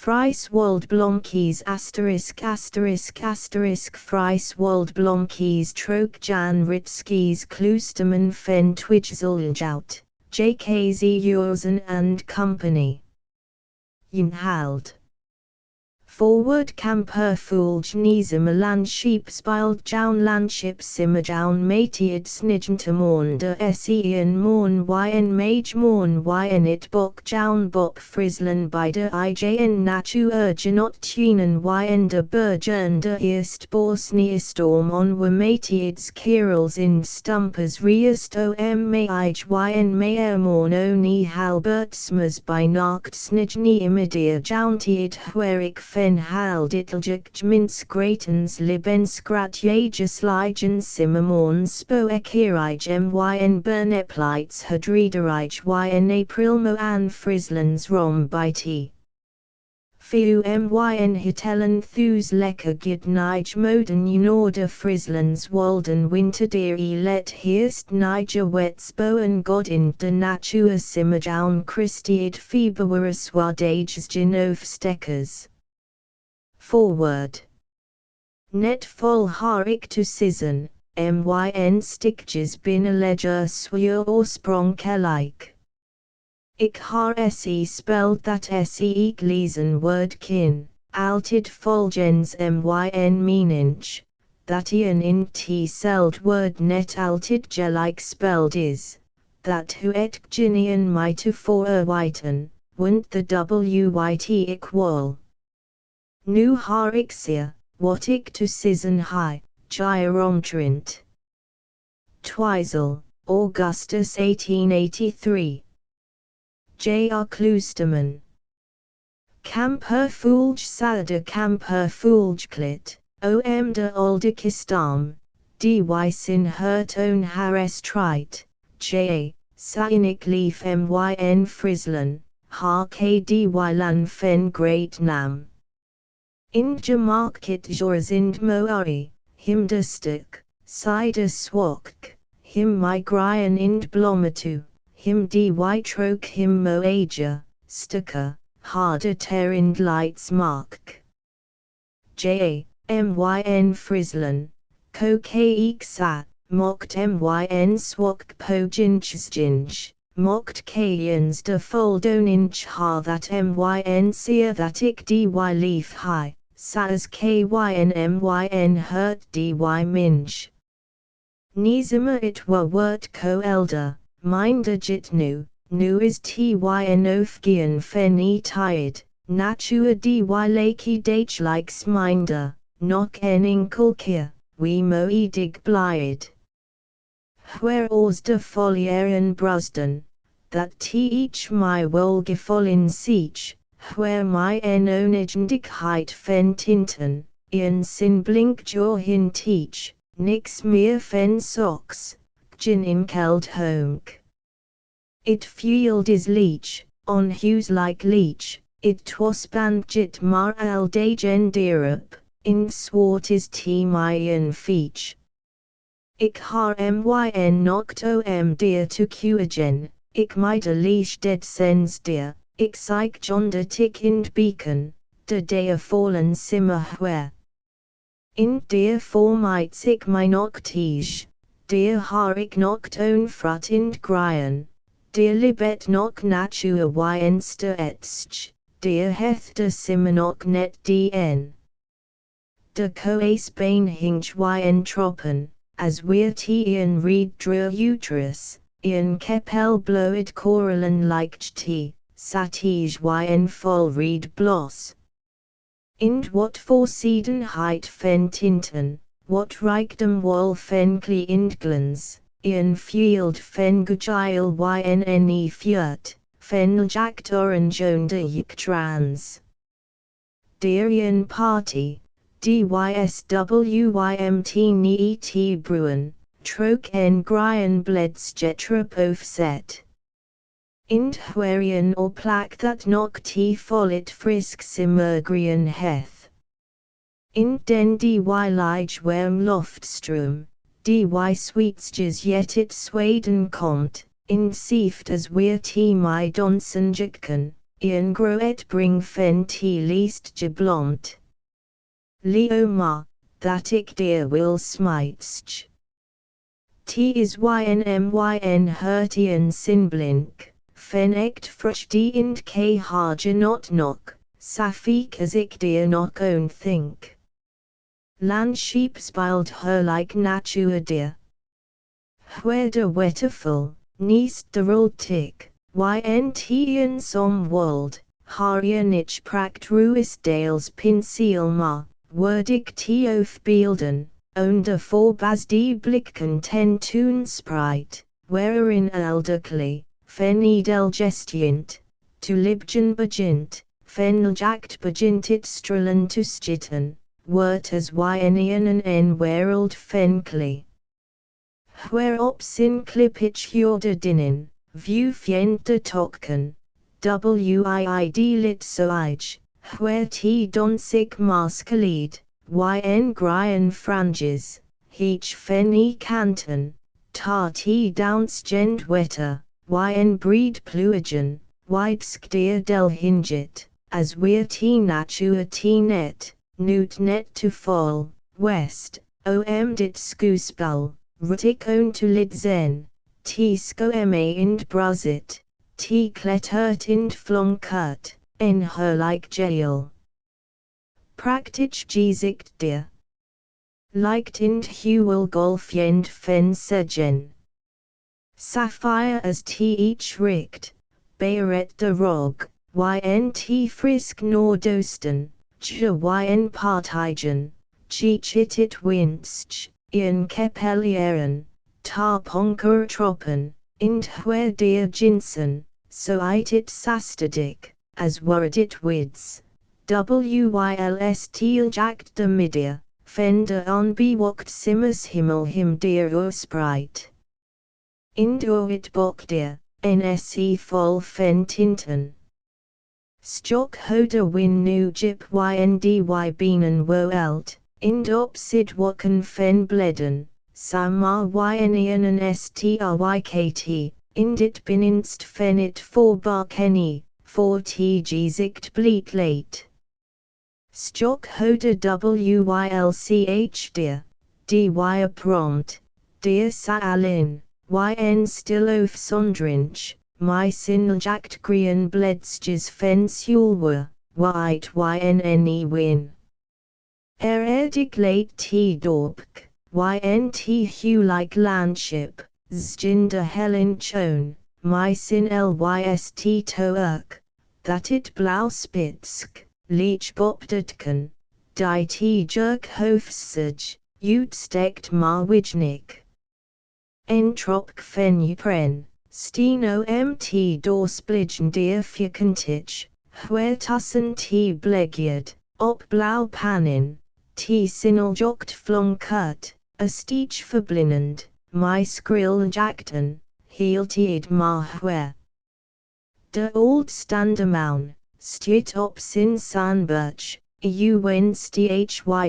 Frysce wâldblomkes Frysce wâldblomkes troch Jan Ritskes Kloosterman fen Twijzeljout, JKZ Urzen and Company. Inhald. Forward camper fulge nizem landschip spild jaun landschip simmer jaun matied sniggentemorn de sen morn yn mage morn yn it bok jaun bok Friesland by de IJN natu genot tunen yn de burgen de eerst Bosniestorm on were matieds kerels in stumpers reest om maij yn meermorn oni halbertsmers by nacht snigni imidia jauntied huerik fen hal ditteljuk minskratens libenskratjages ligen simmermorn spo ekirij yn berneplites hadriderij yn aprilmo an Frieslands rom by t. Fiu yn hitellen thus lekker gidnij moden unorder Frieslands walden winterdeer let heerst niger wetsbo en godin de natura simmerjaun christiid februaris wadages genovstekkers. Forward. Net vol harik to season, myn stickjes binnen ledger swur oorspronkelijk. Ik har se spelled that se lezen word kin, altid volgens myn meaninch, that ian in t seld word net altid gelijk spelled is, that hu et ginian might for whiten, want the wyt equal. Nu har ik seer, wat ik to season high, gyrontrint. Twijzel, Augustus 1883. J.R. Kloosterman. Camper fulge salade camper fulge klit, om de oldekistam, dy sin hert own hares trite, J.A. Sainik leaf myn Friesland, har kdy lan fen great nam. Indje market jorzind moari, him de stuk, side swok, him migrien ind blometu, him dy troch him moaja, stukker, harder terind lights mark. J. Myn Friesland, kokeik sa, mokt myn swok pojinchsjinch, mokt kajans de foldoninch har that myn seer that ik dy leaf high, sas kyn myn hurt dy minch. Nizima it wort ko elder. Minderjit nu is tyn ofgian fen e tired, natua dy lakey dach like sminder, nok en inkelkier, we mo e dig blied. Where oors de folieren brusden, that each my wolgefolin siech, where my en onigendig heit fen tinten, ian sin blink jor hin teach, nix meer fen socks. Gin inkeld honk. It fueled is leech, on hues like leech, it twaspandjit mar al dagen dierup, in swart is myn feech. Ik har myn noct om deer to cuagen, ik mida leash dead sens deer, ik psych jonder tick ind beacon, de dea fallen simmer where. In deer formites ik my noctige. Dear har ik noct own frut ind grien, dear libet nok natua wyenster etsch, dear heth de simonok net dn. De coas bane hinch yn troppen, as weir ian reed drir uterus, ian kepel bloed corallen like cht, satige yn vol reed bloss. Ind wat for seeden heit fen tinten. What rijkdom wol fen kli indglens, ian field fen gugile ynne fjert, fen jakt orange de yik trans. Derian party, dyswymt neet bruin, troch en grien bledsjetrup offset. Ind huerian or plaque that nok t follet frisk simmergrien heth. In den dy lige worm loftstrom, dy sweetsjes yet it swaden komt, in sieft as weir t my donsen jikken, Ian groet bring fen t least geblomt. Leo ma, that ik dear will smitsch. T is ynmyn hertien sinblink, fen echt frush d ind k harje not nok, safik as ik dear nok own think. Land sheep spild her like nature dear. Where de wetterful, niest de roltik, ynten som world, harje nich prakt ruisdales pinseel ma, wordig t oaf beelden, onder voor bas die blikken ten toon sprite, wherein elderkly, fen edel gestient, to libgen begint, fen jact begint it strullen to stitten, wort as ynien en wereld fenkly. Wherop sin clippich hjorde dinnen, view fjent de tokken, wiid lit soige, where t donsig maskelid, yn grien franges, heech fen e canton, ta t downs gent wetter, yn breed pluigen, widskdeer del hingit, as weer t nature t net, noot net to fall, west, om dit skoespel. Rutik own to lid zen, t sko ma ind brazit, t klettert ind flonket, en her like jail. Praktich gezicht dir. Liked ind huel golfjend fen segen. Sapphire as t each richt, bayret de rog, t frisk nordosten, yn partigen, chit it winst. Ian kepelieren, ta ponker troppen, ind where deer jinsen, so it sastadik, as worried it wids. Wylst jact de midia, fender on bewokt simmers himmel him deer ursprite. Ind it bokdeer, nse vol fen tinten. Stok hoder win nu jip yndy bienen woelt. Ind opsid wakken fen bleden, samar ynien en strykt, indit bininst fenit for barkenny, for t gezicht bleat late. Stok hoder wylch deer, dy prompt, deer saalin, yn still of sondrinch, my sinjact grien bledstjes fen sulwer, white ynne win. Eredig late t dorpk, ynt hue like landship, zjinder helen chone, my sin lyst toerk, that it blauspitsk, leech bopdutken, die t jerk hoofsage, utstekt ma wijnik. Entropk fen upren, steno mt dorspligen deer fjekentich, where tussen t blegierd, op blauw panin. T sinel jokt flonket, a steech verblindend, my skrill jakten, hieltied ma hwer. De old standermaun, stut op sin sandbirch, wen sthy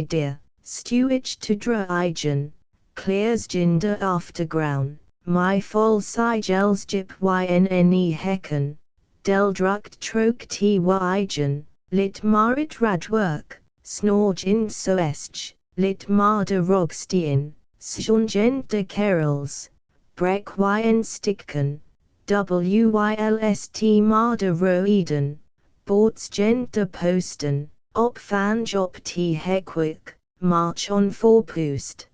deer, stuich to dreigen, clears jinder afterground, my vol sigels jip ynne hekken, del drukt trok t wygen, lit marit radwerk. Snorge in soestch, lit ma de rogstien, sjongent de kerels, brek yn stikken, wylst ma de roeden, boorts gent de posten, op fanj op t hekwik, march on voorpoest.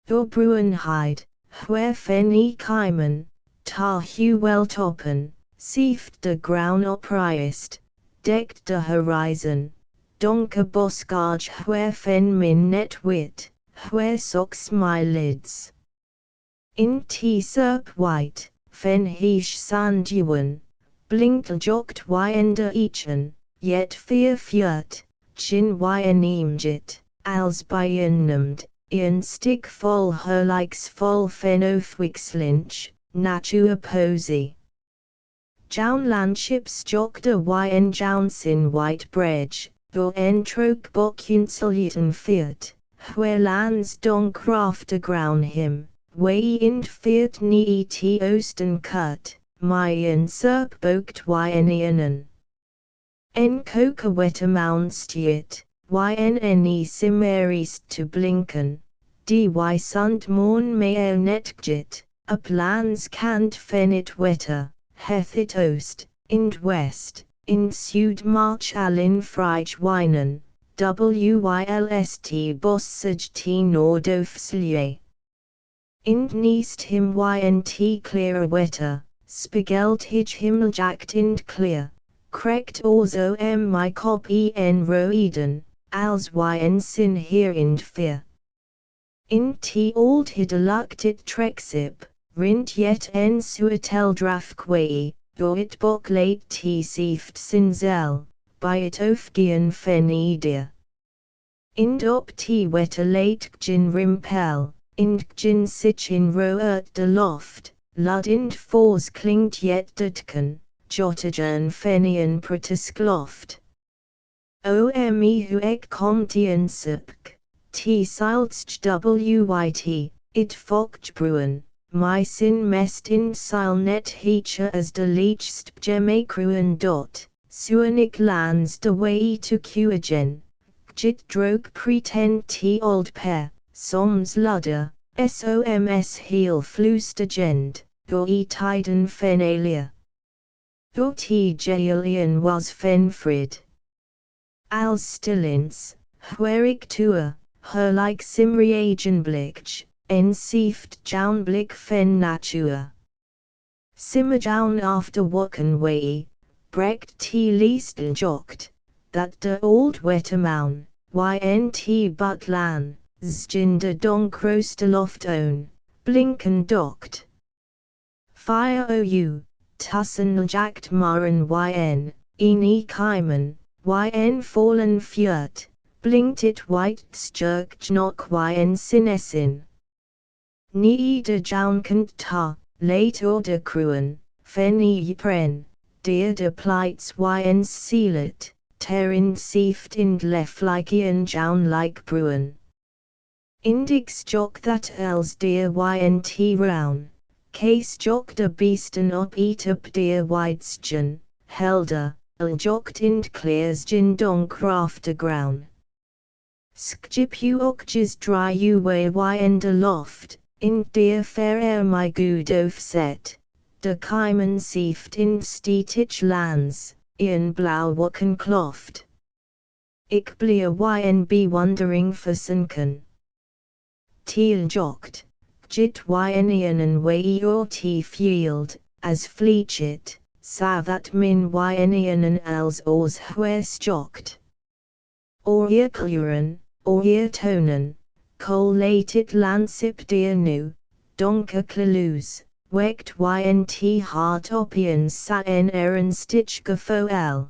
Bruenheid, where fen e keimen, ta huwel toppen, sieft de ground opriest, dekt de horizon. Donker boskage where fen min net wit, where socks my lids. In t serp white, fen heesh sanduwen, blinkt jokt yender echen, yet fear fjert, chin ynemjit, als byennemd, ian stick vol her likes vol fen othwikslinch, nature posy. Jown landships jokte yn jownsin white bredge. Door en trok bokunselyten fiert, where lands donk rafter ground him, way ind fiert nie t oosten kut, my in serp bokt ynienen. En coca weta mounstiet, ynne simerist to blinken, dy sunt morn meo netgit, up lands cant fenit weta, hethit oost, ind west, in sud march alin frij winen, wylst bossage t nordofslie. Ind neest him ynt clear weta, spigelt hij himmeljacht ind clear. Krekt orzo my kop en roeden, als yn sin hier in fear. In t old hideluctit trexip, rint yet en suetel drafkwei, door it bok late t sieft sinzel, by it ofgien fenidia. Ind op t weta late gin rimpel, ind gin sich in roert de loft, lud ind fors klingt yet dutken. Jottagen fenian proteskloft. Hu ek comtien supk, t siltsch wyt, it fokt bruin, my sin mest in sil net heacher as de leechst gemacruan dot, suenik lands de way to cuagen, jit drog pretend t old pair, soms ludder, soms heel flustagend, go e tiden fenalia. Door t jaelian was fenfrid. Als stillins, huerig tour, her like simriagen blich, en sieft jaun blik fen natura. Simmerjaun after wakken way, brecht t leastel jokt, that de old wettermaun, ynt but lan, zgin de donk roosterloft own, blinken dokt. Fire ou. Tussen jacht maren ene keimen, fallen fjert, blinkt it white stjerk knock sinessin. Nie de jounkent ta, late order kruen, fenny pren, deer de plights sealet, terin sieft ind lef like ian joun like bruen. Indix jock that els deer ynt roun. Case jock de beesten op eat up deer widesgen, helder, jokt ind clears gin donk rafter ground. Skjip u okjes dry u way in de loft, in deer fair my good set, de keimen sieft in steetich lands, in blauw wakken kloft. Ik blier be wondering versunken. Teel jokt. Jit ynian way or t field, as fleechit, sa that min ynian els ors hues jokt. Or ear kluren, or ear tonen, collated lansip deer nu, donker klaloes, wekt ynt hart opians sa en eren stitch gafoel.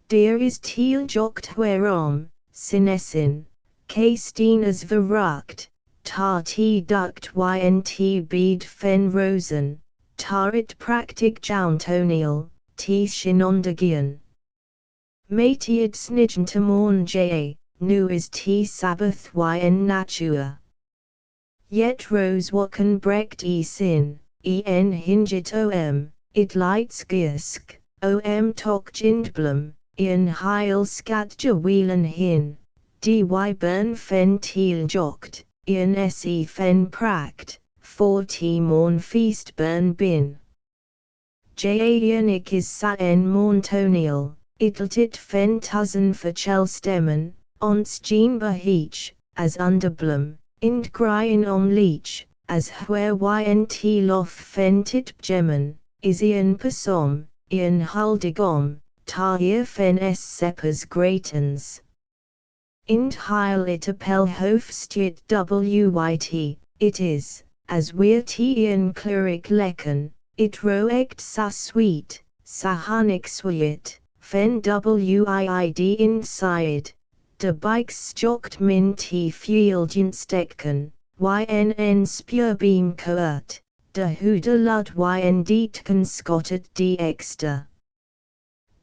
Deer is teel jokt wherom, sinesin, kasteenas verrucht. Tar t duct ynt bead fen rosen, tar it practic jountonial, t shinondagian. Matiad snidgen to morn nu is t sabbath yn natura. Yet rose wakken brecht sin, en hingit it lights giersk, tok jindblum, en heil skadja wheelen hin, dy burn fen teel jokt. Ian se fen pract, 40 morn feast burn bin. Jaeanik is sa en morntonial, itltit fen tussen for chelstemmen, ons jean beheach, as underblum, ind grien on leech, as where ynt lof fentit gemmen, is ian pasom, ian huldigom, tar ear fen seppers gratens. Ind heil it appel hofstjit wyt, it is, as weir tien cluric lecken, it roegt sa sweet, sa hanik sweet, fen wiid inside, de bikes jokt min t fieldjenstekken, yn spurbeam koert, de hude lud yn dietken skottet de exter.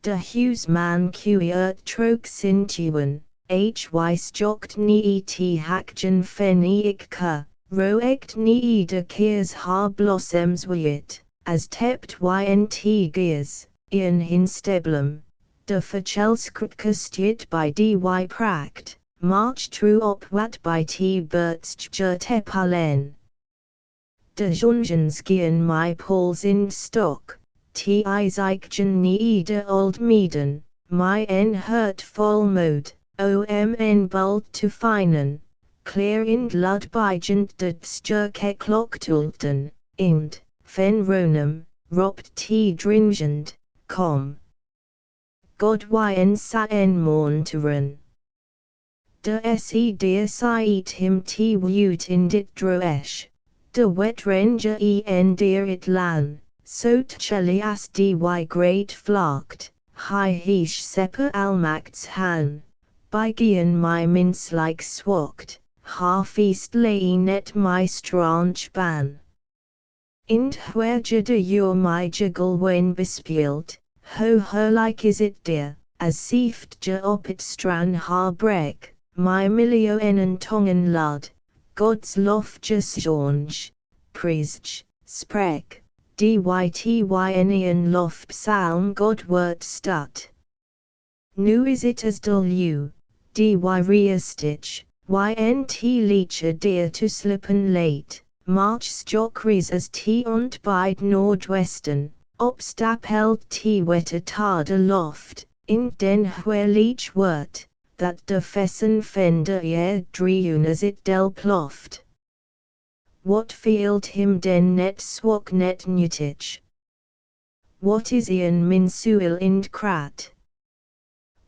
De hues man kuert trok sintuwen. Wijs jokt nie t hakjen feniik ka, roekt nie de keers haar blossoms wyt, as tept ynt gears, in hinsteblum, de verchelskrutkestiert by dy prakt, march true op wat by t bertstje tepalen. De jongenskien my pols in stok, t Isaacjen nie de old meeden, my en hurt vol mode, om bald to finen, clear in lud bijent de stjerke kloktulten, ind, fen ronum, ropt t dringend, com. God yn sa en mornteren. De se deer siet him t wut in dit droesh, de wet ranger en deer it lan, sot chelias dy great vlakt, hi heesh sepper almachts han, by gien my mince like swokt, half east lay net my strange ban. Ind huerge de your my jiggle wen bespielt, ho like is it dear, as sieft je op it stran haar brek, my milio en tongen lud, God's lofje jonge, priestj, sprek, dytyn lof psalm God word stut. Nu is it as dull you, dy reestich, ynt leeche dear to slippen late, march stockries as t ont bide nordwesten, opstapelt t wette tard aloft, in den where leech wort, that de fessen fender driun as it del ploft. What field him den net swak net nutich? What is ian minsuil ind krat?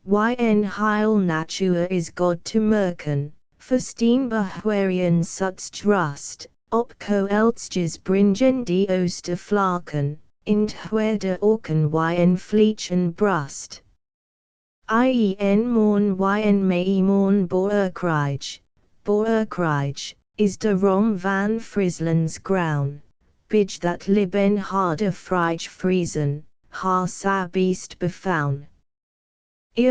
Yn heil natura is God to merken, verstien behwerian suts rust, opco elstjes bringen die ooste vlaken, ind huerde orken yn fleechen brust. Ien morn yn mei morn boerkrij, is de rom van Friesland's ground, bij that liben harde frij friesen, haar sa beest befaun.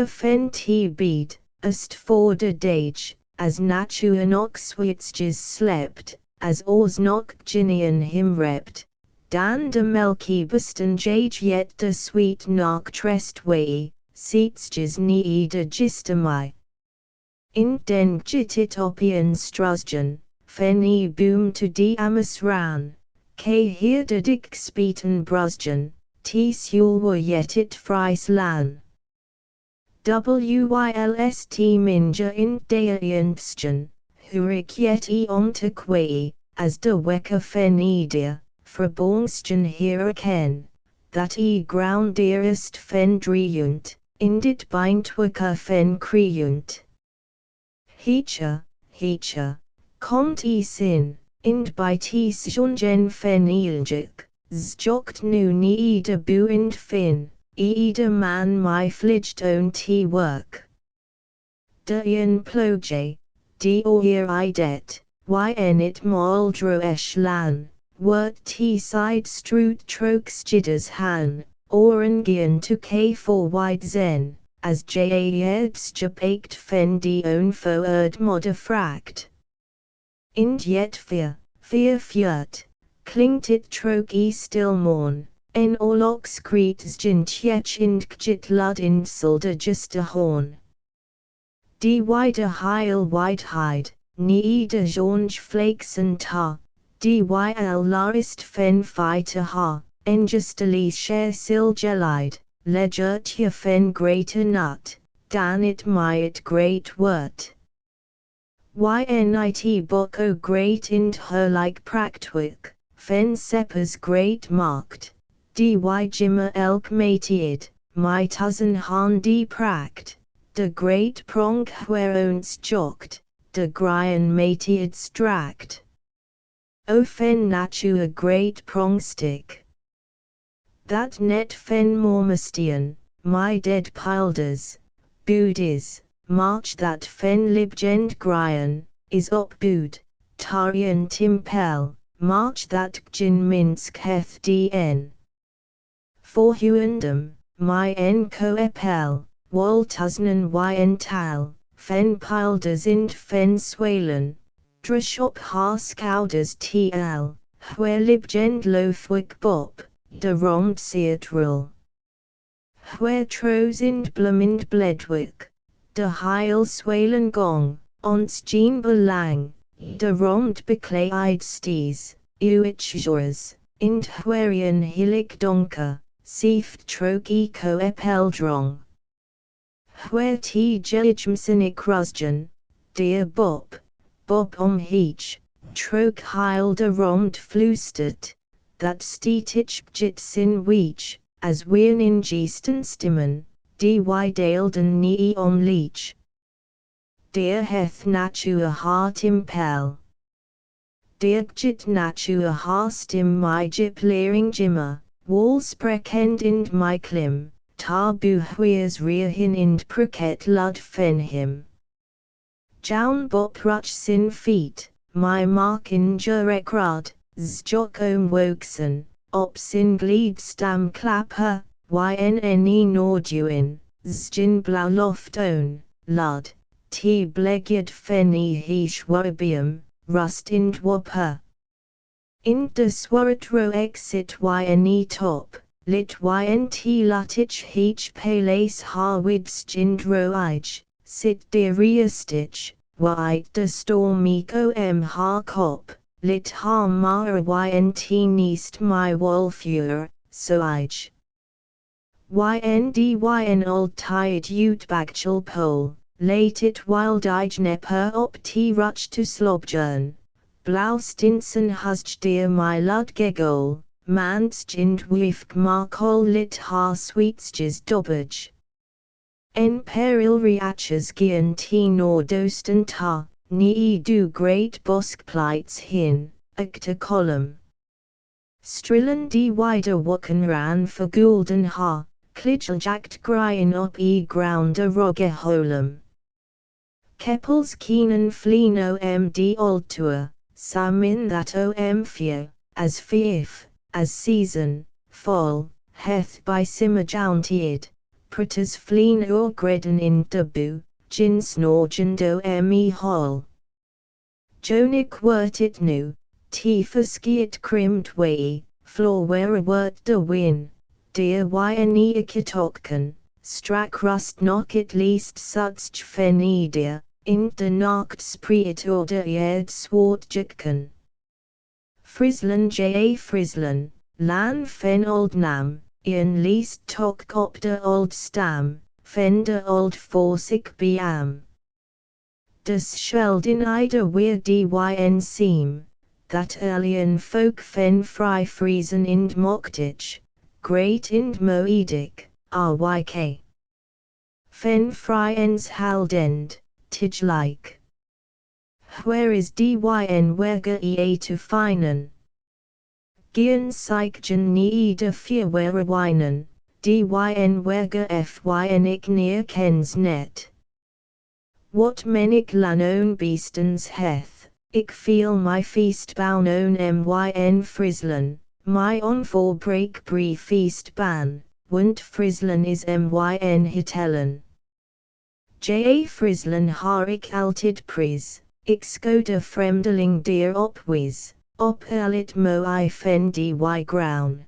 Fen t beed, ast for de dage, as natua nog switsjes slept, as oors nog ginian him rept, dan de melky besten jage yet de sweet nog trest wei, seetsjes nie de gistemai. In den gitit opian strusgen, fen boom to die amus ran, k hier de dik spieten brusgen, t sulwer yet it Frysce lan. Wylst minja in deeëntstjen, hurik yet onte quae, as de wekke fen deer, verborgstjen hier ken, that ground dearest fen driunt, in dit bindwekke fen kriunt. Heecha, komt sin, ind by t sjongen fen eeljuk, zjokt nu nie de buind fin. De man my fliged own t work. De ploje, d oer I det, yn it mol droesh lan, wort t side stroot trokes jidders han, oren to k for wide zen, as jadstjepakt fen die own foerd modder fract. Ind yet fear fjurt, klingt it trok still morn. En oorlogs krietsjen tjetjind gjit lud in solde just a horn. Die de heil whiteheid, nie de jonge flakesen ta, die larist fen fighter ha, en justely share sil gelide, legert fen greater nut, dan it myet great wort. Nit boko great ind her like praktwik, fen seppers great marked. Dy jimmer elk mateid, my tussen han die prakt, de great pronk wheroons jokt, de grien mateid strakt. O fen natua great prongstick. That net fen mormestian, my dead pilders, boodies, march that fen libgend grien, is op bood, tarian timpel, march that gin minsk heth dn. For huendum, my en coepel, wol tusnen yn tal, fen pilders ind fen swalen, drashop har scouders tl, where libgend lothwig bop, de romd seert rule. Where troos ind bloemind bledwyk, de heil swalen gong, ons geen belang, de rond bekleid sties, uwitjors, ind hwerian hilik donker, sieft trok eco epeldrong. Where t jijmsinik rusjan, dear Bob omheech, trok heil de rond flustet, that stietich bjit sin weech, as weern in geesten stimmen, dy deelden nie on leech. Dear heth natua hart impel. Dear git natua har stim my jip leering jimmer, wal sprekend ind my klim, tar buhweers rear hin ind pruket lud fen him. Jaun bop ruch sin feet, my mark in jurek rud, zjok oom woksen, op sin gleed stam klapper, ynne norduin, zjin blau loft own, lud, t blegiad fenny heesh wobium, rust ind wopper. Ind de swarat ro exit yne top, lit ynt lutich heech palace harwids jind ro ij, sit de reastich, white de stormico har cop, lit har mara ynt neast my wolfure, so ij. Yn old tired utbagchel pole, late it wild ij neper op t ruch to slobjern, blau stinsen husj dear my lud gegol, mans jind wifk markol lit har sweetsjes dobbage. En peril reaches gian t nordosten ta, nie do great bosk plights hin, acta column. Strillen die wider woken ran for gulden ha, klidgeljakt gryen op ground a rogge holum. Keppels keenan fleen omd altua, samin that fear, as fief, as season, fall, heth by simmerjountied, prutters fleen greden in debu, gin snorgend hall. Jonik wert it nu, t fuskiet crimt wei, floor where wert de win, dear yne ikitokken, strak rust knock at least such fenidia, in de nacht spreet or de erd swart jikken. Frislen Frislen, lan fen old nam, in least tok op de old stam, fen de old forsik biam. Des schelden ide weer dyn seem, that alien folk fen fry friesen ind moktich, great ind moedig, ryk. Fen fry ens haldend, tij like. Where is dyn werger to finden? Gien syken nie de vier were winen, dyn werger fyn ik neer kens net. What menig lan beestens heth, ik feel my feast baun myn Frislen, my on for break brie feast ban, wunt Frislen is myn hitellen. Frislen har ik altid pris, ik skoda fremdeling deer opwis, op elit mo I fen dy groun.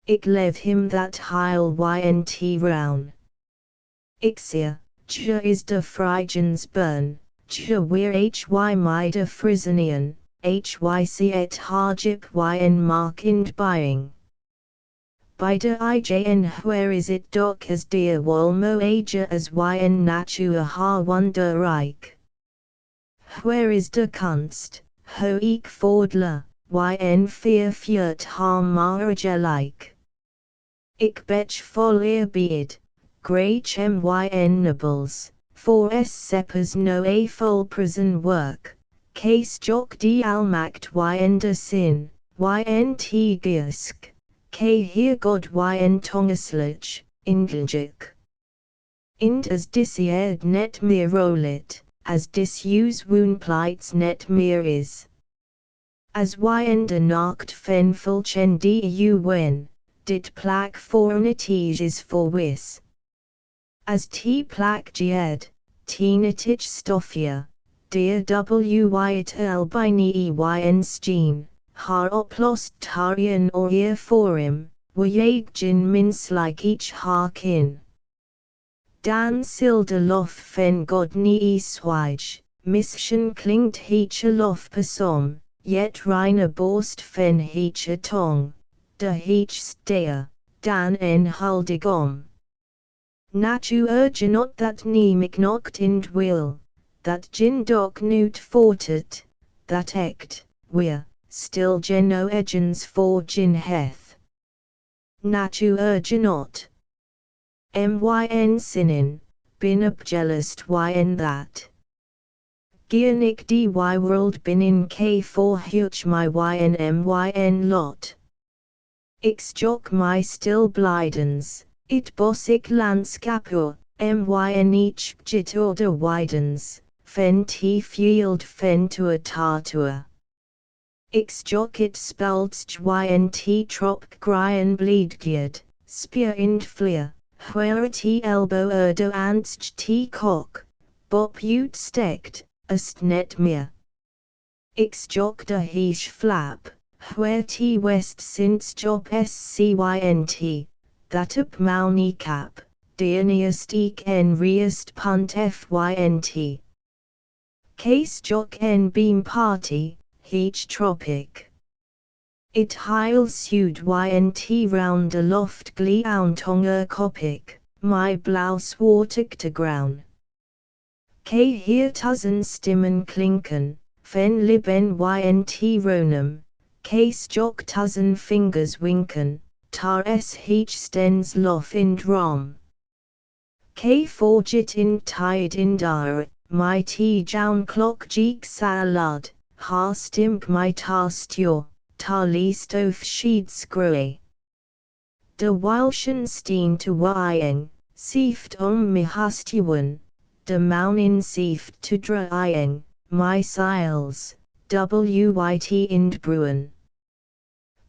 Ik lev him that heil ynt roun. Ik seer, is de Phrygians burn, weer my de Frisenian, hyc et harjip yn mark ind buying. By de ijn where is it doc as dear walmo ager as yn natua har wonderrijk. Where is de kunst, ho ik fordler, yn fear furt har marage like. Ik bech vol eerbied, great myn nibbles, for seppers no vol prison work, case jock die almacht yn de sin, ynt giersk, hier god yn tongeslich, ingeljuk. Ind as disieerd net meer rolit, as disuse woonplights net meer is. As yn de nacht fen fulchen du wen, dit plak fornitige is for wis. As t plak gied, t nitich stoffia, dear it by nie yn skeen, har oplost tarian or ear forum, Wyeg gin mince like each harkin. Dan silde lof fen god ni swij, mission klingt heach lof pasom, yet reine borst fen heach tong, de heach steer, dan en huldigom. Natu urgenot that ni mcnocht ind will, that gin dok newt fortet, that ect, we're, still geno egens for gin heth. Natu urgenot. Myn sinin, bin up jealous yn that. Giernik dy world bin in k4 huch my myn lot. Ix jock my still blidens, it bossic landskapur, myn each jit order widens, fen t field fen to a tartua. Ix jock it speltst ynt trop grien bleedgeard, spear ind fleer. Where t elbow erdo anst t cock, bop ut stekt, ast net meer. Ix jock de heesh flap, where t west since job scynt, that up mauni cap, deerniest eek en reest punt fynt. Case jock en beam party, heech tropic. It heil sued ynt round aloft glee out kopic, my blouse wartig to ground. K hier tussen stimmen klinken, fen liben ynt ronum, case jock tussen fingers winken, tar s heech stens lof in drom. K forgit in tide in dar, my t jown clock jeek salad, ha stimp my tar stjor. Tar least of sheed screwy. De Walchenstein to wying, sieft mi hastuwen, de mounin sieft to drying, my siles, wyt ind bruin.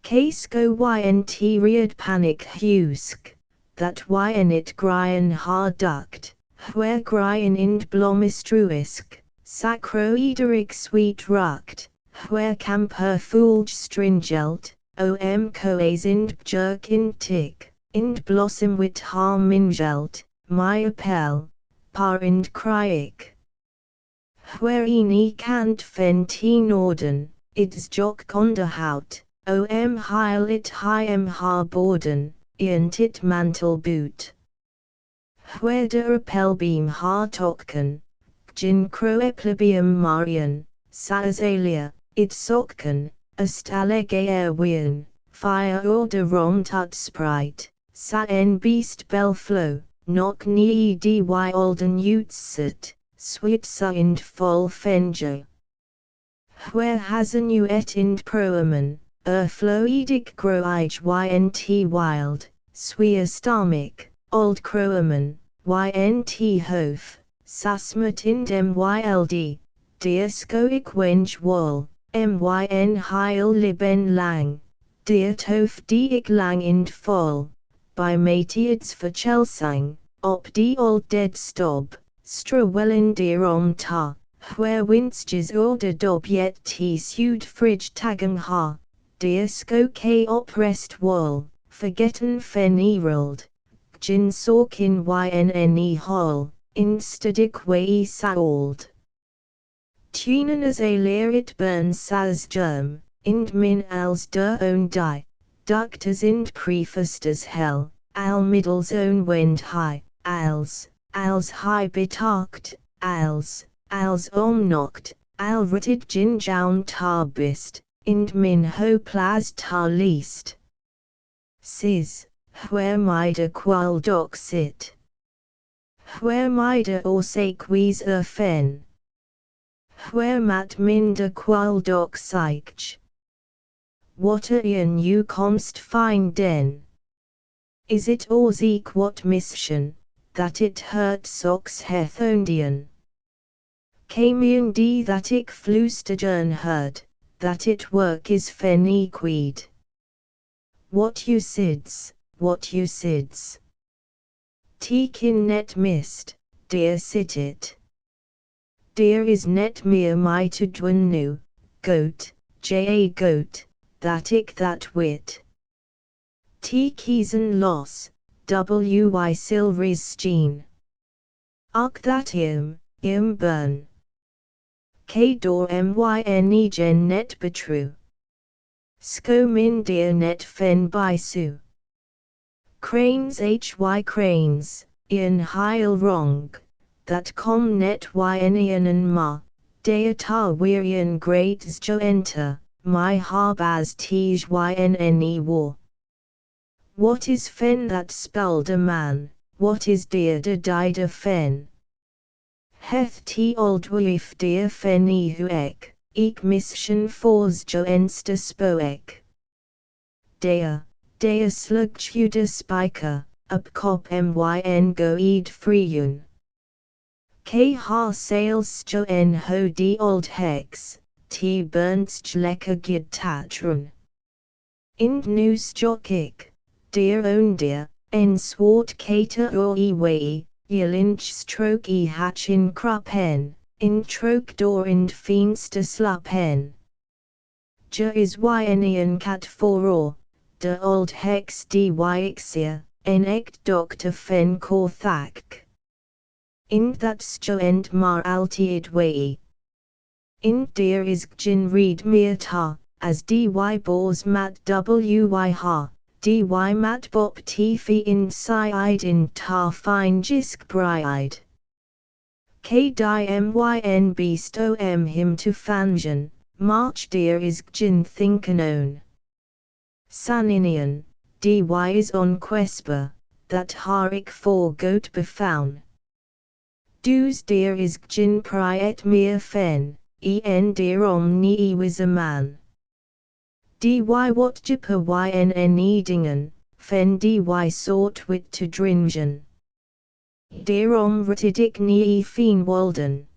Case go ynt read panic husk, that yn it grien ha duct, where grien ind blomistruisk, sacro ederic sweet ruct. Where camper fulge stringelt, coes ind jerk ind tick, ind blossom wit ha mingelt, my appel, par ind cryik. Where e cant fen t norden, ids jock onderhout, heil it hiem ha borden, iant it mantel boot. Where de appel beam ha tokken, gin croeplebium marian, sa azalia. Id socken, astalegaer wien, fire order rom tut sprite, sa en beast bell flow, nok nie dy olden utset, switsa ind vol fenger. Where hasen u et ind proemen, floidic groige ynt wild, sweer stomach, old croemen, ynt hof, sasmet ind myld, diascoic wenge wall. Myn heil liben lang, deer tof diek lang ind vol, by mateids for Chelsang, op die old dead stob, strawellen deer ta, where winstjes order dob yet t sued fridge tagen ha, deer sko k op rest wall, forgetten fen erald, gin sorkin ynne hol, instadik wei saold. Tunen as a leerit burn sas germ, ind min als der own die, ducters ind prefusters hell, al middels own wend high, als high betakt, als omnocht, al rutted gin jaun tar bist, ind min ho plas tar least. Sis, where mida qual doc sit. Where mida orsake wees fen. Where mat minder qual doc psych. What ian you comst find den? Is it orzeek what mission, that it hurt socks hethondian? Camian d that ik flustagern heard, that it work is fen equid. What you sids, what you sids. Tekin net mist, dear sit it. Dear is net mere my to dwenu, goat, ja goat, that ik that wit. T kiesen los, wy sil risgene. Arc that im burn. K dor myne gen net betru. Sko min dear net fen bisu. Cranes cranes, in heil wrong, that com net ynian and ma, deata wirian great zjo enter, my harbaz tej ynne war. What is fen that spelled a man, what is dear de died a fen? Heth t old wif dear fen huek, ek mission fors jo enster spoek. Dea slug juda spiker, up cop myn go eid freeun. K ha sales jo en ho die old hex, t burns lekker gid tatrun. Ind news jockik, dear own dear, en swart kater or wei, ye lynch stroke hatch in kruppen, in troke door ind fienster sluppen. Ja is ynian cat for or. De old hex dy ixia, en ect doctor fen kor thak. Ind that stjo end mar altiid wei. Ind dear is gjin read meer ta, as dy bors mat wy ha, dy mat bop t fi inside in ta fine jisk bride. K di myn beast him to fangen, march dear is gjin thinkanon. Saninian, dy is on quesper, that harik for goat befoun. Dus dear is gjin priet meer fen, en dear omni was a man. Dy what jipper ynne dingen, fen dy sort wit to dringen. Dear retidik ni fien walden.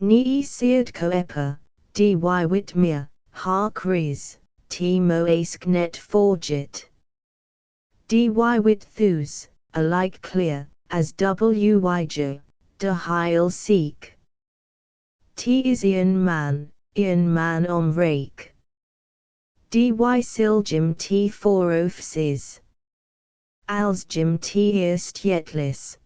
Ni seerd coeper, dy wit meer, ha kriz. T moesk net forget. Dy wit thus, alike clear, as wy jo, de heil seek. T is ian man rake. Dy siljim t for ofses. Als jim t eerst yetlis.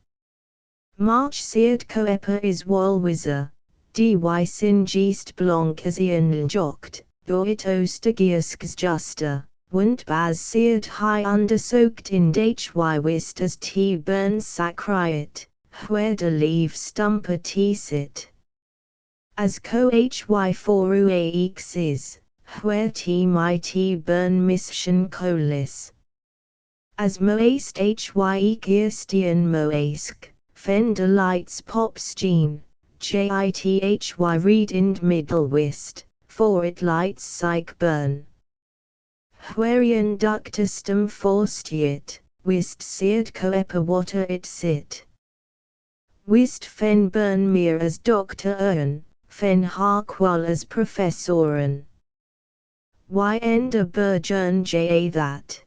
March seerd coeper is walwizer, dy sin geest wâldblomkes ian jokt. Door it oostergiesks juster, wunt bas seerd high undersoaked in hy wist as t burns sacriet, where de leave stumper t sit. As co hy for uax is, where t my t burn mission colis. As moast hy kirstian moask, fen de lights pops gene, jithy read ind middle wist. For it lights psych burn. Wherian ductustum forstiet, wist seerd coeper water it sit. Wist fen burn mir as doctor fen ha qual as professoren. Enda burgern that.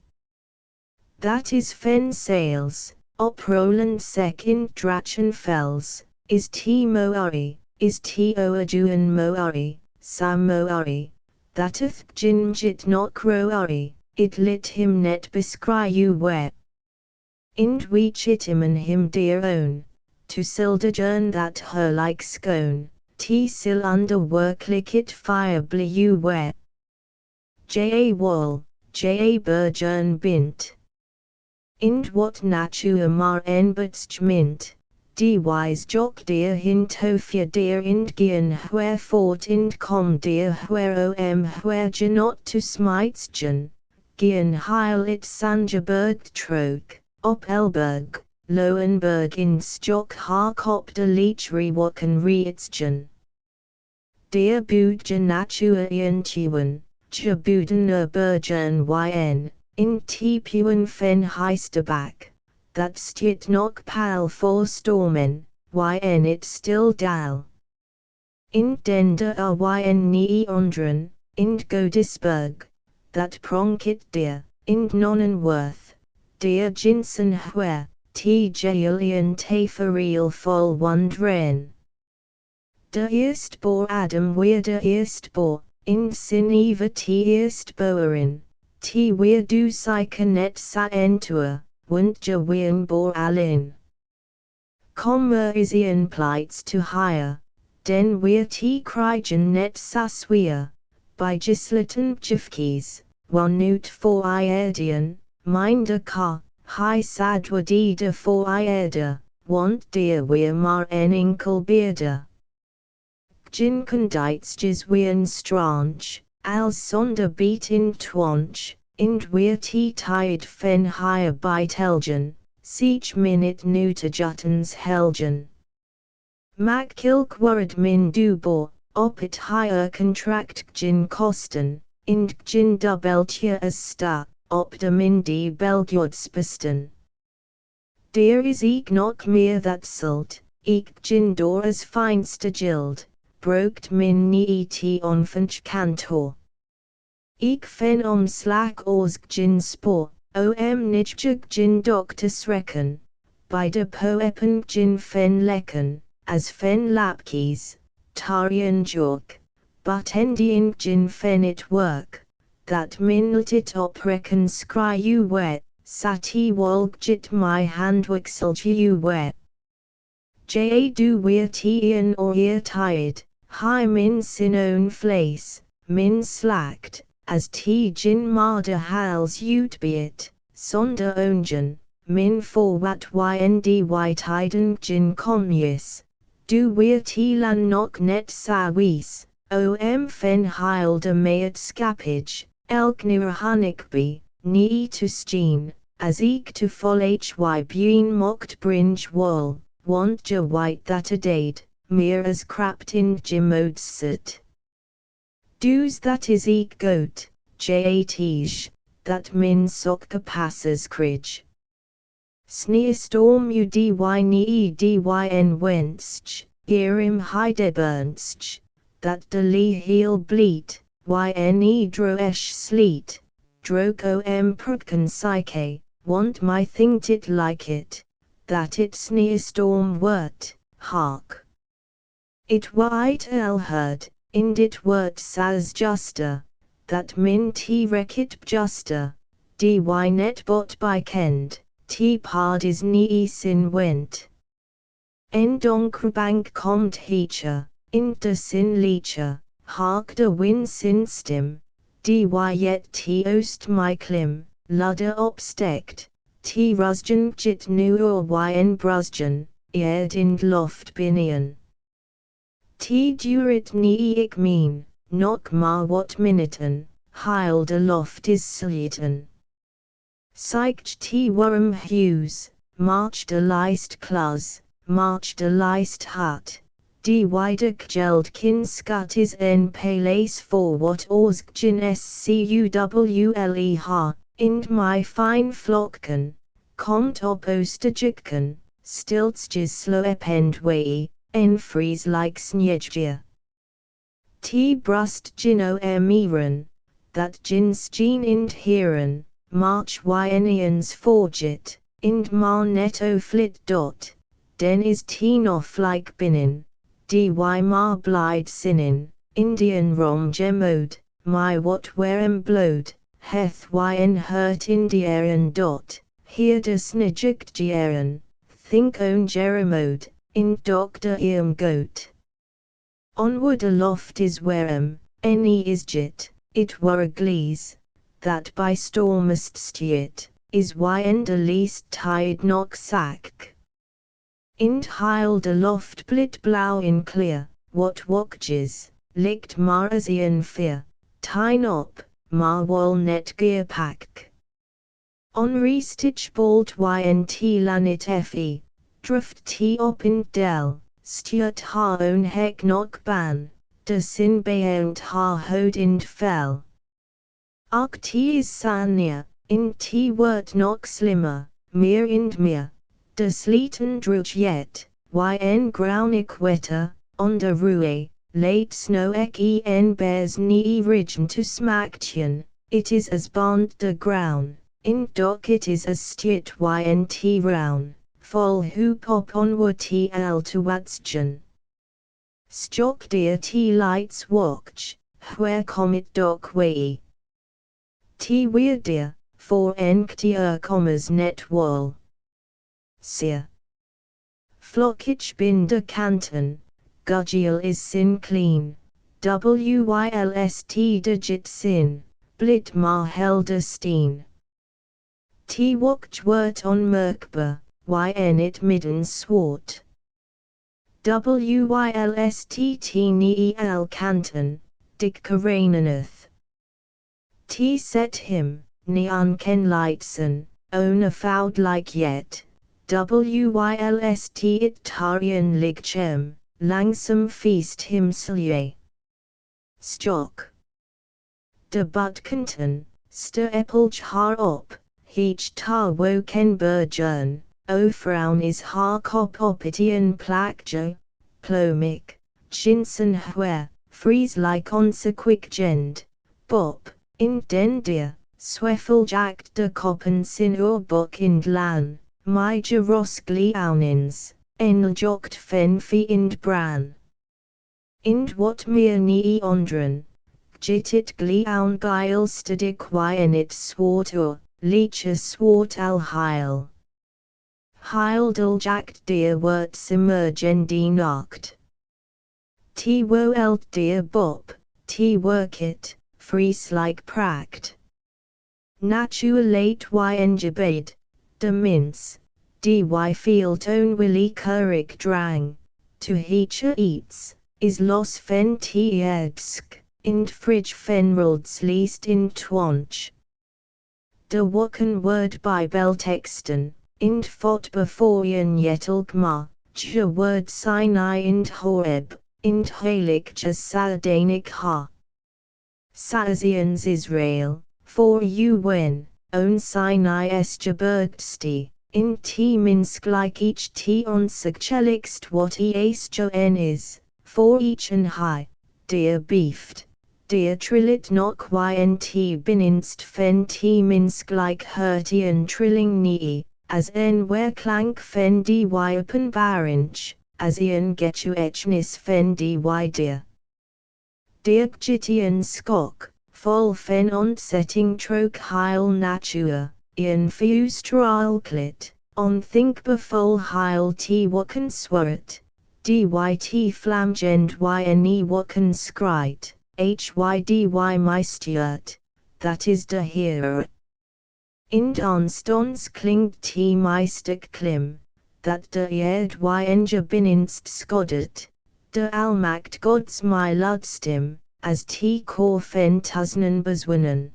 That is fen sales, op Roland second drachen fells, is t moari, is t oaduan moari. Samoari, thateth jinjit not croari, it lit him net bescry web. Ind we chitiman him dear own, to sildajern that her like scone, t sil under work lickit fire blu web. Ja wall, ja burgern bint. Ind what natua mar enbertst mint. Dys jock dear hin tofia dear ind gian where fort ind com dear where where janot to smitsjan, gian heil it sanjaberg troke, op elberg, Loenberg in stock ha kop de leechry wakken reitsjan. Dear budja natua iantuan, jabuden burgern in tepuan fen heisterbak. That stiet nog pal for stormen, yn it still dal. Ind dender yn nie ondren, ind godisberg, that pronkit dear, ind nonnen worth, dear jinsen hwer, t jailian taferiel vol wandren. De eerstboor Adam weer de eerstboor, ind sin eva t eerstboerin, T weer du psyche net sa entua, wunt ja ween bor alin. Kommer is ian plights to hire, den weer T krijgen net sa sweer, by gisleten jifkies, wanut voor iedian, minder ka, hi sadwa de voor ieder, want deer weer maar en enkel beerder. Gin condites ween strange, als zonder beat in twanch, ind weer T tired fen higher by telgen, siech minute nu te juttens helgen. Mac kilk worried min dubo, op it higher contract gin kosten, ind gin dubbeltje as sta, op de min die belgjodspisten. Deer is ik nog meer that sult, ik gin door as feinste gild, brokt min niet onfinch kantor. Ik fen slak oors gin spoor, nidjug gin doctus reckon, by de poepen gin fen lekken, as fen lapkies, tarian jork, but endien gin fen it work, that min it op reckon scry you wet, sati wolgjit my handwixel you wet. Ja du weer tien or ear tired, hi min sin own place, min slacked, as T gin marder hals ut beet, sonder ongen, min for wat ynd tiden gin commuis, du weer T lan nok net sa wies, fen heil de meet scapage, elk nirahanikby, nie to steen, as ek to fol hy buin mocht bringe wall, want ja white that a dade, meer as crapt in jimodes sit. Dus that is ek goat, jatij, that min sokka passes cridge. Sneerstorm udy nie dyn wensch, gerim heidebernsch, that de lee heel bleat, yne droesh sleet, droko prudken psyche, want my thinkt it like it, that it sneerstorm wert, hark. It white heard, ind it wert sas juster, that min T rekit juster, dy net bot by kend, T pard is nie sin went. En donkrubank komt heecher, in de sin leecher, hark de win sin stim, dy yet T oost my klim, ludder opstekt, T rusgen jit nu or yn brusgen, eerd in loft binian. T durit nie ik mean, nok maar wat minuten, heil de loft is sleten. Psycht T worm hues, march de lijst klus, march de lijst hut, dy widek geld kin scut is en palace for wat orsgin scuwle ha, ind my fine flockken, komt op oosterjikken, stiltsjes sloepend way, en Frysce like snjedje. T brust gin eren, that gins gin ind heren, march ynians forget, ind mar netto flit dot, den is T nof like binin, dy mar blide sinin, Indian rom gemode, my wat werem blode, heth yn hurt indieren dot, hier de snijigt jeren, think own jeremode, in doctor goat. Onward aloft is werem, any is jit, it were a glees, that by stormest stiet, is yn de least tide nok sack. Ind heil de loft blit blau in clear, wat wokjes, licht mar as ian fear, tine op, mar wol net gear pack. On restitch bald ynt lanit fe, druft T op in del, stuurt haar own hek nok ban, de sin beent haar hod ind fel. Ak T is sania, in T wort nok slimmer, meer ind meer, de sleten druch yet, yn graunik wetter, on de rue, late snow ek en bears nie ridgen to smaktjen, it is as bond de ground, in dok it is as stuurt ynt round. Vol hoop op onward T al to watschen. Stock deer T lights watch, where comet dock way. T weer deer, voor enktier commas net wol. Seer. Flockich bin de kanten, gudgiel is sin clean, wylst digit sin, blit maar helder steen. T wokt wort on merkbaar, yn it midden swart. Wylst el kanten, dik karaneneth. T set him, neon ken lightsen, own a foud like yet. Wylst it tarian ligchem, langsam feast him slje. Stock. De butkanten, ster epelch haar op, heech tar woken burgern, o frown is haar kop opitian plakje, plomik, chinsen hwer, Frysce like consequik gend, bop, in den deer, sweffel jakt de koppen sin book in lan, my geros gliaunins, en jokt fen fi ind bran. Ind wat meer nie ondren, jitit gliaun geil stadig yn it swart leeche swart al heil. Heil dul jakt deer wort simmergen die nacht. T woelt deer bop, t workit, Frysce like prakt. Naturate yn gebed, de mince, dy fielt own willy kurik drang, to heecher eats, is los fen t edsk, ind fridge fenrolds least in twanch. De woken word by beltexten, ind fot before yen yetelgma, je word Sinai ind Horeb, ind heilig jas saldanik ha. Sazians Israel, for you when, own Sinai esgebergsti, in t minsk like each t on sigchelikst what jo en is, for each and high, dear beefed, dear trillit nok ynt bininst fen t minsk like hertian trilling nii, as en where clank fen dy open barinch, as ian getu echnis fen dy dear. Dirk Gitian skok, vol fen ontsetting trok heil natura, ian feustraalklit, on think befol heil t wakken swart, dyt flamgend yne wakken skryt, hyd mystert, that is de heer. Ind onstons klingt t mystic klim, that de erd ynge bininst skodet. De almacht gods my ludstim, as t kor fen tusnen bezwinnen.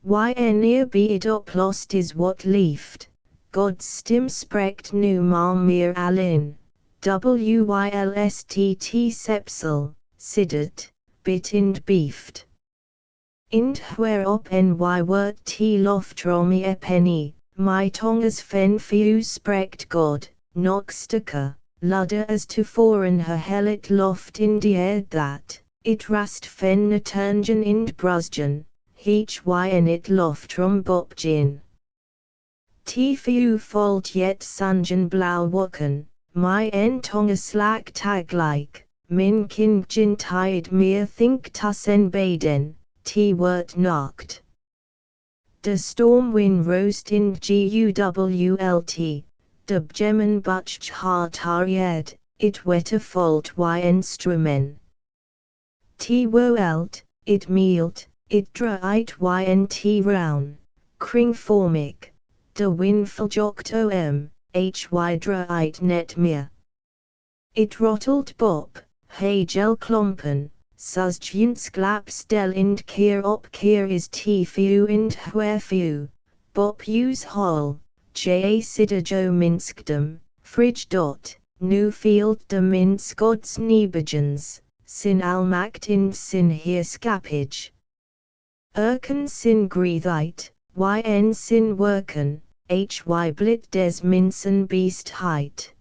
Yn beid oplost is wat lieft, gods stim sprekt nu mal meer alin, wylst t sepsel, siddet, bit ind beeft. Ind hwer op ny wort t loftromi epeni, my tongas fen fuse sprekt god, nog stukker. Ludder as to foren her hellet loft in die erd that, it rast fen naturgen ind brusgen, heech yn it loftrom bopgin. T few fault yet sangen blau woken, my en tonga slack tag like, min kind gin tide meer think tussen baden, t wort nacht. De storm win roast in gulT. De bjemen butch hartaried, it wette fault instrumen. T woelt, it meelt, it draait ynt roun, kring formik, de win fuljokt hy draait net meer. It rottelt bop, hagel klompen, sus juntsklaps del ind keer op keer is t few ind hwer few, bop use hol. Sidderjo minskdom, fridge dot, nu field de minskods niebegens, sin almacht in sin hier skapage. Erken sin greethite, yn sin werken, hy blit des minsen beest height.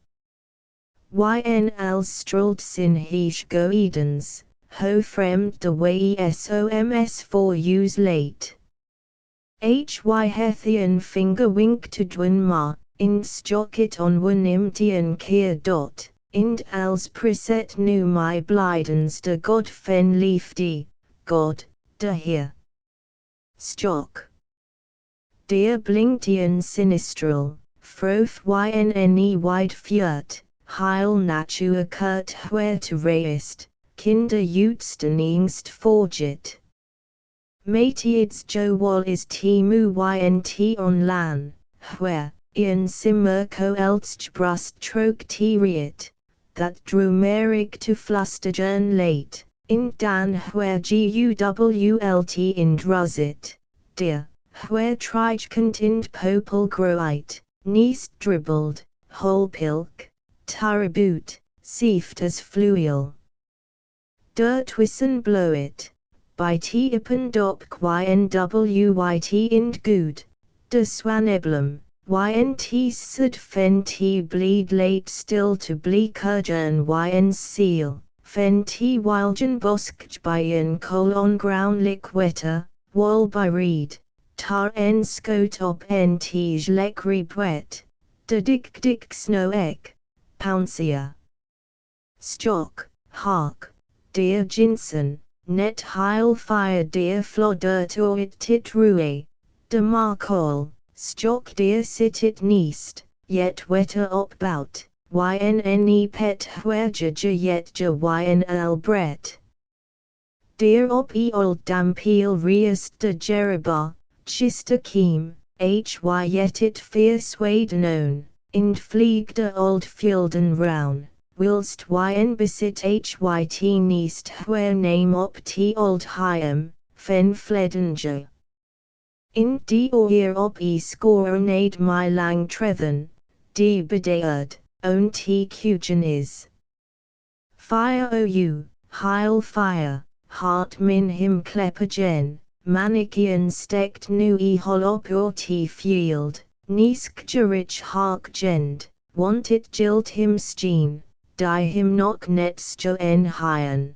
Yn als strold sin heesh go edens, ho fremd de way soms for use late. Hy hethian finger wink to dwyn ma, ind stjokit on wynimtian keer dot, ind als preset nu my blidens de god fen liefdi, god, de heer. Stock. Der Blinktian Sinistral, Froth Yne wide Fjert, Heil Natur Kurt Huert Reist, Kinder Jutsteningst Forget. Matieds Jo Wall is Timu Ynt on Lan, Huer, Ian Simmerko Elst Brust Trok Teriet, that Drumerig to Flustagern late, in Dan Huer Guwlt in Drusit, Dear. Where trige contind popel groeit, niest dribbled, holpilk, taraboot, sieft as fluial. Dirt wissen blowet, by tiepen dop ynwyt ind good, de swaneblum, ynt sud fen t bleed late still to bleekergen yn seal, fen t wilgen boskj by yn colon ground liqueta, wall by reed. Tar en scot op en tige lek rebwet, de dik snow ek, pouncia. Stock, hark, dear Jinsen, net heil fire dear flodert oit tit rue, de markol, stock dear sitit neast, yet wetter op bout, ynne pet huerja yet yn albret. Dear op old dampeel reest de Jereba, Chista Keem, yet it fierce wade known, ind flieg de old fielden roun, whilst yn besit hyt neest where name op t old hyam, fen fledenger. In die oer op scorenade my lang trethen, die bedeerd, own t cugen is. Fire ou, heil fire, hart min him kleppergen. Manikian stekt nu holop or t field, nieskjerich hark gend, want it jilt him steen, die him nok nets jo en hyen.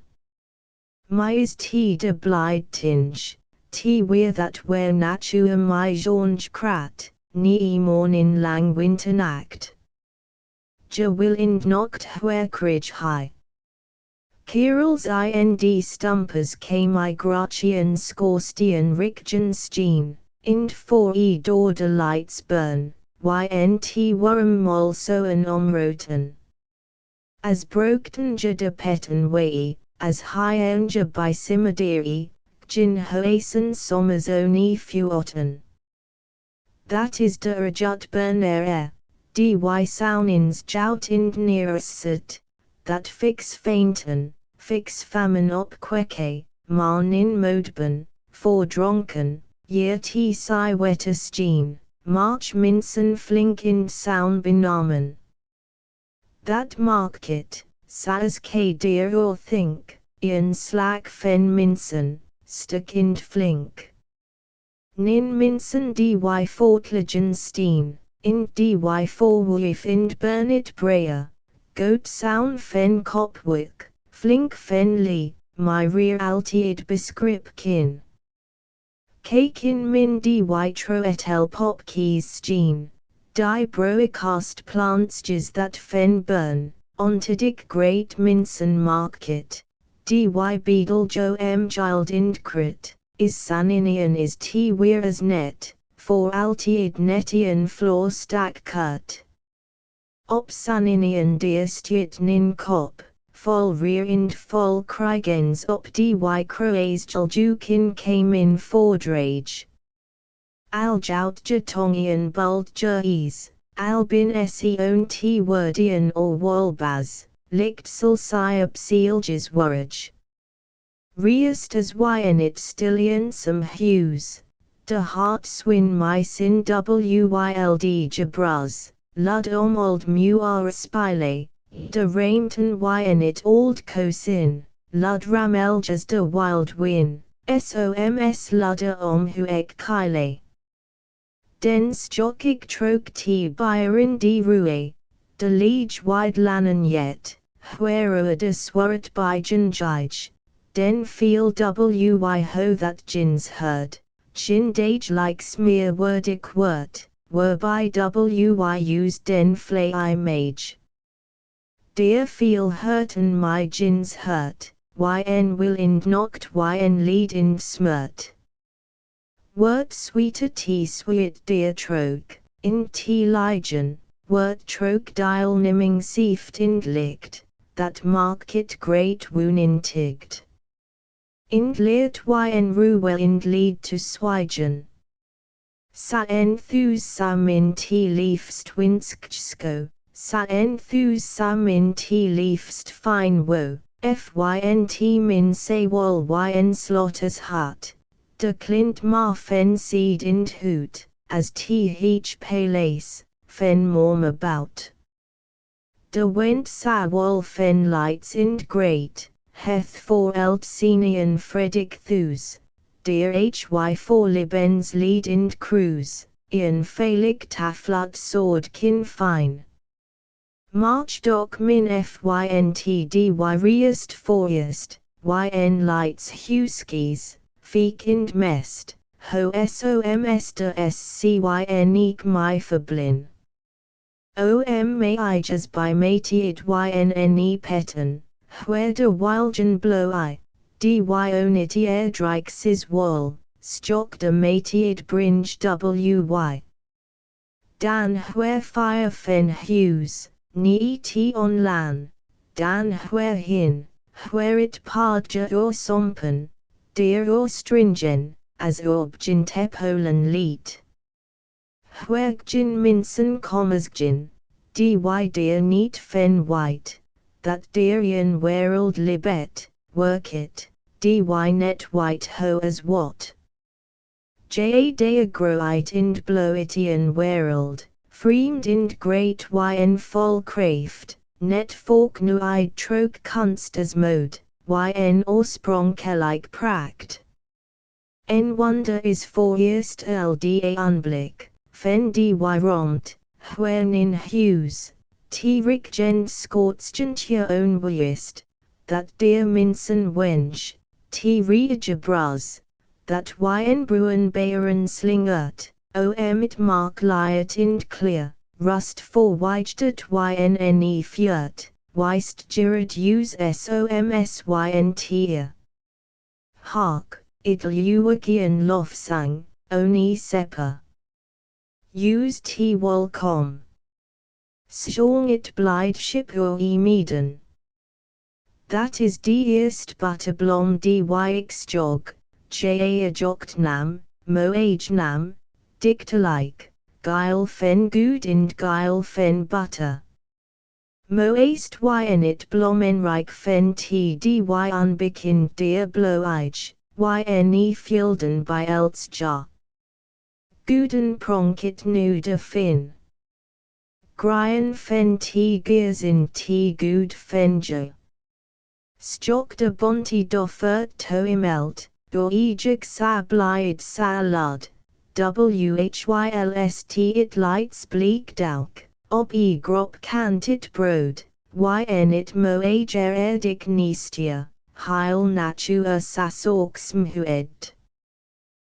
My is t de blide tinge, t weer that where natua my jonge krat, nie morn in lang winter nacht. Je will ind nokt huerkrij high. Kerels ind stumpers came I gratian scorstian rickgen steen, ind for door de lights burn, ynt worm mol soen omroten. As brokten je de petten way, as hyenja by simaderi, gin hoasen sommers oni fuoten. That is de rajut burner dy sounins jout ind neerset, that fix fainten. Fix famine op kweke, man in modben, for dronken, year t si wetter steen, march minsen flink in sound benamen. That market, sas k dear or think, ian slack fen minsen, stukkind flink. Nin minsen dy fortligen steen, in dy for wolf ind bernit breyer, goat sound fen kopwik. Flink fen lee, my rear altiid bescrip kin. Kakin min dy troetel pop keys steen, die broecast plants that fen burn, onto dik great minsen market, dy beadle jo gild indcrit, is saninian is t weir as net, for altiid netian floor stack cut. Op saninian deerstjit nin kop. Vol rear ind vol krigens op dy croasjal jukin came in fordrage. Al jout jatongian bald jees, albin eon t wordian or walbaz, licht sulsiop sealges worrage. Reest as it stillian some hues, de hart swin my sin wyld jabraz, lud old muar spile. De raimten it old cosin, lud rameljas de wild win, soms ludder hueg kyle. Den stjockig trok t byron de rue, de liege wide lannen yet, where de swart by jij, den feel wy ho that jins heard, chin dage like smear wordig wort, were by wy used den flay I mage. Dear feel hurten my jins hurt, yn will ind noct yn lead ind smurt. word sweeter tea sweet dear troke, in tea ligen, word troke dial nimming sieft in licht, that mark it great woon intigt. In leert yn ruwel in lead to swigen. Sa enthus sam in tea leafst winsksko, sa enthus sam in tea leafst fine wo, fynt min say wall yn slotters hut, de clint ma fen seed in hoot, as tea heach palace, fen morm about. De went sa wall fen lights in great, heth for eltsenian Fredic thus, dear hy for libens lead in cruise, ian falic taflat sword kin fine. March doc min fynt dy reest forest, yn lights huskies, feek ind mest, ho soms de scyn eek my fablin. May ijas by matiid ynne petten, where de wilgen blow I, dy onit airdrikes wall, stock de matiid bringe wy. Dan where fire fen hues, ni t on lan, dan where hin, where it pardja or sompen, dear or stringen, as obgin tepolen leet. Where gin minsen commasgin, dy dear neat fen white, that dear yen wereld libet, work it, dy net white ho as what. De groit ind blow it yen wereld, freemed ind great yn vol craft, net fork nu id troke kunst as mode, yn oorspronkelijk pracht. En wonder is for eerst lda unblik, fen dy romt, when in hues, rik gen skortjent je own weest, that dear minsen wench, reage bras, that yn bruin baren slingert, it mark liet ind clear, rust for wijdet ynne fjert, wijst girid use soms ynt. Hark, idl uwakien lofsang, oni sepper. Use wol com. Sjong it blydschip o meeden. That is die eerst butterblom dy jog, jokt nam, mo age nam, dikte like, geil fen good and geil fen butter. Mo east it blomenrijk fen dy unbekind dear blow yne fielden by eltsja. Guden pronkit nu de fin. Grien fen gears in good fenjo. Stock de bonti doffert to imelt, do ejig sa blide sa lud, whylst it lights bleak dauk, ob grop cant it brood, yn it mo ager erdig nistia, heil natua sasorks mhued.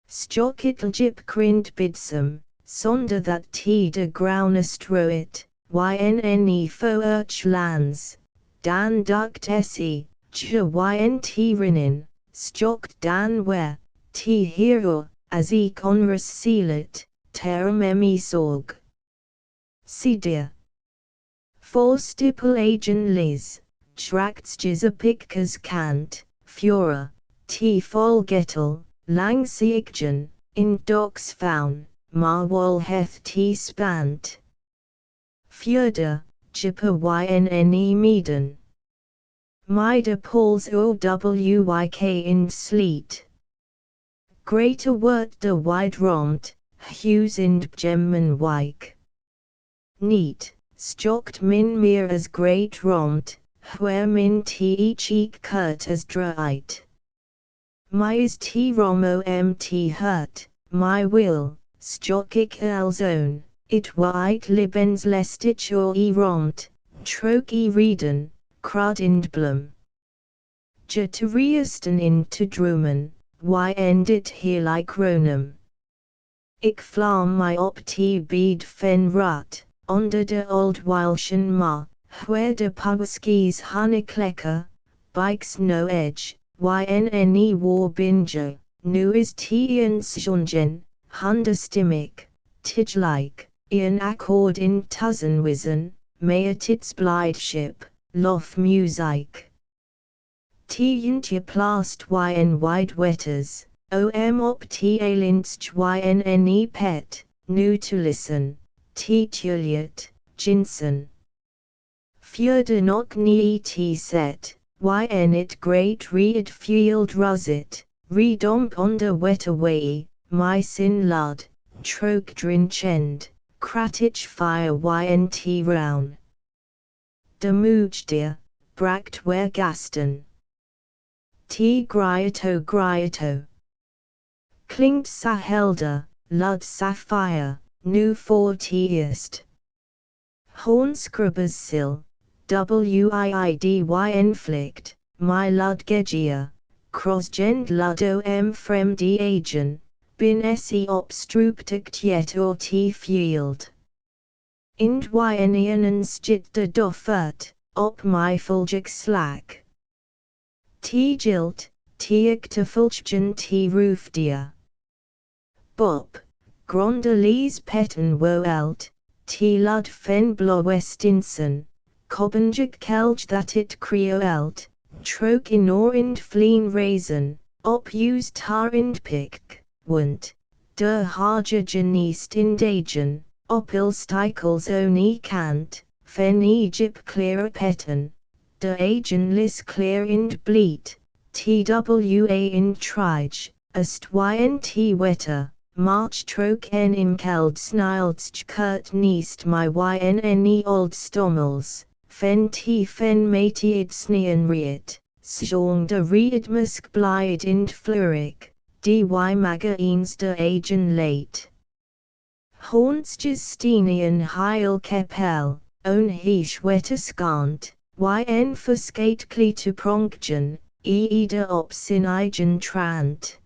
Stock it ljip grind bidsum, sonder that de grounest roet, ynne fo lands, dan duct se, ynt rinin, stock dan where, hero, as conrus sealet, term sorg. Dear. For stipple agen liz, tracts gizapickas cant, fura, folgetel, lang sieggen, in docs faun, ma wol heth spant. Fjorda, jipper ynne meeden. Mida pauls wyk in sleet. Greater wort de wide romt, hues ind gemmen wijk. Neat, stocked min meer as great romt, where min eek kurt as drait. My is romo hurt, my will, stockik zone, it white libens lestit or romt, troke reden, crud ind blum. Je to reesten in to drumen, endit here like ronum. Ik flam my op bead fen rut, onder de old Wilschen ma, where de pubskis honeyclecker, bikes no edge, ynne war binjo, nu is tien sjongen, hunderstimmig, tidgelijk, in accord in tussenwissen, met its blijdschap, lof muziek. Tientje plast yn wide wetters, op t yne pet, nu to listen, tuljet, jinsen. Fjerde nog niet set, yn it great reed field rusit, redomp onder wetterway, my sin lud, trook drinchend, kratich fire ynt roun. De moogdeer, brakt wer gasten. Grieto. Klingt sa helder, lud sapphire, nu for teest. Hornscrubbers sil, wiidynflict, my lud gegia, crossgend lud fremd agen, bin se opstructuct yet or t field. Ind ynian skit de doffert, op my fulgig slack. T gilt, tiek te fulgen t roofdia. Bop, grondelise petten woelt, t lud fen blowestinsen, kobenjig kelj that it creoelt, trook in orind fleen raisin, op use tar ind pick, wunt, der harge geneest indagen, op il stikels oni kant, fen Egypt clear petten. De agen lis clear ind bleat, twa in trige, ast ynt wetter, march trook en imkeld snildst kurt neest my yne old stommels, fen matied snean riet, sjong de reed musk blide ind flurik, dy magaines de agen late. Hornstjes stenian heil kepel, on heesh wetter skant. Yn fuskately to pronkgen, de op sin eigen trant.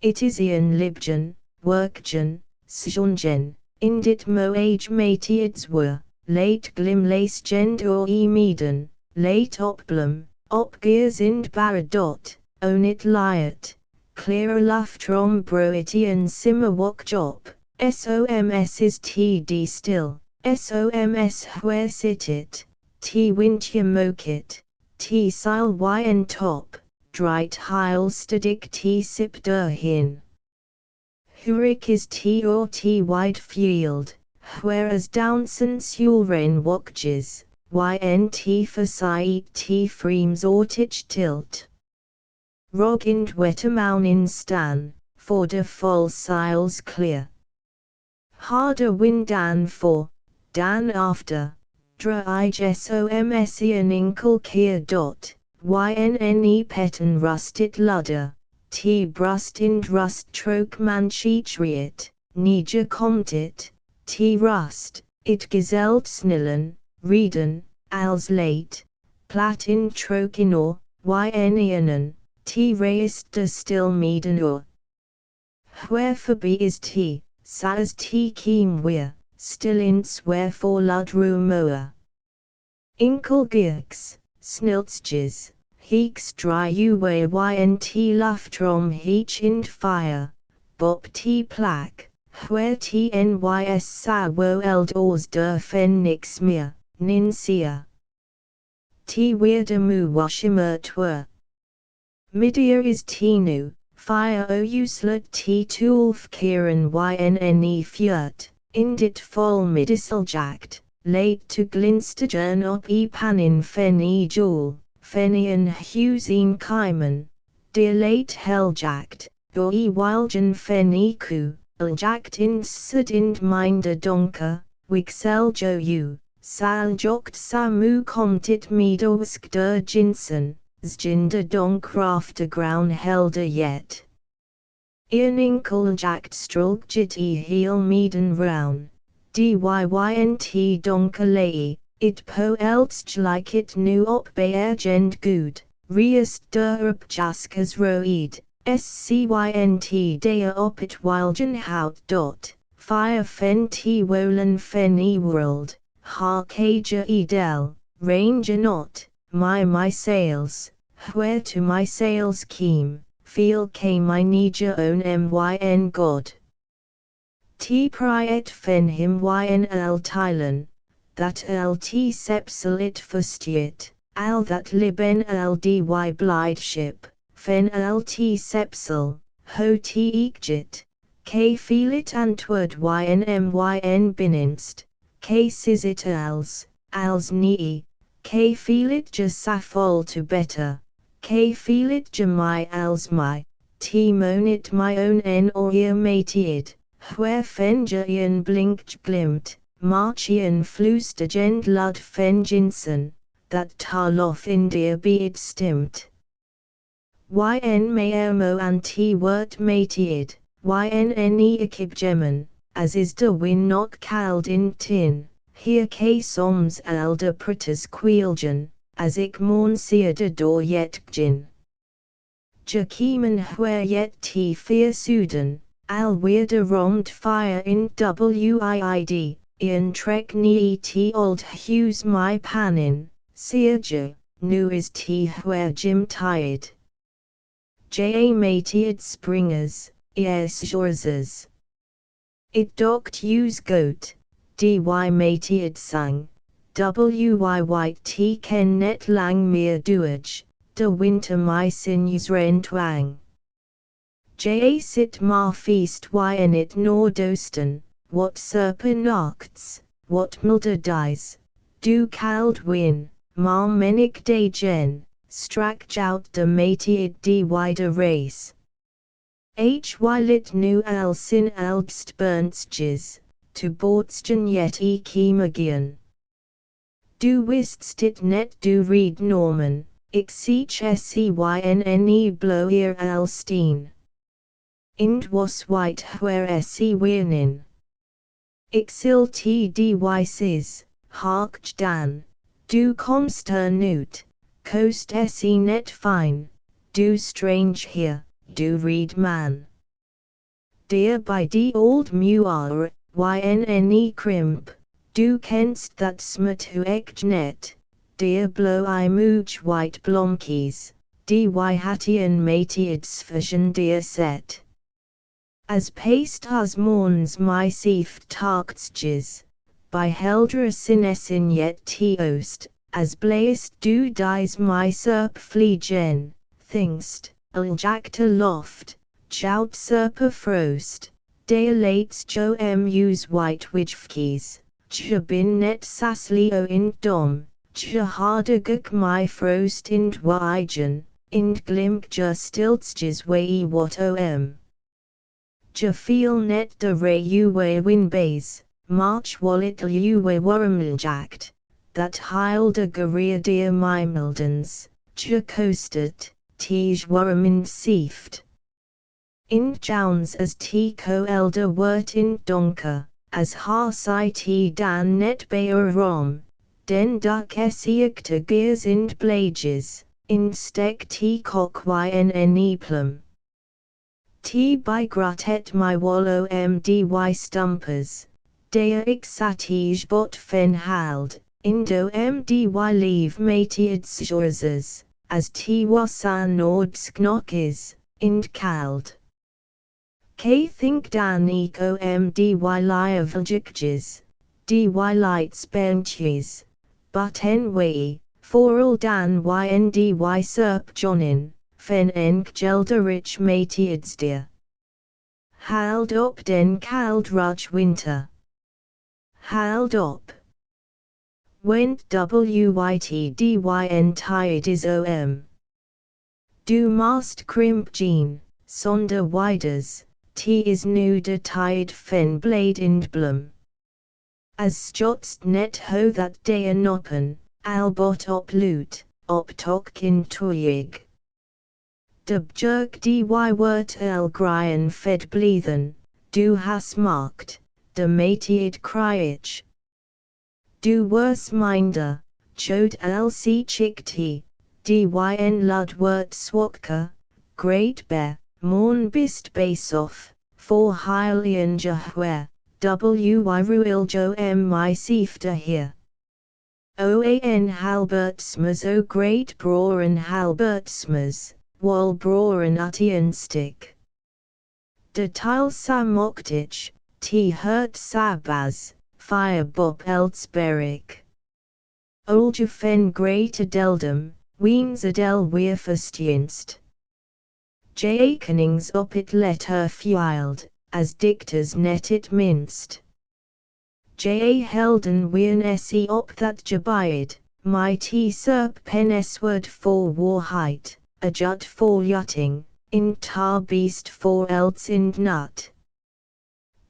It is ian libgen, workgen, sjongen, indit moage matieds were, late glimlace gend or meeden, late opblom, opgears ind baradot, on it liet, clear luftrom broitian simmer wok jop, soms is td still, soms where sit it. T wintje mokit, T sil yn top, dryt heil stadig T sip der hin. Hurik is T or T wide field, whereas downsen sulrain wokjes, yn T facite T freems ortich tilt. Rog ind wettermaun in stan, for de vol siles clear. Harder wind dan for, dan after. Dra soms ian inkel keer dot, yne petten rustit ludder, t brust ind rust trook man riet, nije comtit, t rust, it gezelt snillen, rieden, als late, plat in trook inor, ynianen, t reist de stil meedenor. Wherefore is t, sas t kiem weer. Still ints wherefore lud rumoer. Inkel gierks, sniltjes, heeks dry uwe ynt luftrom heech ind fire, bop t plak, where tnys sa woeld ors der fen nix meer, ninsia. T weerde mu washimer twer. Midia is tnu, fire o uslet t toolf kieran yne fjert. Indit vol midisseljakt, late to glinstagern op panin fen joel, fenian husin kaiman, dear late heljakt, or wilgen fen ku, aljakt in sud ind minder donker, wixeljo u, saljokt samu comtit medosk der jinsen, zjinder donk rafter ground helder yet. Ian inkeljakt strulgjit heel meeden roun, dynt donker lei, it po elstj like it nu op beergend good, reest der op jaskas roed, scynt dea op it wilgen hout dot, fire fen t wolen fen world, harkaja del, range not, my sails, where to my sails keem, feel k my nija own myn god. T priet fen him yn el tylen, that el t sepsilit fustiet, al that liben el dy blideship, fen el t sepsil, ho t egjit, k feelit antwoord myn bininst, k sizit als nii, k feelit je safol to better, k feelit je my als my, t monit my own en or ear matiid, where fenja blinkj glimt, marchian flustagend lud fenjinsen, that tarlof india beid stimt. Yn maermo an t wort matiid, yn ikibgemen, as is de win not cald in tin, hier k soms al de pritters queelgen, as ik morn sier de door yet gin. Jakeeman where yet t fear Sudan, al weirder romd fire in wiid, ian trek ni t old hughes my panin, seerje, nu is t where jim tired. Ja matiid springers, es jorzes. It doct use goat, dy matiid sang, wy white t ken net lang meer duage, de winter my sinews ren twang. Ja sit ma feast yn it nordosten, what serper nachts, what milder dies, du cald win, ma menig de gen, strak jout de matiid dy de race. Hy lit nu al sin albst bernstjes, to bortsten yet kemagian. Du wist it net du read Norman, ik seach synne blow ear al steen. Ind was white where weernin. Ik sil t dy sis, hark dan, du consternut, coast net fine, du strange here, du read man. Dear by d old muar, ynne crimp, du kenst that smut hu net, dear blow I mooch wâldblomkes, dy hattian matiids vision dear set. As paste as morns my sieft tarktjes, by heldra sinesin yet t oost, as blaest du dies my serp vliegen, thingst, aljakta loft, jout serper frost, de lates jo mus white wijfkies, tja bin net saslio in dom, tja hardeguk my frost ind wigen, ind glimk ja stiltjes wei wat om. Ja feel net de re uwe winbays, march wallet uwe wormljakt, that heil de gereer deer my mildens, ja coastet, tej wormin sieft. In jouns as t co elder wort in donker, as has it dan net beer rom, den duck esiag te gears ind blages, in stek t cock ynne plum. T by gratet my wallow mdy stumpers, dea ixatij bot fen hald, indo mdy leave matiids jorzes, as t wasan ordsknockes, ind cald. K think dan eco mdy liavljikjes, dy lights benches, but enway, for all dan yndy serp jonin. Fen enk gelder rich matiids dear. Hald op den kald ruj winter. Hald op. Went wyt dyn tired is om. Du mast crimp jean, sonder widers, t is nu de tired fen blade ind blum. As stjotst net ho that day noppen, al bot op loot, op tok kin toyig. De jerk dy wort el grien fed bleethen, du has markt, de matiid kriech. Du worse minder, chode el si chikti, dyn lud wort swokka, great bear, morn bist basoff, for hylian jahwer, wy ruil jo my siefta here. Oan halbertsmas o great broren halbertsmas, wâldblomkes utienstig. De tile sa mochtich, t hurt sa baz, fire bop eltsberik. Olje fen great adeldum, weens adel weerfestienst. Jakenings op it let her fuiled, as dictors net it minst. Helden ween se op that jabied, my t serp pen esword for warheit, a jut for yachting, in tar beast for elts ind nut.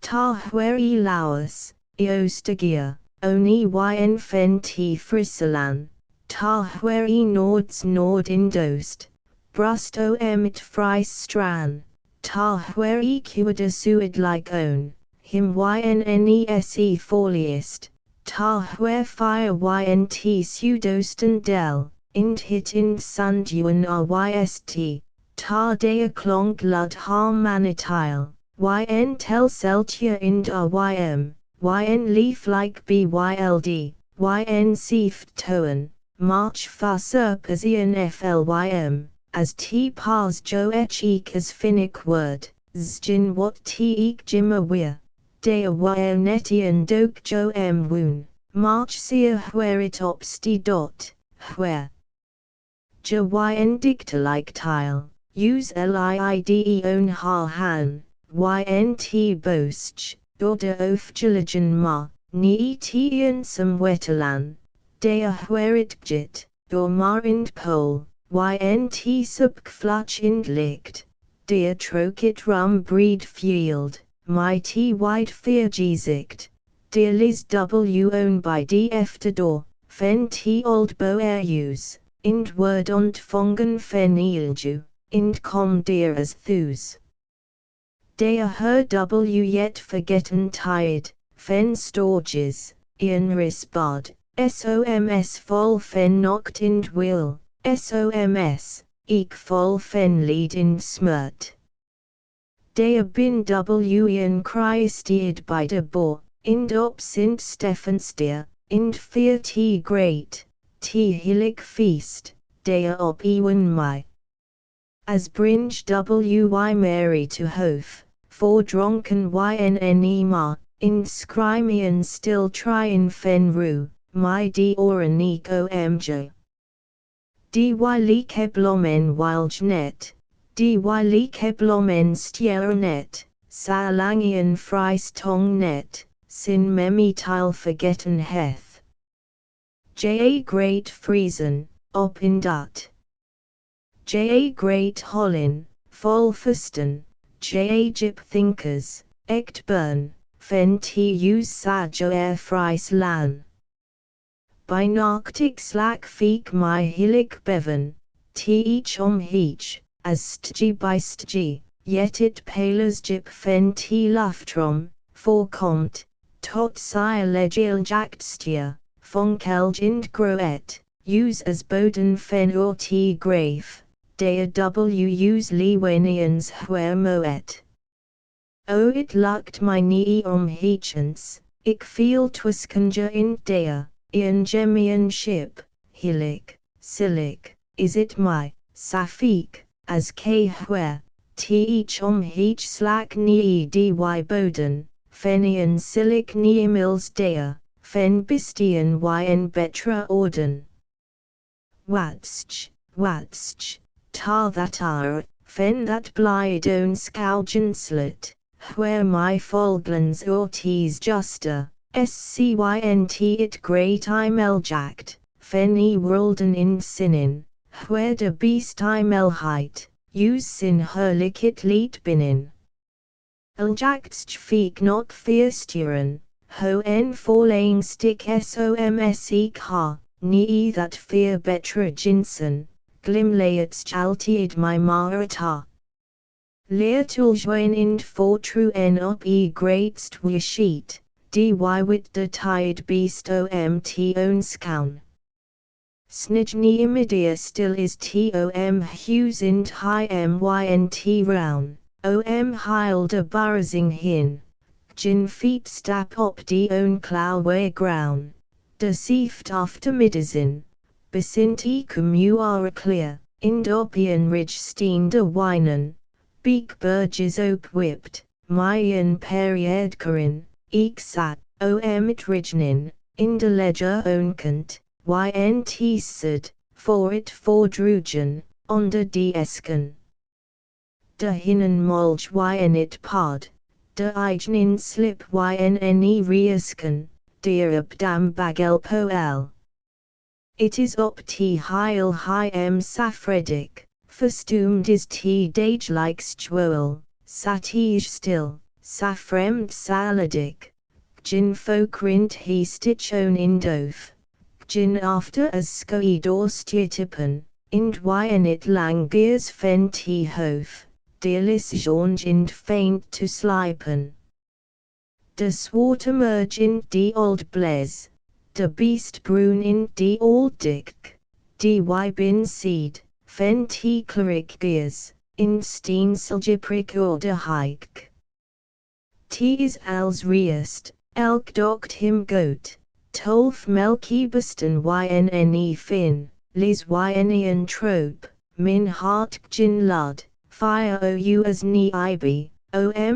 Tar hueri lauers, eostagia, oni yn fen t Fryscelan, tar hueri nords nord indost, brust it Frysce stran, tar hueri cuida suid like own, him ynese foliist, tar huer fire ynt pseudosten del, ind hit ind sunduan ryst, tar dea clonk lud har manitile, yn tel celtia ind yn leaf like byld, yn sieft toen, march fa serpasian flym, as t pars jo echik as finnic word, zjin wat t eek jimma weir, dea netian doke jo woon, march seer huerit opsti dot, huer. Jo yn dicta like tile, use liide own har han, ynt boastch, order of jiligen ma, ni tien some wetalan, dea huerit git, or marind pole, ynt subk flutch ind licht, dea trokit rum breed field, my t wide feargesicht, dea lis own by df de door, fen t old bo use, ind word ont fongen fen ilju, ind com dear as thus. Dea her yet forgetten tired, fen storges, ian risbod, soms vol fen noct ind will, soms, eek vol fen lead in smert. Dea bin ian christied by de boar, ind op sint Stephansteer, ind fear t great, t hillik feast, dea op ewan my. As bringe Mary to hof, for dronken ynne ma, in scrimian still try in fen ru, my d oranic omj. Dy likeblomen wâldblomkes, dy likeblomen stjernet, sa langian Frysce tong net, sin memitile forgetten heth. Great Friezen, op in dut. Great Hollin, Volfusten, Jip thinkers, echt burn, fen t use sa Frysce lan. By narctic slack feek my hillik bevan, t each heach, as stg by stg, yet it palers jip fen t luftrom, for compt, tot sire legil jactstia, fonkelj ind groet, use as boden fen or t grave. Dea use Lewenians huer moet. O it lukt my knee heechens, ik feel twiskunja in dea, ian gemian ship, hillik, silik, is it my, safik, as k huer, t each heech slack knee dy boden, fenian silik neemils dea, fen bistian yn betra orden. Watsch, tar that are, fen that blide own scougenslet, where my folglans ortiz justa, scynt it great imeljact, fen worlden in sinin, where de beast imelheit, use sin herlikit leet binin. Eljactsch feek not fearsturen, ho en forlaying stick somse ha, ni that fear betra jinsen. Glimlayets chaltied my marata. Leertuljoin ind for true en op greatst wisheet, dy wit de tide beast omt own scown. Snijni imidia still is tom hughes ind high mynt rown, heil de burzing hin, gin feet stap op die own klauwe grown, de sieft after midizin. Besint cum are clear, ind opien ridge steen de wijnen, beek burges ook whipped, myen periedkerin, ik sat, it ridgenin, in de ledger onkant, ynt sed, for it voordrugen, onder de esken. De hinnen molge it pod, de eignin slip ynne reesken, de op dam bagel poel. It is op t heil high safredig, verstoomd is t dage like stwoel, satige stil, safremt saladig, gin fokrint he stichon in doof, gin after as skoid or stutippen, ind it lang gears fen t hoof, delis jonge ind faint to slipen. De swart emerge in de old blaze, de beest bruin in de old dick, de bin seed, fen t cleric gears, in steen silgiprik or de hike. T is als reest, elk docht him goat, tolf melkiebesten ynne fin, lis yne trope, min hart gin lud, fire ou as ni ibe,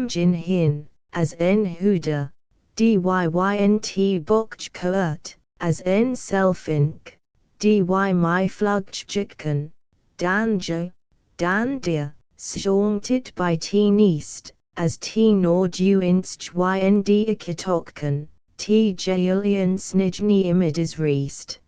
gin hin, as en huda, dynt bokj koert, as en selfink, dy my flugjikken, danje, dandia, sjontit by t neest, as t nord inst ynd ikitokken, t jailian snijni imid is reest.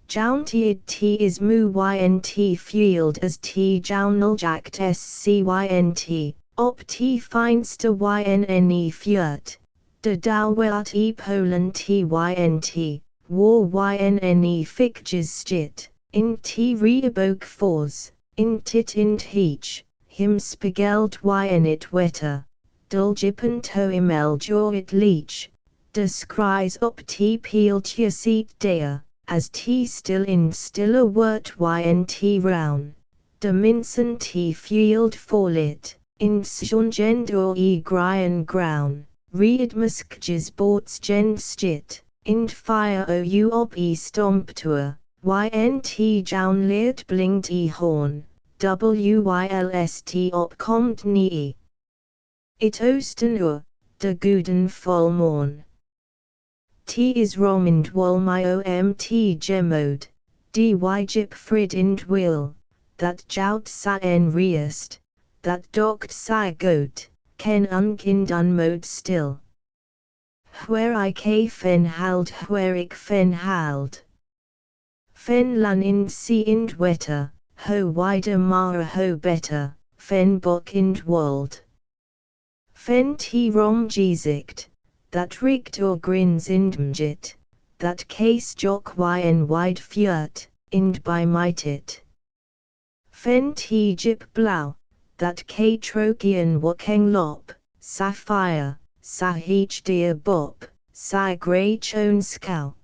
Jountied t is mu ynt field as t jounaljact scynt, op t feinste ynne fjert, de dalwelt e polen tynt, war ynne fictures stit, in t reebok fors, in tit int heech, him spigeld it wetter, dulgippen to imel jorit leech, de scries op t peeltje seat dea, as t still in stille wort ynt roun, de minsen t field forlit, in sjongendor e grien groun, reed muskjes boorts gen stit, in fire ou op e stomptour, ynt joun leert blinkt e horn, wylst op komt nie. It oosten de guden volmorn. T is romind wol my omt gemode, dy jip frid ind will, that jout sa en reest, that docht sa goat, ken unkind unmode still. Where ik fen hald where ik fen hald. Fen lan ind sea ind wetter, ho wider mara ho better, fen bok ind wold. Fen t rom gezicht, that richt or grins indmjit, that case jock yn wide fjert, ind by mightit. Fen t jip blau, that k trokian wakeng lop, sapphire, sa heech deer bop, sa grey chone scow.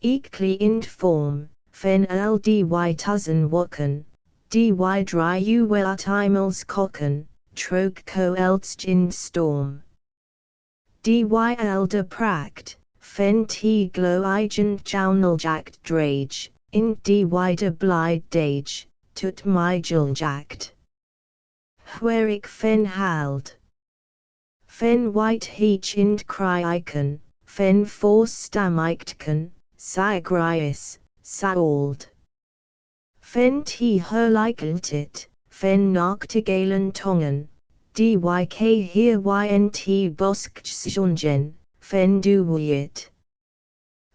Eekly ind form, fen dy tuzen wakken, dy dry u welt imels kokken, trok ko elst in storm. Dy de pracht, fen t glow igent jounaljact drage, in dy de blide dage, tut mijuljact. Where ik fen hald. Fen white heech ind cry icon, fen force stamichtken, sa grius, sa old. Fen t herlikeltit, fen nachtigalen tongen, dyk hier ynt boskjsjongen, fen duwit.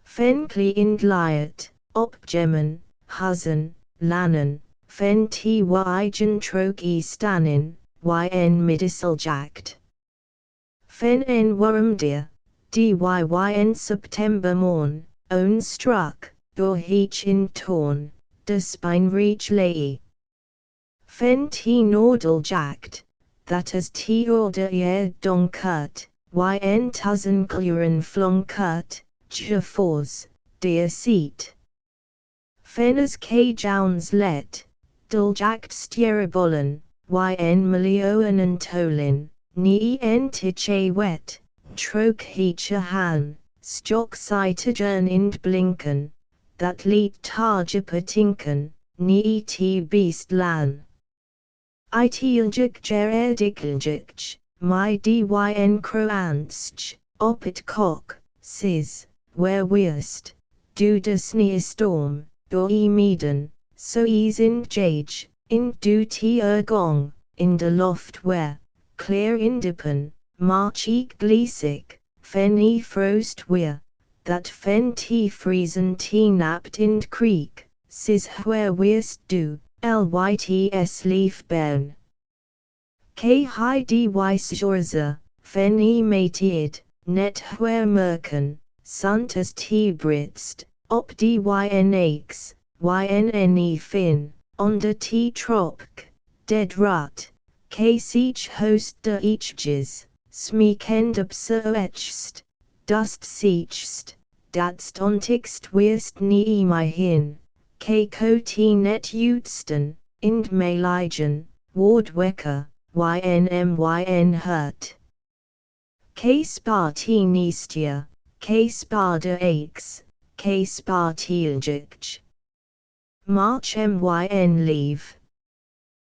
Fen kli ind liet, op gemmen, huzen, lannen, fen t wygen trok e stanin, yn midisseljact. Fen en wormdeer, dy September morn, own struck, door heech in torn, de spine reach lay. Fen t nordaljact, that as t order donkert, yn tuzen kluren flonkert, fors, deer seat. Fen as k jouns let, duljact stjeribollen, yn milioen en tolin, ni tiche wet, trok heech han, stjok sitagen ind blinken, that liet targeper tinken, ni te beast lan. I tealjik geredikiljik, my dyn croansch, opit cock, sis, where weest, do de sneer storm, do e meeden, so ease in jage, in do te gong, in de loft where, clear indipen, march eek gleesik, fen e frost weir, that fen te friesen te napt in creek, sis where weest do, lyts leaf ben. K high dy sjorza, fen e mateid, net where merken, santas te britst, op dyn aches, ynne fin, onder te tropk, dead rut, k siech host de eachjes, smekend op soechst, dust siechst, datst ontikst weest nie my hin, k ko te net utsten, ind meligen, ward wekker, ynmyn hurt. K spa te neestia, k spa de aches, k spa tealjik. March myn leave.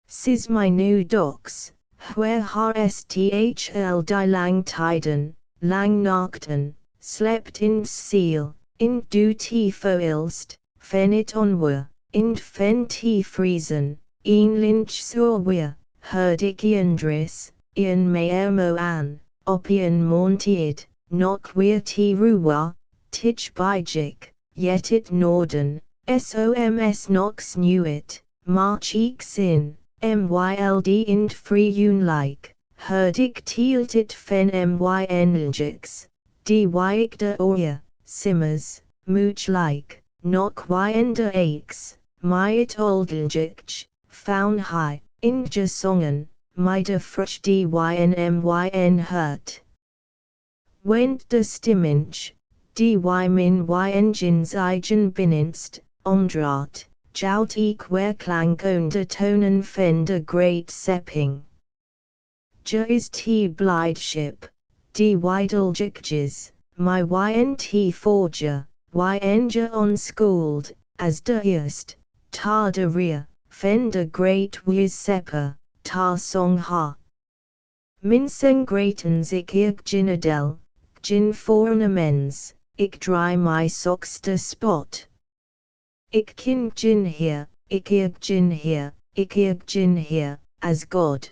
Sis my new docks, where hrsthl die lang tiden, lang nachten, slept in seal, in du te foilst, fen it onwer, in fen te friesen, een lynch surweer, herdik iandris, ian meermo an, op ian montiid, nok weer te ruwa, tich bijik, yet it norden, soms nox nuit, march eek sin. Myld ind free like, herdik tealtit fen mynljix, dyik de oya, simmers, mooch like, nok de aches, myit oldljix, faun high, ind gesongen, my de fruch dyn hurt. Went de stimminch, dy min yngens eigen binnenst, omdraat. Jout eek where klankoon de tonen fen de great sepping. Je is te blydeship, de wijdeljikjes, my ynt forger, ynge onschooled, as de eerst, ta de rear, fen de great wies sepper, ta song ha. Minsen gratens ik ginadel, gin fornamens, ik dry my socks de spot. Ik kin gin here, ik gin here, as God.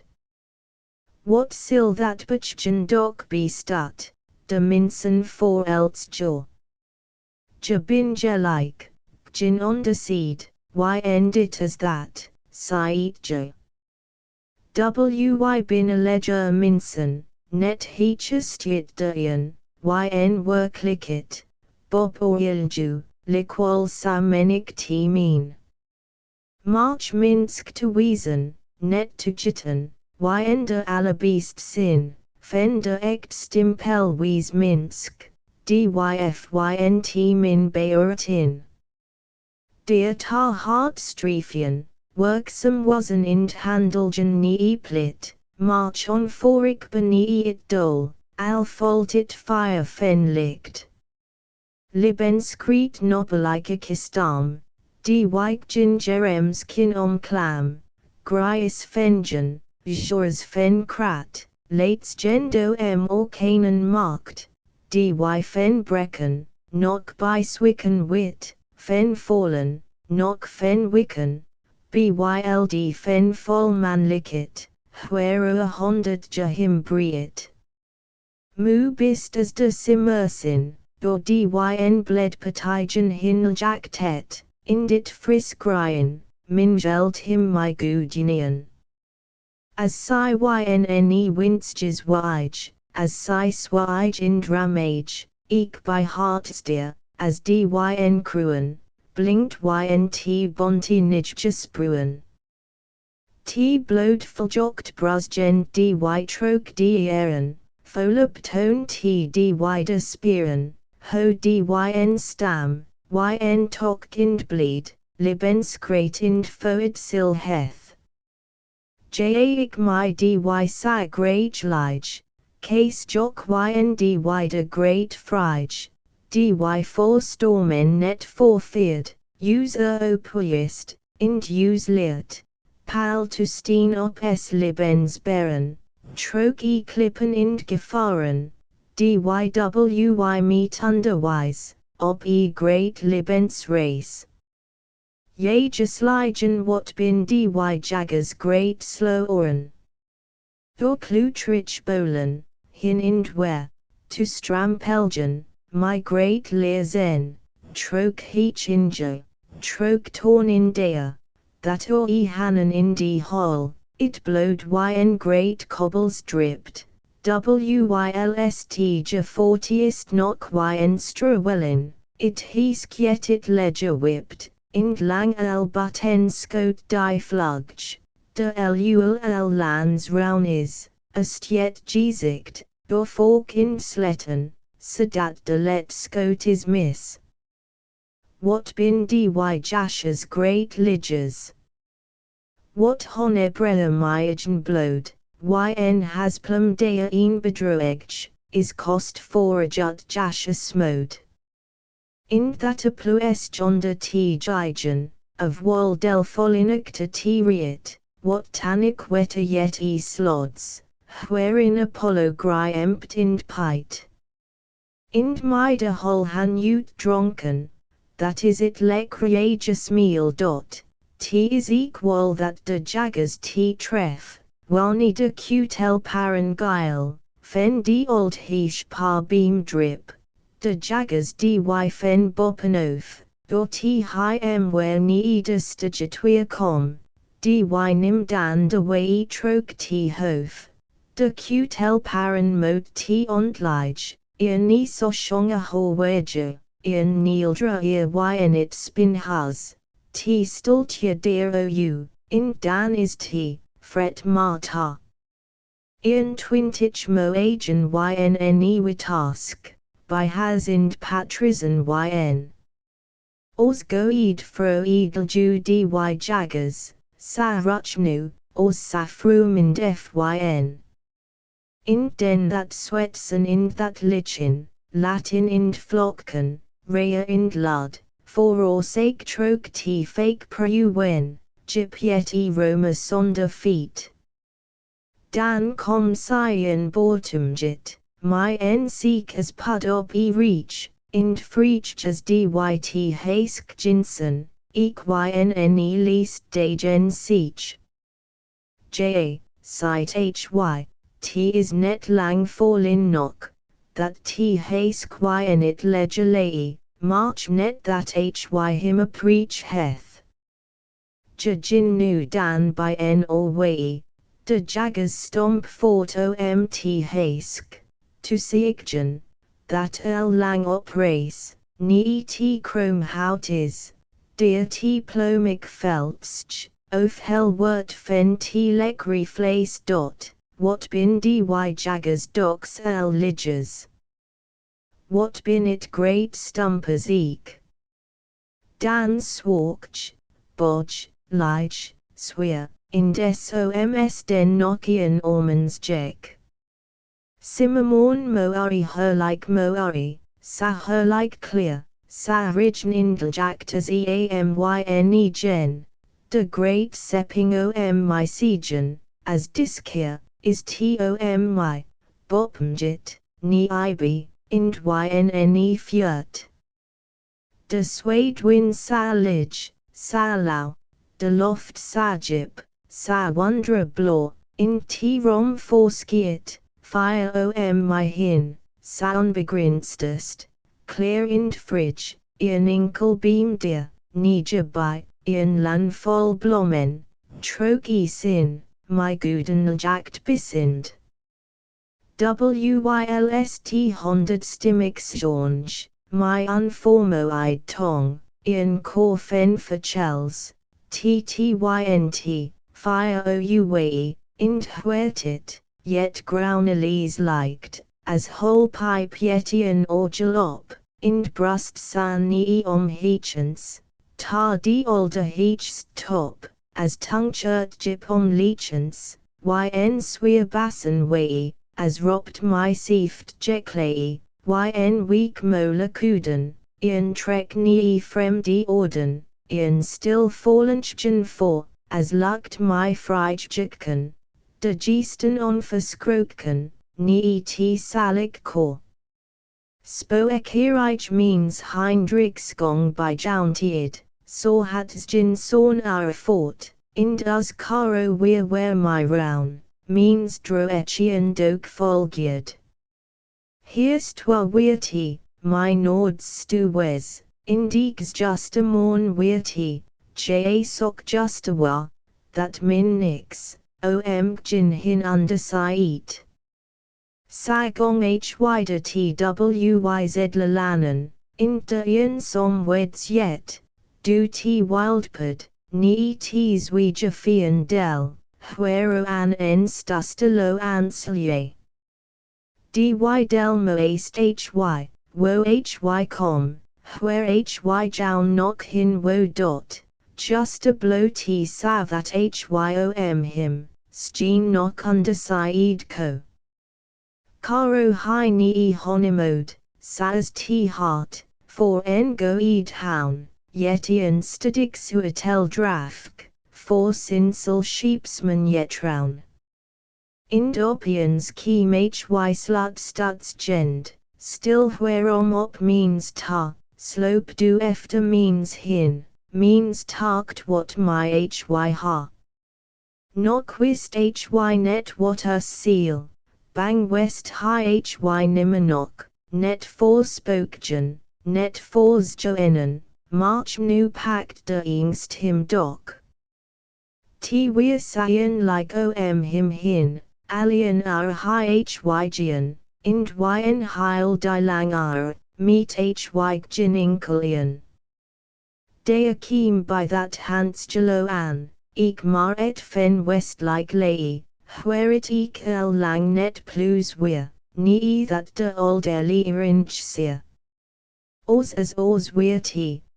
What sil that butchen dok be stat, de minsen for else jaw. Je bin je like, gin on de seed, end it as that, siet je. Wy bin a ledger minsen, net heechest de ian, were clicket, bob oilju. Liquol samenik te mean. March Minsk to Wiesen, net to Jitten, de allerbeest sin, fender echt stimpel wies Minsk, dyfynt min beurtin. Dear tar hartstriefen, werksam wasen in handelgen nie plit, march on forik benie it dol, al fault it fire fen licht. Libenskriet nobelike kistam, dwyk gingerems kin klam, grijs fengen, jors fen krat, lates gendo orkanen markt, dy fen brekken, nok by swikken wit, fen fallen, nok fen wikken, byld fen vol manlikit, where 100 jahim briet. Mu bist as de simmersin. Door dyn bled partijen hinljak tet, indit fris gryen, mingeld him my goodinian. As si ynne winstjes wige, as si swige in dramage, eek by hartstier, as dyn cruen, blinkt ynt bonti nijjes bruen. T blod fuljokt brusgen dy troke dieren, folop toon t dy de spieren. Ho dyn stam, yn tok kind bleed, libenskrat ind foid sil heth. Jaik my dy sag rage lige, case jock yn dy de great frige, dy for stormen net for feared, user opuyist, ind use leert, pal to steen op es Lebensbären, trok klippen ind Gefahren, dYWY meet underwise, ob great Lebensrace. Jagersligen wat bin dy jaggers great slow oren. Door Klutrich bolen, hin ind where, to strampelgen, my great leerzen, trok heech injo, trok torn in dea, that hanen in die hall, it blowed yn great cobbles dripped, wylst je 40st knock yn strawellen, it heesk yet it ledger whipped, ind lang but en scoot die flugge, de lul lands roun is, ast yet gezicht, door fork in sletten, zodat de let scoot is miss. Wat bin dy jashers great lidgers? Wat honebrella myagen blowed, yn has plum dea een bedroegge, is cost for a jut jasher smode. In that a plues jonda t jigen, of wal del folinik to t riet, what tannic wetter yet slods, wherein Apollo gry empt ind pite. Ind mida hol han ut dronken, that is it lecreagus meal dot, t is equal that de jaggers t treff, wani de cutel paran guile, fen die old heesh par beam drip, de jaggers dy fen boppen oaf, door t high where ni de stagetweer com, dy nim dan de way trok t hof, de cutel paran mode t ontlige, ni so shonga ho wedge. Neeldra yn it spin has, t stultje dear ou, in dan is t, fret marta. Twintich mo agen ynne witask, by has ind patrisen yn. Os goed fro eaglju dy jaggers, sa ruchnu, os sa frumind fyn. Ind den that swetsen ind that lichen, Latin ind flocken, rea ind lud, for or sake trok t fake preu wen, jip yet Roma sonder feet. Dan com cyan bortumjit, my seek as pud op reach, ind freachas dyt hask jinsen, equynne least dagen seach. Ja, site hy, t is net lang fallin knock, that t hask yn it ledger lay, march net that hy him a preach heth. Jin nu dan by n or way, de jaggers stomp fort omt hask, to seekgen, that lang op race, ni t chrome hout is, dear t plomic phelpsch, of hell wert fen t lecre flace dot. What bin dy jaggers docks lidgers? What bin it great stumpers eek? Dan swarkch, bodge, lige, sweer, in soms den Nokian ormans jek. Simmermorn moari her like moari, sa her like clear, sa ridge nindljactas eamyne gen, de great sepping my seagen, as diskir. Is tom bopmjit, ni ibi, ind ynne fjert. De swade win sa lidge, sa lau, de loft sa jip, sa wondra blaw, in t rom forskiet, fire my hin, sa onbegrinstest, clear ind fridge, inkel beam dear, ni jabai, lan wâldblomkes, trok sin. My guden jakt bisind. Wylst honderd stimmix jonge, my unformoid tong, cor fen for chels, ttynt, fire ouwe, ind huertit, yet grounelese liked, as whole pipe yet or jalop, ind brust san heechens, tar die older heechst top. As tungchert jip leechens, yn sweer bassen way, as ropt my sieft jeklei, yn week mola kuden, trek nie frem die orden, ian still volentjen voor, as lukt my vrijtjeken, de geesten onverskroken, nie te salik kor. Spoek hierich means Heinrichsgong by Jountied, so hatsjin zorn our fort, in dus caro weer where my roun, means droetjian dook volgied. Heerst wa weertie, my noords stuwes, indieks just a morn weertie, ja sok just a wa, that min nix, jin hin undersiet. Sagong hy de twyz lalanen, in de een som weds yet, do t wildpad, nie ts wegefian del, huero an en stustelo anslye. Dy del moest hy, wo hy com, where hy joun nok hin wo dot, just a blow t sav that hym him, skeen nok undersied co. Caro hi nii honimode, sas t heart, for en go ed houn, yet ian stadig suetel drafk, for sinsel sheepsman yet roun. Indopians keem hy slut stuts gend, still whereom op means ta, slope do efter means hin, means takt what my hy ha. Nok wist hy net what us seal. Bang west high hy nimmenok, net voorspokjen, net voorsjoenen, march nu pakt de ingst him dok. T weer sayen like him hin, alien our high hygien, ind yn heil die lang our, meet hy gjininkelien. De akeem by that hans jelo an, ik maar et fen west like lei. Where it el lang net plus weer, nie that de old elinch seer. Os as os weer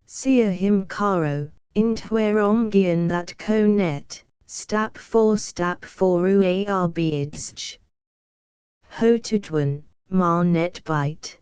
seer him caro, int whereom gian that co net, stap for ue arbeidsch. Ho tudwen, maar net bite.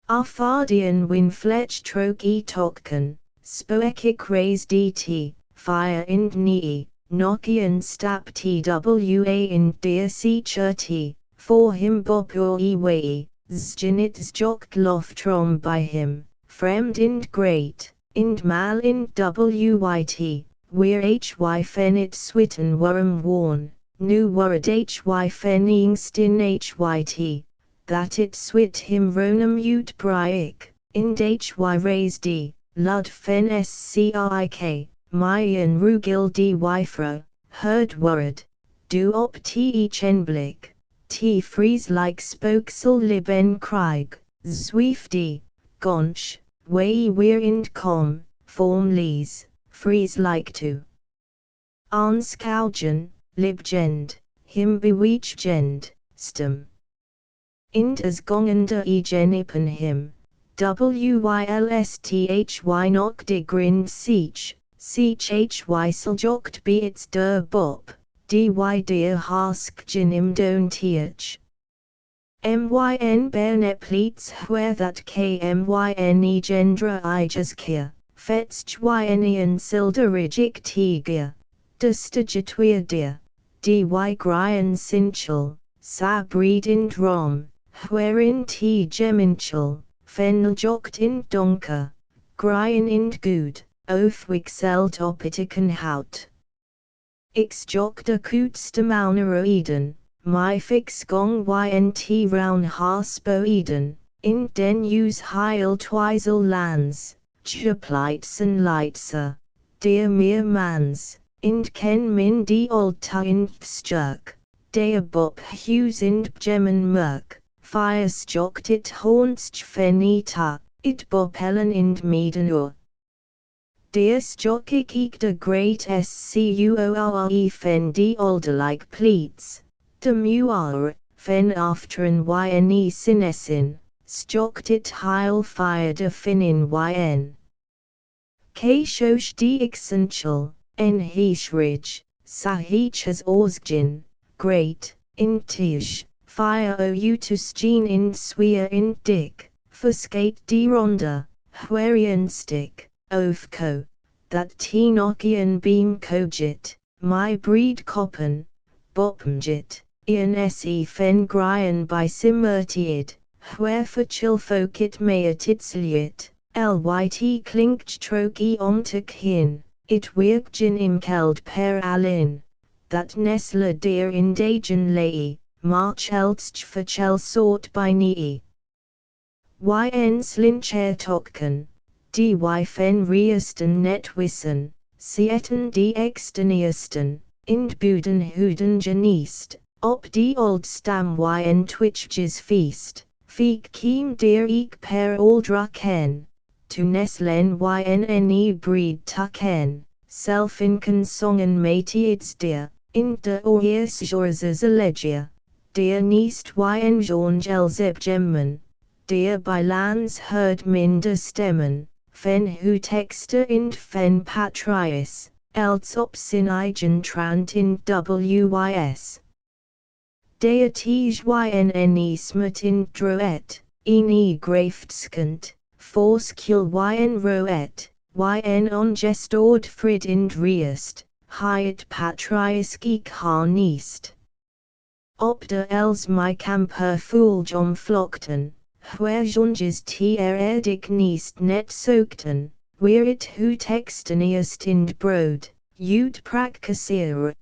Arfardian win fletch trok tokken, spoekik raise dt, fire ind nie. Nokian stap twa in dear seacher t, for him bopur way, zjinits jokt loftrom by him, fremd ind great, ind mal ind wyt, where hy fenit switten worm worn, nu worad hy feningstin hyt, that it swit him ronum ut briek, ind hy raised d, lud fen scik. Mayan rugil dy fro, heard worad, do op te chenblik, te Frysce like spokesel liben krieg, zwief d, gonch, way weer ind com, form lees, Frysce like to. Aanskougen, libgend, him bewegend, stem. Ind as gongende genipen him, wilsthy nok de grind siech. Hy seljokt be its der bop, dy deer harskjen im don teach. Myn berne pleats where that kmyn gendra ijas kia, fetch yn silderigik tigia, dustagetweer deer, dy gryan sinchel, sa breed in drom, wherein t geminchel, fenjokt in donker, gryan in good. Oath wixelt opitiken hout. Ix jok de kootstamaunero Eden, my fix gong ynt roun harspo Eden, in den use heil twizel lands, tjeplitsen lightser, dear mere mans, ind ken min die old ta in sturk, de bop hughes ind gemen merk, fires jokt it haunts fenita, it bop ellen ind medenur. Deers jockik ik de great scuore fen die older like pleats, de muar, fen afteren yne sinesin, stjokt it heil fire de finin yn. K shosh die essential, en heeshrij, sa heechas orsgin, great, in tish, fire ou to skeen in sweer in dick, fuskate die ronda, wherian stick. Ofco, that Tenochian beam cogit, my breed koppen, bopmjit, ian se fen grian by simmertiid, wherefore chilfokit meatitsliet, lyt klinkj troki omtek hin, it wirkjin imkeld per alin, that nesla deer indagen lei, march elstj verchel sort by nii. Yn slincher tokken, dy fen riesten net wissen, sieten die exteniesten, ind buden huden geniest, op die old stam yn twitchjes feast, fiek kiem deer eek per aldra ken, to neslen yn breed tucken, self in consongen matieds deer, in de oiers jorzes allegia, deer niest yn jorngel zeb gemmen, deer by lands herd minder stemmen, fen hu texter ind fen patrias, els op sin eigen trant in wys. Deitij yn smut in droet, in graftkant, force kill yn roet, yn ongestord frid ind riest, hiet patrias geek haar niest. Op de els my camper foolj om flockten, where jonges eredig niest net soakten, where it hu texteniest ind brood, ut prakasir,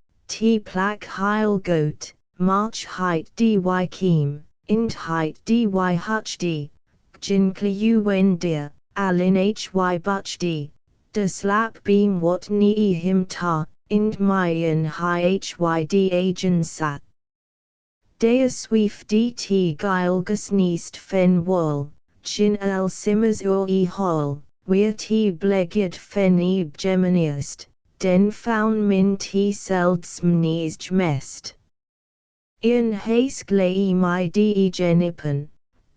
plak heil goat, march height dy kiem, ind height dy hd, jinkly deer, alin hy butchd, de slap beam wat nii him ta, ind myen hy hyd agen sat. Dea sweef dt geilgus niest fen wol, chin simmers hol, weer blegid fen gemeniest, den faun min seldsmniest mest. In hask lei my genippen,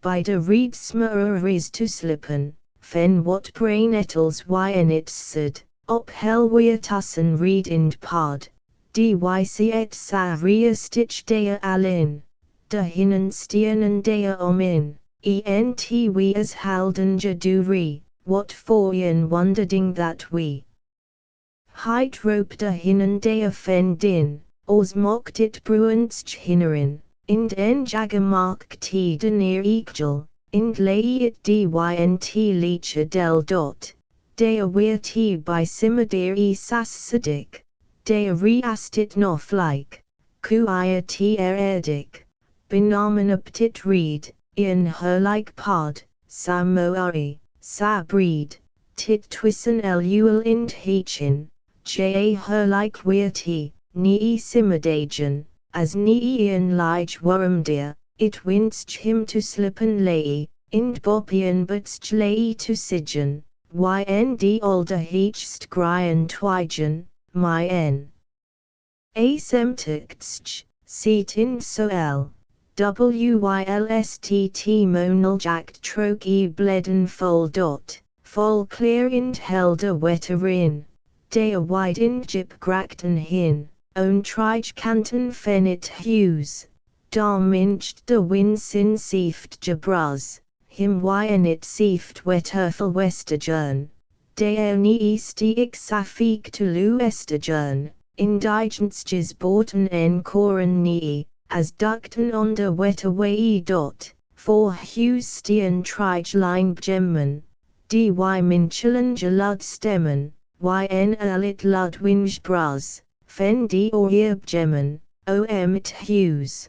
by de reed smurris to slippen, fen wat brain etels yn it sud, op hel weer tussen reed ind pod. Dyc sa ria stitch dea alin, de hinnen stienen dea omin, ent we as halden du re, what for yen wonderding that we. Heit rope de hinnen dea fen din, os mocht it bruantsch hinnerin, ind en jagamark t de neer eekjel, ind lei it dynt leeche del dot, dea weer t by simmedeer sas sadik. De reastit nof like, kuia eredig, benamen ptit reed, in her like pod, sa moari, sa breed, tit twissen lul ind heechin, her like weirti, nii simmerdagen, as nii in lige wormdeer, it winst him to slippen lei, ind bopian butst lei to sigen, ynd older heechst grien twigen, my n. Asemtichtsch, seat in soel, wylstt monal jact troke bleden fol dot, fol clear ind helder wetterin, dea wide ind jip grakten hin, own trige canton fenit hues, dam incht de win sin sieft jabraz, him yn it sieft wetterfel westerjern, dea nii stiek safik to lu esterjern. Indigentjes borten en koren nii, as ducten onder wetterway dot, for hues stien trige line gemmen, dy minchelen gelud stemmen, yn alit lud winge bras, fen die gemmen, it hues.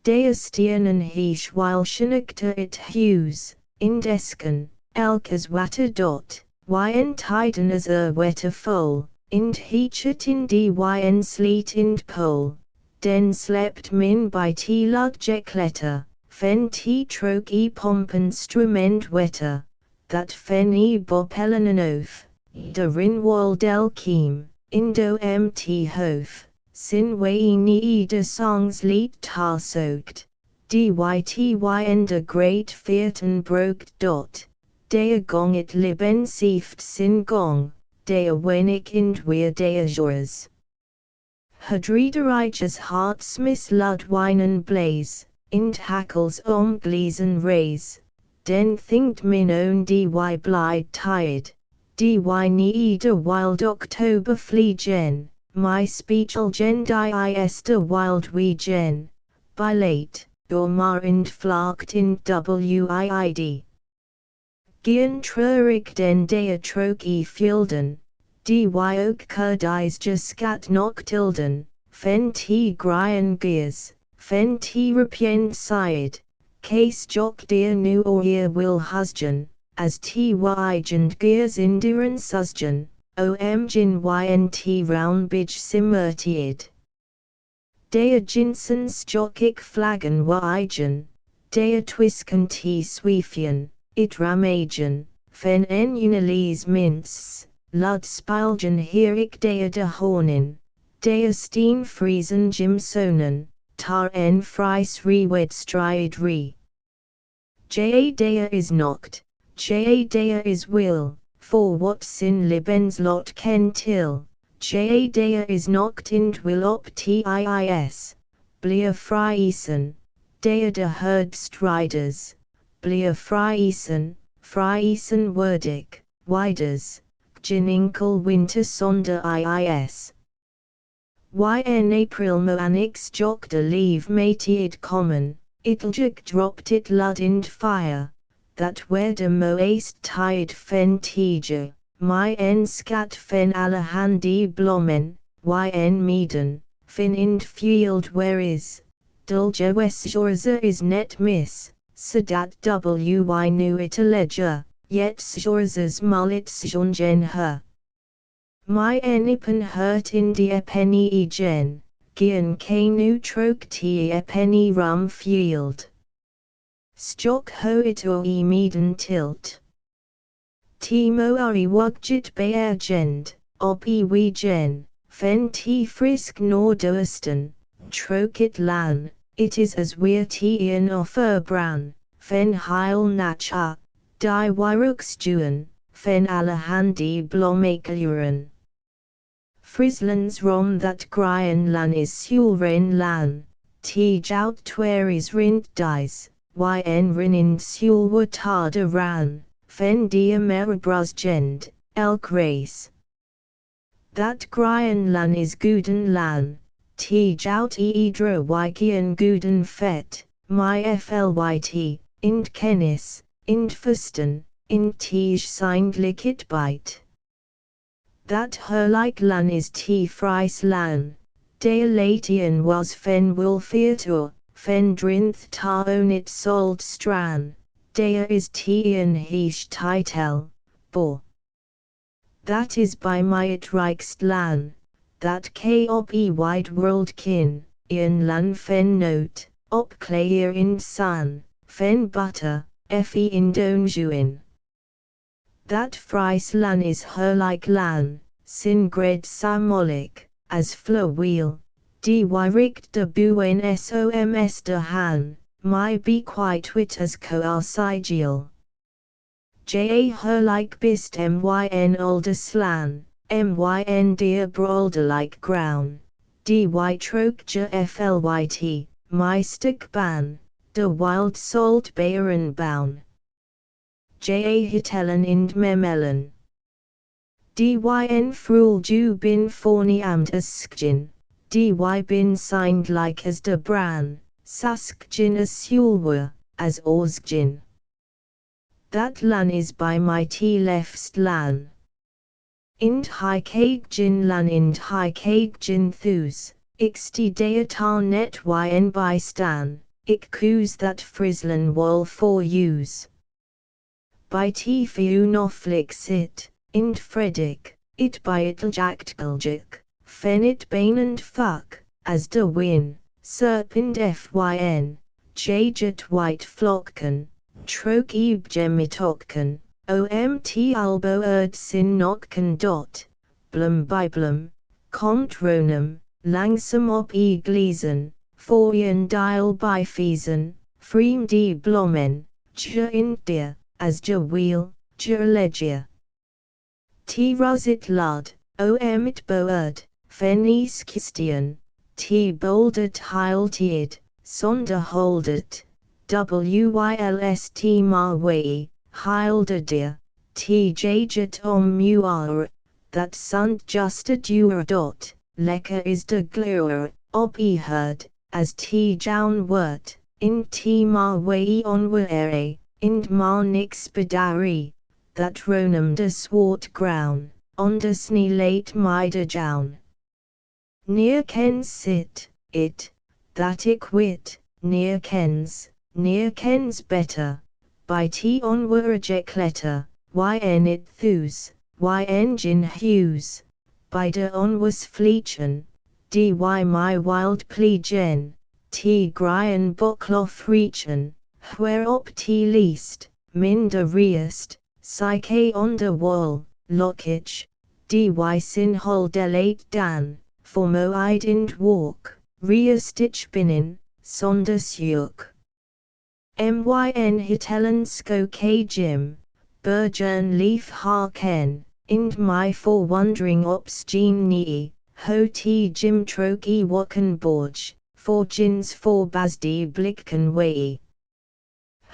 Dea stienen heesh while shinnikte it hues, indesken, elkes watter dot, yn tiden as wetter fol. Ind heechet in dyn sleet ind pole, den slept min by lud jekletter, fen troke pompen strumend wetter, that fen bopellen an oaf, de rinwal del kiem, indo hof, sin way nii de songs leet tar soaked, dyty de great fearten broke dot, dea gong it liben sieft sin gong. Dea wenig ind weer dea jores. Hadriederiges hearts miss lud winen blaze, ind hackles gleasen raise, den thinkt min own dy blide tired, dy nie de wild October flea gen, my speechal gen is de wild wee gen, by late, or mar and flarkt in wiid. Gien trurig den dea troki fielden, dy ook kudis scat noctilden, fen t grien gears, fen t repien side, case jock deer nu or ear will husgen, as t wigend gears indiren susgen, omgin ynt round bij simmertied. Dea jinsens jockik flaggen wigen, dea twisken t swiefian, it ramagen, fen en unilese mints, lud spilgen herik dea de hornin, dea steen friesen jimsonen, tar en Frysce rewed stride re. Ja dea is noct, ja dea is will, for what sin libens lot ken till, ja dea is noct int will op tis, blia Fryscen, dea de herd striders, blia Fryscen, Fryscen wordig, widers, gininkel winter sonder is. Yn April moanix jock de leave mateid common, itljuk dropped it lud in fire, that where de moast tide fen tiger, my en scat fen allerhandi blommen, yn meeden, fin in field where is, dulja westjorza is net miss, sedat wy nu it a ledger, yet sjorza's mullet sjongen her. My enipen hurt india penny e gen, gian nu troke t e penny rum field. Stock ho it o e meeden tilt. Timo ari wugjit bear gend, op e wee gen, fen t frisk nor doesten, troke it lan, it is as weir t in offer bran, fen heil nacha, die wirukstuan, fen allerhandi blomkes. Frieslands rom that grien lan is sulren lan, t jout tweris rint dies, yn rinin sul watada ran, fen dia meribras gend, elk race. That grien lan is guden lan, t jout eedra wikian guden fet, my flyt, int kennis, int fusten, int tej signed likit bite. That her like lan is t Frysce lan, dea latian was fen wilfiatur, fen drinth ta onit sold stran, dea is tian heish titel, bo. That is by my it reichst lan, that k op e wide world kin, ian lan fen note, op clair in san, fen butter, fe in donjuin. That Frysce lan is her like lan, sin gred samolik, as flo wheel, dy richt de buen soms de han, my be quite wit as coarsigial. Ja her like bist myn older slan, myn dear brolder like ground, dy troke ja flyt, my stick ban, de wild salt baren baun. Ja hitellen ind memellen. Dyn frul ju bin forny amt askjin, dy bin signed like as de bran, saskjin as sulwur, as orsgjin. That lan is by my t leftst lan. Ind high kagjin lan ind high kagjin thus, ixti deatal net yn by stan, ik koos that Friesland wall for use. By t fiu noflix it, ind Fredig, it by itljaktgeljuk, fen it banend fuck, as de win, serpend fyn, jajet white flocken, troke ebgemitokken, omt albo sin nokken dot, blum by blum, contronum, langsam op e gleasen, forjen dial by fiesen, freem die blommen, ja in deer, as ja wheel, ja legia. T rosit lud, it boerd, fen is kistian, t boldet heiltied, sonder holdet, wylst marwei, heilder deer, jaget om muar, that sunt just a duur dot, lekker is de gleur, op herd, as jaun wort, in ma wei onwere, in ma nix bedari, that ronum de swart ground, on de snee late mida jaun. Near kens sit, it, that ik wit, near kens better, by onwere letter, yn it thus, engine hues, by de onwas fleechen, dy my wild plegen, grien boklof reachen, whereop least, min de reest, psyche on de wall, lockage, dy sin hol de late dan, for mo ident walk, stitch binnen, sonder sjuk. Myn hitellen sko k jim, burgern leaf ha ken, ind my for wondering ops gene nee, ho jim troke wakken borg, for jins for basdi blikken wei.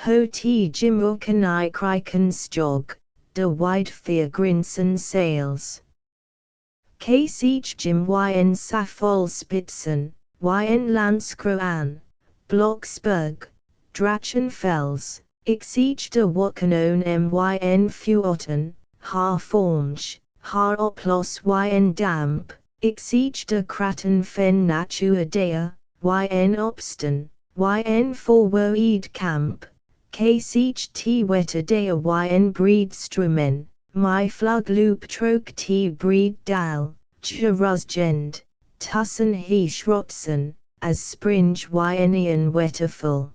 Ho jim wakken I kriken stjog, de wide fear grinsen sails. Case each jim yn safol spitzen, yn landskroan, Blocksberg, Drachenfels, ix each de wakken own myn fuoten, ha formge, ha oplos yn damp, ix each de kraten fen natua dea, yn opsten, yn forwoed camp, case each wetta dea yn breedstrumen, my flug loop troke breed dal, rusgend, tussen rotsen, as springe yn wetterful.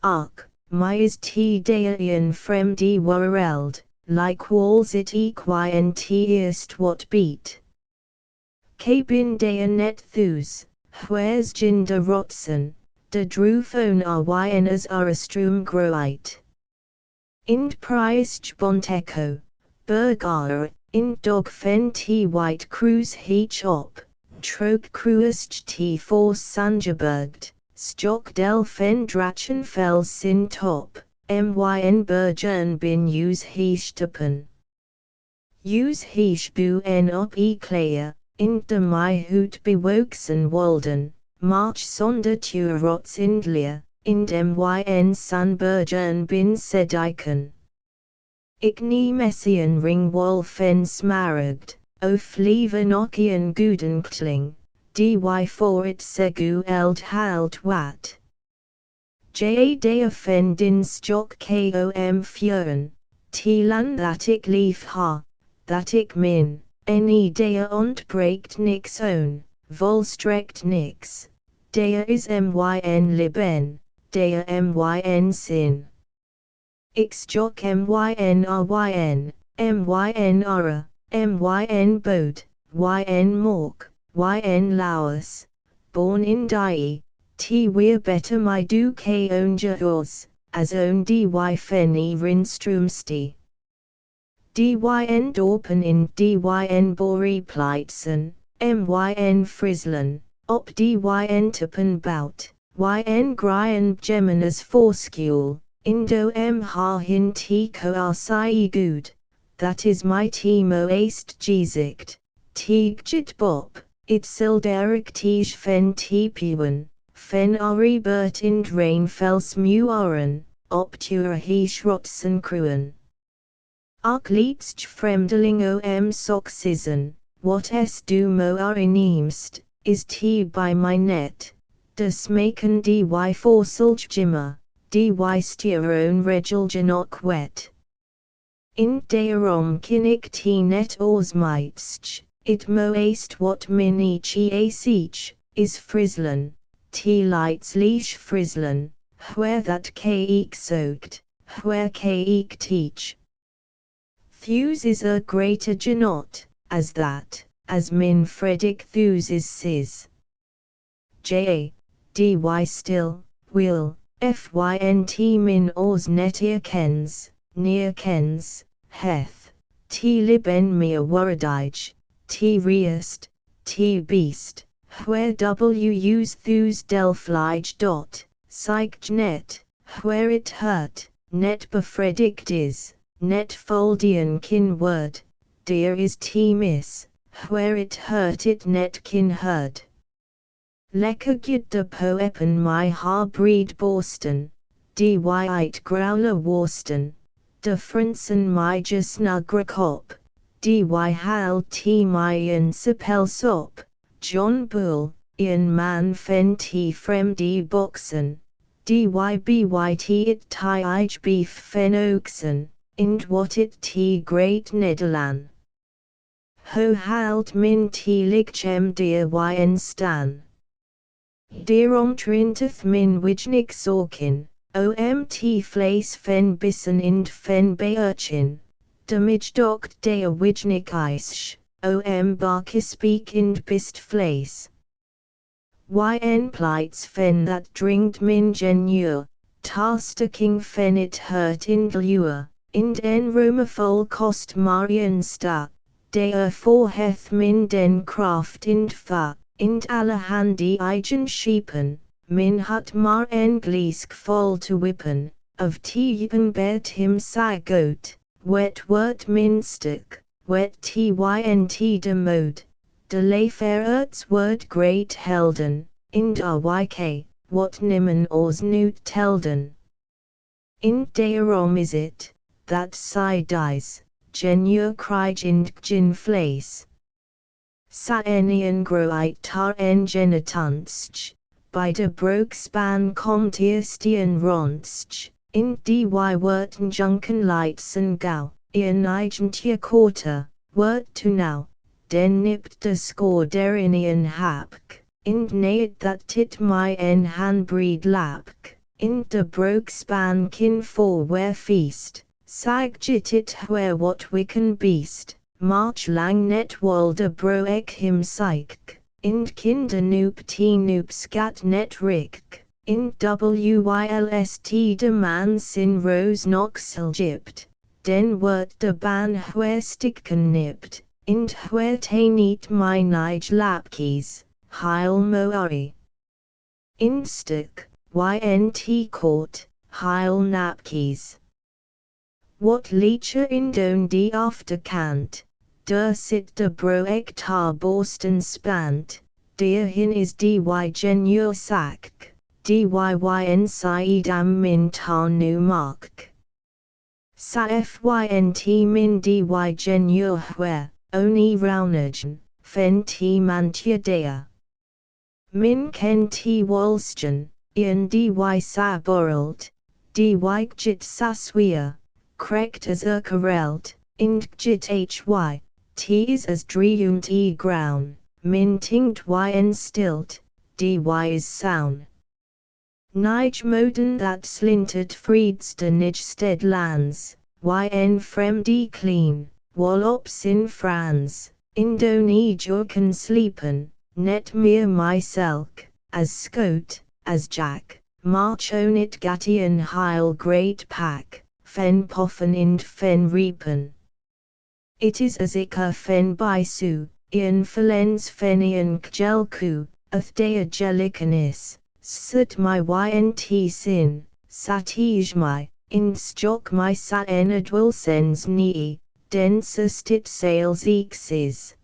Ach, my is dea frem woreld, like walls it yn eerst what beat. Bin dea net thus, where's jin de rotsen, de drufon yn as arastrum groeit. Ind priest bonteco, burgar, in dog fen white cruise op, troke cruist force sangebergt, stock del fen drachenfell sin top, myn burgern bin use steppen. Use bu en op klea, in de my hoot bewoksen walden, march sonder turots indlia, in myn sun burgern bin sediken. Ik nie messian ring wol fen smaragd, o fleven okian gudenkling, dy for it segu eld halt wat. Dea fen din stock kom furen, lan that ik leaf ha, that ik min, any dea ontbreekt nix own, volstrekt nix, dea is myn liben, dea myn sin. Ix jock myn ryn, myn ara, myn boat, yn mork, yn laus, born in die, we're better my do onja yours, as own dy fenny rinstrumsti. Dyn dorpen in dyn bori pleitsen, myn frislen, op dyn tuppen bout, yn grien geminas forskule. Indo ha hin koarsai good, that is my mo aist gezicht, gjit bop, it silderik fen piwen, fen bert ind rain fels muaren, op tura rotsen kruen. Ak lietst fremdeling soxizen, what es do mo inimst, is by my net, de smaken dy forsulj jimmer. Dy stieroon regelgenok wet. In deerom kinnik net orsmeitsch, it mo aist wat min each, is frislen, lights leash frislen, where that ik soaked, where ik teach. Thus is a greater genot, as that, as min fredic thus is sis. Dy still, will. Fynt min ors netir kens, near kens, heth, liben mir woradij, reest, beast, where use thus del flige dot, psych net, where it hurt, net befredict is, net foldian kin word, dear is miss, where it hurt it net kin heard. Lekker gid de poepen my haar breed Boston, dy it growler Worston, de frinsen my gesnugre kop, dy hal t my in sepel sop, John Bull, in man fen t frem d boxen, dy byt it tie ij beef fen oxen, ind what it t great Nederland. Ho halt min t ligchem dear yn stan. Dear omtrinteth min wijnik sorkin, omt vlees fen bissen ind fen beurchin, damage dokt dear wijnik isch, barkis speak ind bist vlees. Yn plights fen that drinkt min genure, taster king fen it hurt ind lure, ind en romafol kost marian sta, dear forheth min den kraft ind fa. Ind alle handi eigen schepen, min hut mar en gliesk vol te wippen, of tiepen bet him sa goat, wet wort minstuk, wet tynt de mode, de lefererts word great helden, ind ryk, wat nimmen os newt telden. In deerom is it, that si dies, genure krijg ind gin vlees. Saenian groeit tar en genitanstj, by de broek span komt eerstien ronstj, in dy werten junken leidsen gauw, in eigentje quarter, wort to now, den nipt de score derinian hapk, in neet that tit my en hanbreed lapk, in de broek span kin for where feast, sagjit it where what wicken beast. March lang net walde broek him syk, ind kinder noop t noop scat net rik, ind wylst de man sin rose noxel gypt, den wort de ban where stikken nipt, ind where te niet my nige lapkies, heil moari. Instuk, ynt court, heil napkies. Wat leecher indon die after kant, der sit de broek tar Boston spant, deer hin is dy genure sak, dyn si dam min tar nu mark. Sa fynt min dy genure where, oni raunagen, fen t mantje dea. Min ken t walsgen, ian dy sa borreld, dy git saswea. Krekt as karelt, ind git hy, tees as driunt groun, min tingt yn stilt, dy is soun. Nige moden that slinted friedste nijsted lands, yn frem die clean, wallops in Frans, Indonesian sleepen, net meer myselk, as scoot, as jack, march on it gatian heil great pack. Fen poffen ind fen reapen. It is as ik fen bisu, ian felens fenian kjelku, ath dea gelikanis, sut my ynt sin, satij my, in stok my sa enadwilsens nii, densistit sales exes.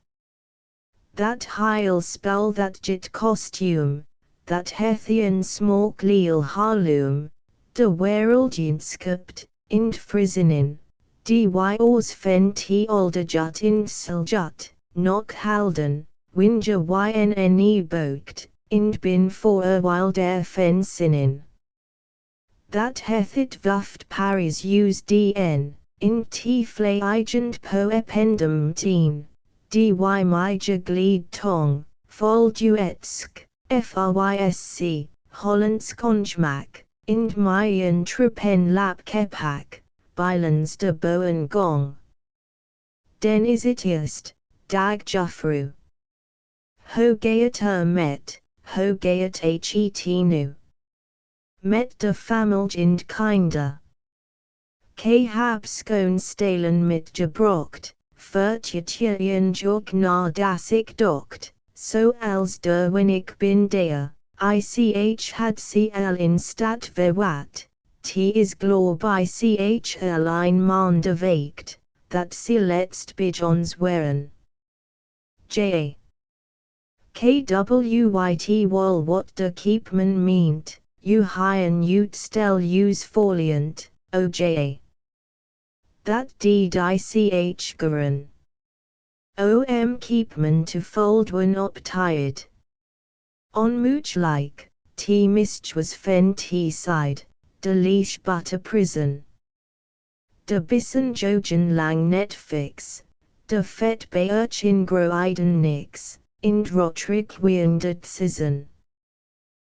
That heil spell that jit costume, that hethian smok leel halum, de wereldjinskapt. Ind frizinin, dy os fen t aldejut ind seljut, nok halden, winja ynne boekt, ind bin for while der fen sinin. That heth it vuft paris use dn, in t fle igent poependum teen, dy myja gleed tong, vol duetsk, frysc, hollandsk ongemak. Ind myen trupen lap kepak, bilans de boen gong. Den is it eerst, dag juffru. Ho gayet met, ho gayet het nu. Met de familj ind kinder. K hab skone stalen mit gebrokt, vertjetjen jok na das ik dokt, so als der winnik bin dea. Ich had cl in stat verwat, T is glor by ch line maande weekt, that sie letzt bij ons waren. J. KWYT wol wat de keepman meent, u hien ut stel us foliant, OJ. Dat d die ch geren. Keepman to fold were not tired. On mooch like, t mist was fen t side, de leash but a prison. De bissen jogen lang Netflix, de vet beurch in groeiden nix, in drotrik weendert season.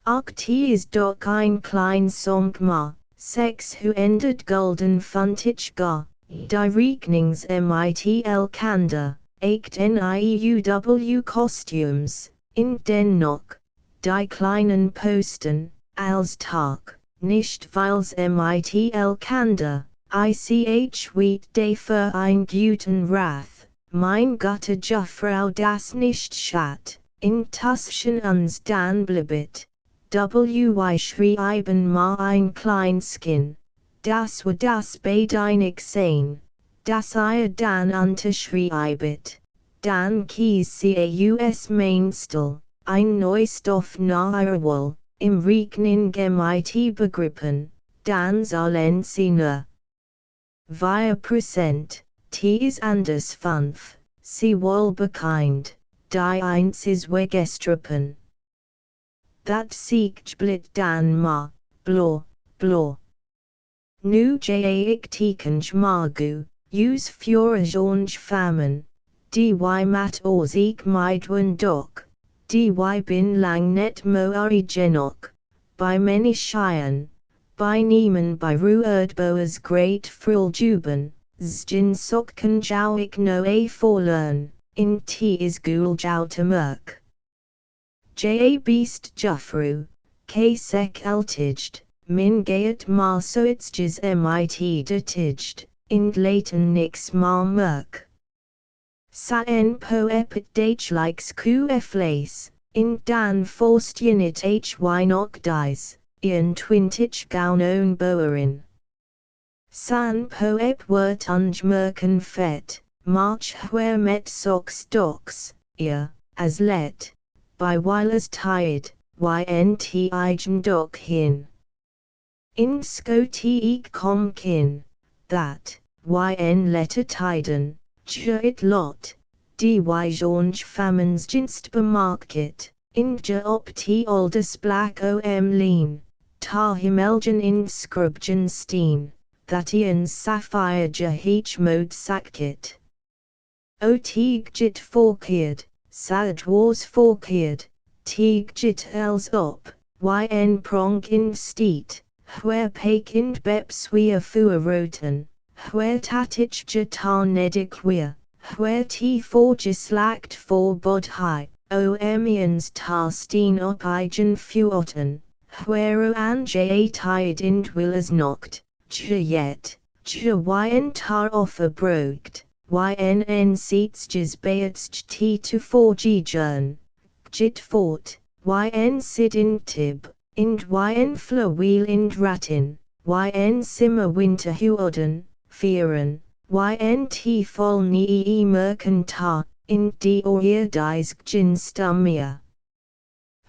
Ook t is doch ein klein sonk ma, sex who ended golden funtage ga, die rekenings mitl kanda, echt nieuw costumes, in den noch, die kleinen posten, als tag, nicht weils mitl kanda, ich weet de für ein guten Rath, mein Gute Frau das nicht schat, in Tuschen uns dan blibit, schreiben ma ein Kleinskin, das war das bedeinig sein, das dan unterschreibet, dan kies caus mainstel, ein Neustoff naherwohl, im Rekening mit begrippen, dan sollen sie nur. Via Prozent, t is anders 5, sie wohl bekind, die eins is weggestrippen. Dat siegt blit dan ma, blo, blo. Nu ik tekenj magu, us furage famen, dy mat oors ik midwen dok, dy bin lang net moari genok, by many chien, by niemen by ruerdboers great fruljuben, zjin sok kan jou ik no a forlearn, in t is gul jou te merk. Beest Juffru, K sec eltiged, min gayet ma soitsjes mit detaged, in laten nix ma merk. Sa en poepit dage likes ku eflace, in dan forst unit hy nok dies, ian twintich gown own boerin. San poep wert unge merken fet, march where met socks docks, ear, as let. By whiles tired, ynt igen dok hin. In scot ek com kin, that, yn letter tiden, it lot, dy jonge famens ginst bemarket, in op t alders black lean, ta himelgen in scrubgen steen, that ian sapphire heach mode sackit. O teeg jit forkeerd. Sad wars forkeerd, teeg jit els op, yn prong in steet, where pakind beps weer fueroten, where tatich jata nedig weer, where t forges lacked for bod high, emians ta steen op igen fuoten, where an tied ind willers noct, yet, yn tar offer brogt. Yn seats jis beats t to 4g jern, jit fort, yn sid in tib, ind yn flo wheel ind ratin, yn simmer winter huoden, vieren, yn t fol ni mercantar, ind d or ear dies gin stumia.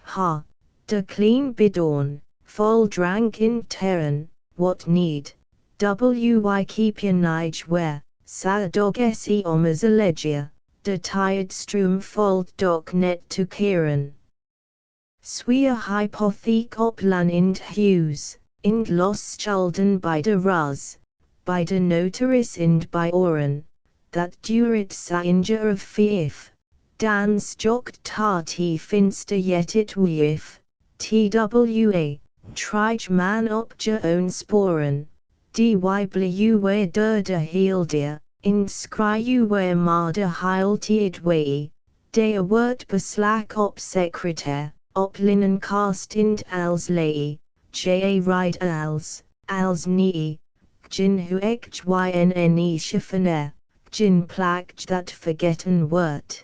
Ha, de clean bidorn, fol drank in terren, what need, keep your nige where. Sa dog se om as allegia, de tired stroom fold dog net to keren. Sweer hypothek op lan ind hues, ind los schulden by de ras, by de notaris ind by oren, that durit sa injure of fief, dans jokt ta t finster yet it weef, twa, trige man op je own sporen. Dy blu where de heel deer, in scry where ma de heil tiid way, de a word beslack op secretaire, op linen cast ind als lay, ride als nee, gin hu echt ynne chiffonaire, gin plakj that forgetten word.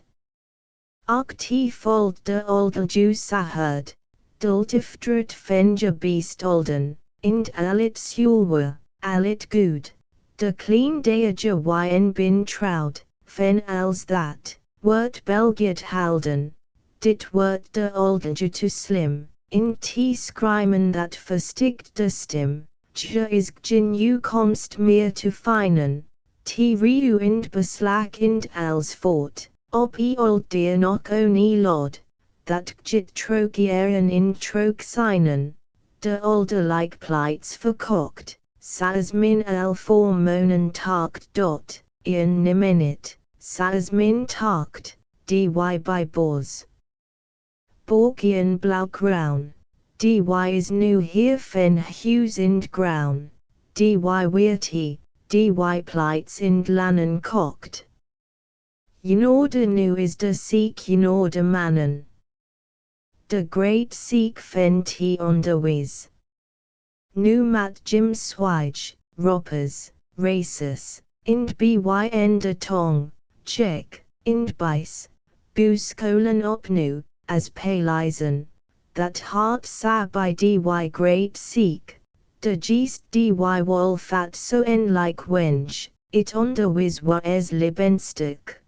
Ook t fold de oldel ju saherd, dultifdrut fenja beast olden, ind alit sulwa, alit good. De clean deaja yn bin troud, fen als that, wort belgiet halden. Dit wort de oldenje to slim, in t skrimen that verstikt de stim. Je is gin u komst meer to feinen. T riu ind beslak ind als fort, op e old deer nok oni lod. Dat git trokieren in trok seinen. De older like plights verkocht, sas min al formonen takt dot, in nimenit, sas min takt, dy by bos. Borgian blaugraun, dy is nu hier fen hues ind graun, dy weerty, dy plights ind lannen kocht. Yen order nu is de seek yen order mannen. De great seek fen t onderwiz. Nu mat jim swige, roppers, races, ind byn de tong, check, ind bijs, buskolen opnu, as paleisen, that hart sa by dy great seek, de geest dy wol fat so en like wench, it onderwiz was libenstuk.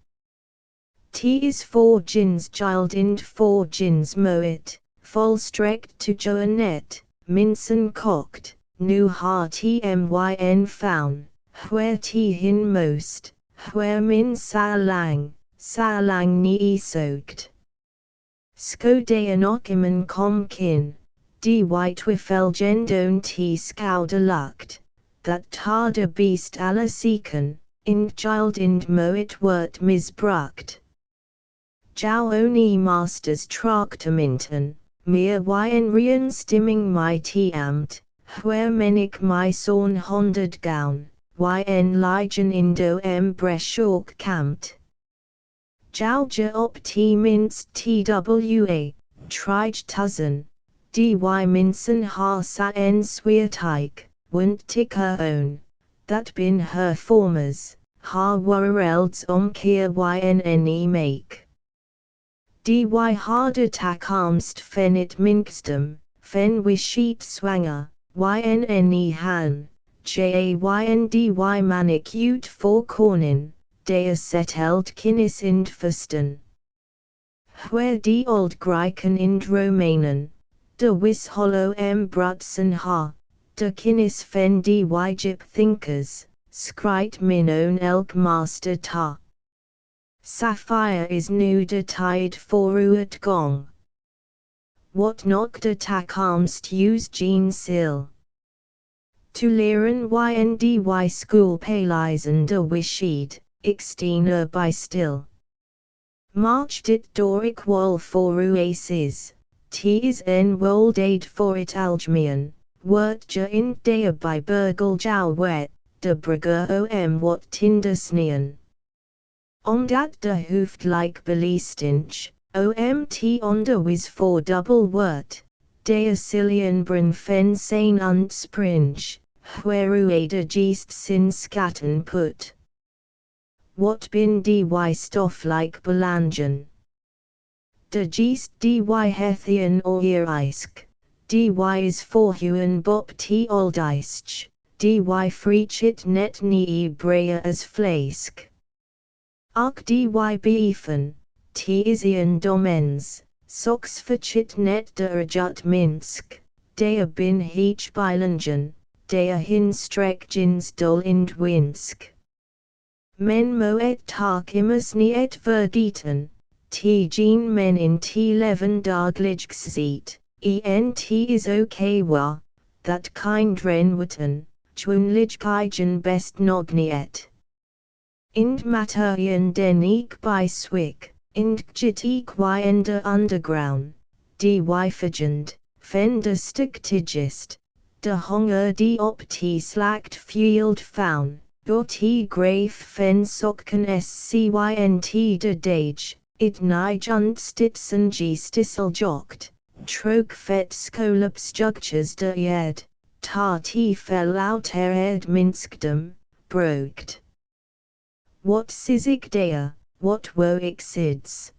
T is 4 gins child ind 4 gins moet, volstrekt to joanet, minsen kocht, nu har tmyn faun, where t hin most, where min sa lang ni soaked. Skodean okimen kom kin, dy twifel gendon t skoude lukt, that tarde beest alla seken, ind child ind moet wort misbrukt. Jou oni masters traktaminten, meer yn rien stimming my amt, where menik my zorn honderd gown, yn ligen indo breshook kamt. Jou je op t minst twa, trige tussen, dy minsen har sa en sweerteik, wunt tik her own, that bin her formers, har worrelds keer yn make. Dy harder takamst fen it minkstum, fen wisheet swanger, yn han, yn dy manik ut for cornin, dea seteld kinnis ind fusten. Where dy old greiken ind romanen, de wis hollow brutsen ha, de kinnis fen dy jip thinkers, skrite min own elk master ta. Sapphire is nu de tide forut gong. What nok de takamst use jean sil. To leren yn dy school paleisen de wisheed, ixtena by still. March dit doric wol foru aces, tis en wold aid for it algmian, wort je in dea by burgle jou wet, de brugger wat tindesnian. Omdat de hoofd like beliestinch, omt onderwiz for double wort, dea cillian brun fen sein und springe, wheru de geest sin skatten put. What bin dy stof like belangen? De geest dy hethian or isk, dy is forhuen bop t oldisch, dy frichit net nie brea as flesk. Ak dy beefen, t isian domens, sox verchit net de erjut minsk, dea bin heech bilangen, dea hin strek jins dol ind winsk. Men moet tak immers niet vergeten, t jean men in t leven daglig ziet, ent is ok wa, that kind renweten, chunlig kaigen best nog niet. Ind materien den ik by swik, ind git ik yn de underground, dy vergend, fen de stuk tigist, de honger die op t slakt field faun, door t grave fen sokken scynt de dage, it nijant stitsen g stissel jokt, trok vet skolop structures de ed, ta t fel out ed minskdom, brokt. What sizig dea, what wo sids.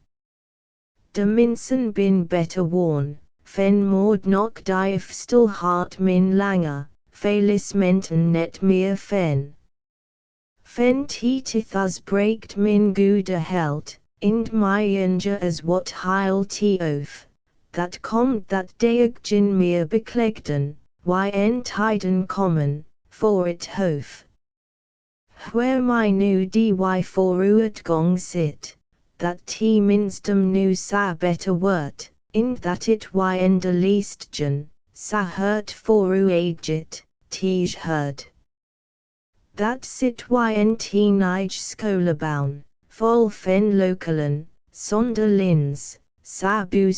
De minsen bin better worn, fen moord nog dief stil hart min langer, felis menten net meer fen. Fen tietith as breekt min goede held, ind my inge as wat heil of, that komt that deugjen meer beklegden, yn tiden kommen, voor het hoof. Where my nu dy voor het gong zit, that minstem nu sa better word, in that it yn de leestjen, sa hurt voor agit, tige herd. Dat sit yn nige skoleboun, vol fen lokalen, sonder lins, sa bu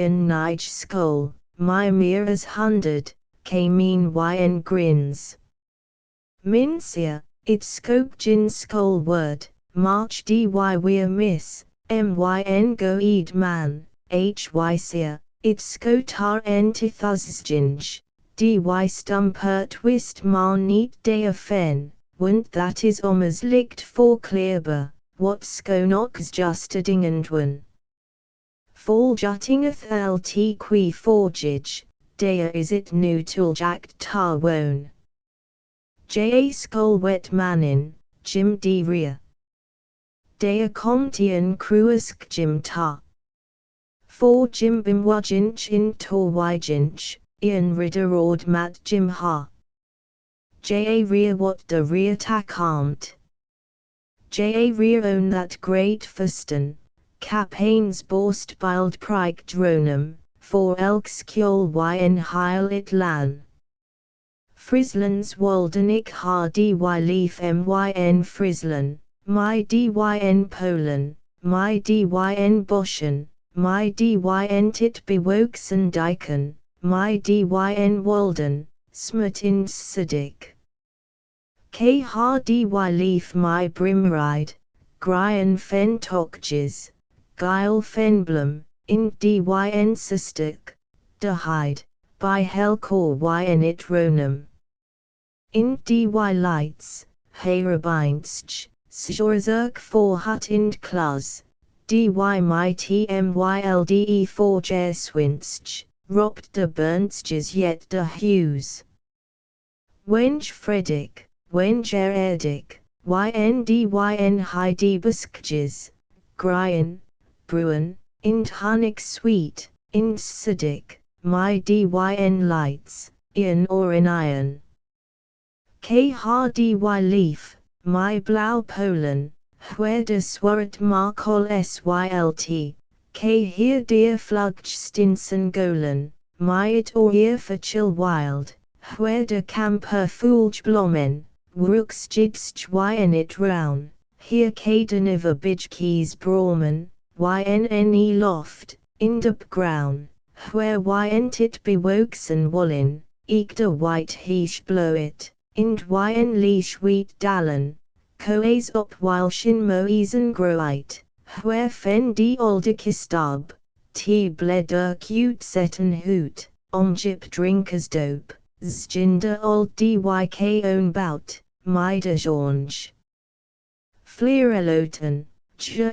in nige skol, my meer as 100, mean yn grins. Minsia, it skopjin skol word, march dy weer miss, myn go eed man, sia, it skotar entithusjinj, dy stumpert wist maar niet de fen, want that is as licht voor kleerber, wat skonoks justedingendwen. Vol juttingeth lt qui forgage, dea is it nu tuljakt tar woon. Ja skol wet manin, Jim de ria. Dea comtian cruisk Jim ta. For Jim bimwajinch in torwijinch, ian ridderord mat Jim ha. Ja ria wat de ria takarmt. Ja ria own that great fusten, capaigns borst bild prike dronum, for elk skjol yn heil it lan. Frislands Waldenik ha dy lief myn Frislan, my dyn Polen, my dyn Boschen, my dyn tit bewoksen diken, my dyn Walden, smutins sidik. K ha dy lief my brimride, gryen fen tokjes, geil fenblum, in dyn sistik, de hide, by helkor yn it ronum. In dy lights, herabinstj, sjorzerk for hut ind klaz, dy my tmylde for jeswinstj, ropt de bernstjes yet de hues. Wenj Fredig, wenj eredig, yn dyn hydebeskjes, gryen, bruin, ind hunnik sweet, ind sidik, my dyn lights, ian or in iron. K ha dy lief, my blau Polen, where de swart markol sylt, k hier deer flugj stinsen golen, my it or eer for chill wild, where de camper wâldblomkes, wooks jidstj yn it roun, hier kaden iver bijkies broman, yn loft, in de groun, where yn tit bewoksen wollin, eek de white heesh blow it. Ind yn leash wheat dalen, coes op wilshin moezen groeit, where fen die oldekistab, bleder cute setten hoot, omjip drinkers dope, zjinder old dyk own bout, mida jonge. Vlereloten,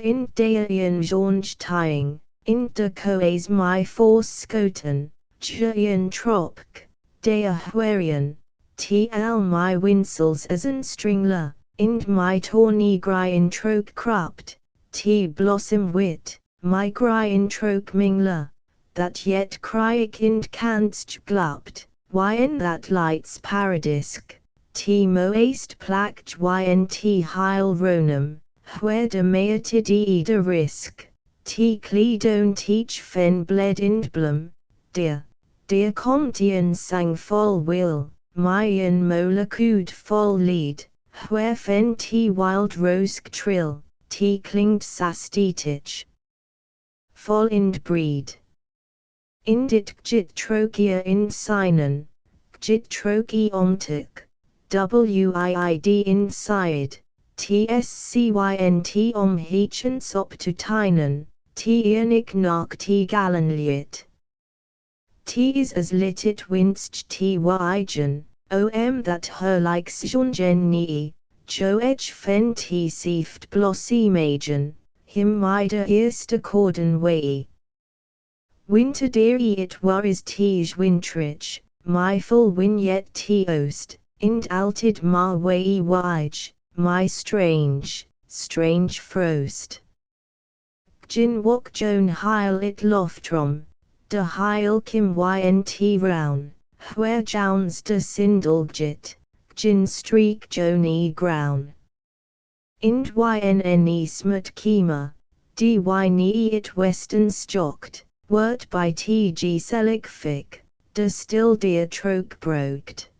in deien jonge tying, in de coes my force scoten, in tropk, dea huerian. Tl my winsels as een stringler, ind my tawny gryen troke cropped, blossom wit, my gryen troke mingler, that yet cryik ind kanst glupt, yn that lights paradisk, moest plakj yn heil ronum, where de meatid de risk, kleedon teach fen bled indblum, dear comtian sang vol will. Myen molekud vol lead, where fen wild rosk trill, klingt sastitich. Vol ind breed. Indit git trokia in sinen, git troki omtik, wiid inside, tscynt heechens op to tinen, earnik nok galenliet. Is as litit winst wygen, that her like sjongen nii, joej fen sieft blossimagen, him mida eerste korden wei. Winter dearie it was tiege wintrich, my full win yet te oost, ind alted ma way wige, my strange, strange frost. Gin wok joan heil it loftrom, de heil kim ynt roun, where jouns de sindulgit, gin streak joni groun. Ind ynne smut kema, dy ni it western stocked, wort by tg selig fig, de still deer troke brokt.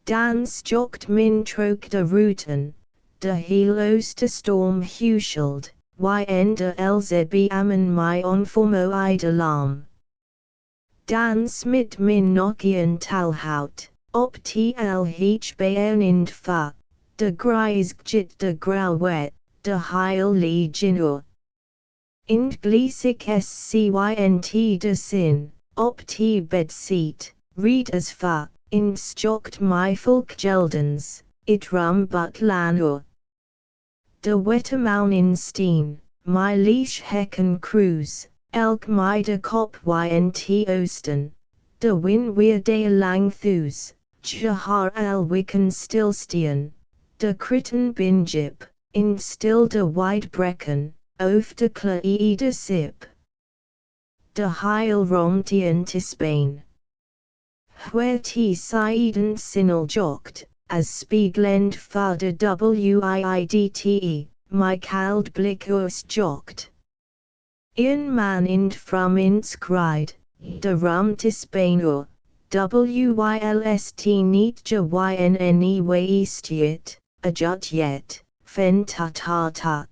Dan stocked min troke de rooten, de helos de storm husheld, yn de lzb ammen my onformo idalam. Dan smit min nokian talhout, op tl heech bayon ind fa, de grijs git de grauw wet, de heil li jinur. Ind gleesik scynt de sin, op t bed seat, read as fa, ind stokt my folk geldens, it rum but lanur. De wettermaun in steen, my leash hecken cruise, elk my de kop ynt oosten, de win weer de lang thuis, jahar al wicken stilsteen, de kritten binjip, in still de wide brecken, of de klae de sip. De heil romtien te Spain. Where t Saiden sinel jokt, as spieglend vader wiidte, my kald blikus jokt. In man ind from inscried, de rum te Spainur, wylst niet ynne weestiet, ajut yet, fen ta ta ta.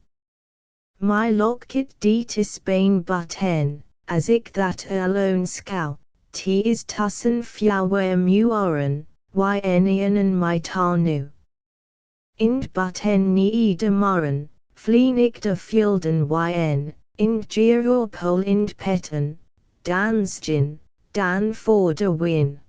My lockit d te Spain but hen, as ik that alone scow, t is tussen fjouwer muoren, ynian en my tarnu. Ind but hen nie de morren, vlienik de fjulden yn, ind gieror pol ind petten, dansgin, dan for de win.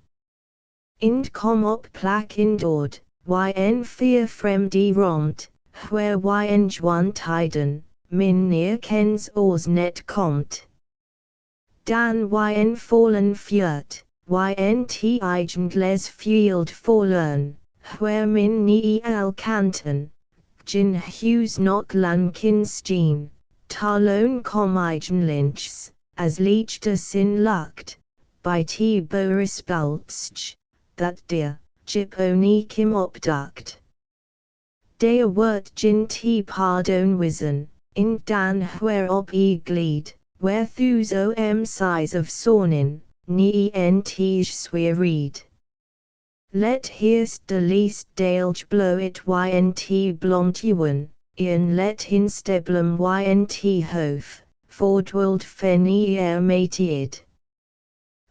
Ind kom op plak indord, yn fear frem die romt, where yn jwan tiden, min neer kens oors net komt. Dan yn fallen fjert, ynt eigend les field forlern, where min nie al kanten, gin hughes not lankin steen, tarloon kom eigen lynchs, as leech de sin lukt, by t boris baltsch, that dear, jip oni kim opduct. De wort gin t pardon wizen, in dan where op gled, where thus size of sornin, nie ent sweered. Let heerst de least dalge blow it ynt blontuwen, ian let hinsteblum ynt hof, fordwald fen matied.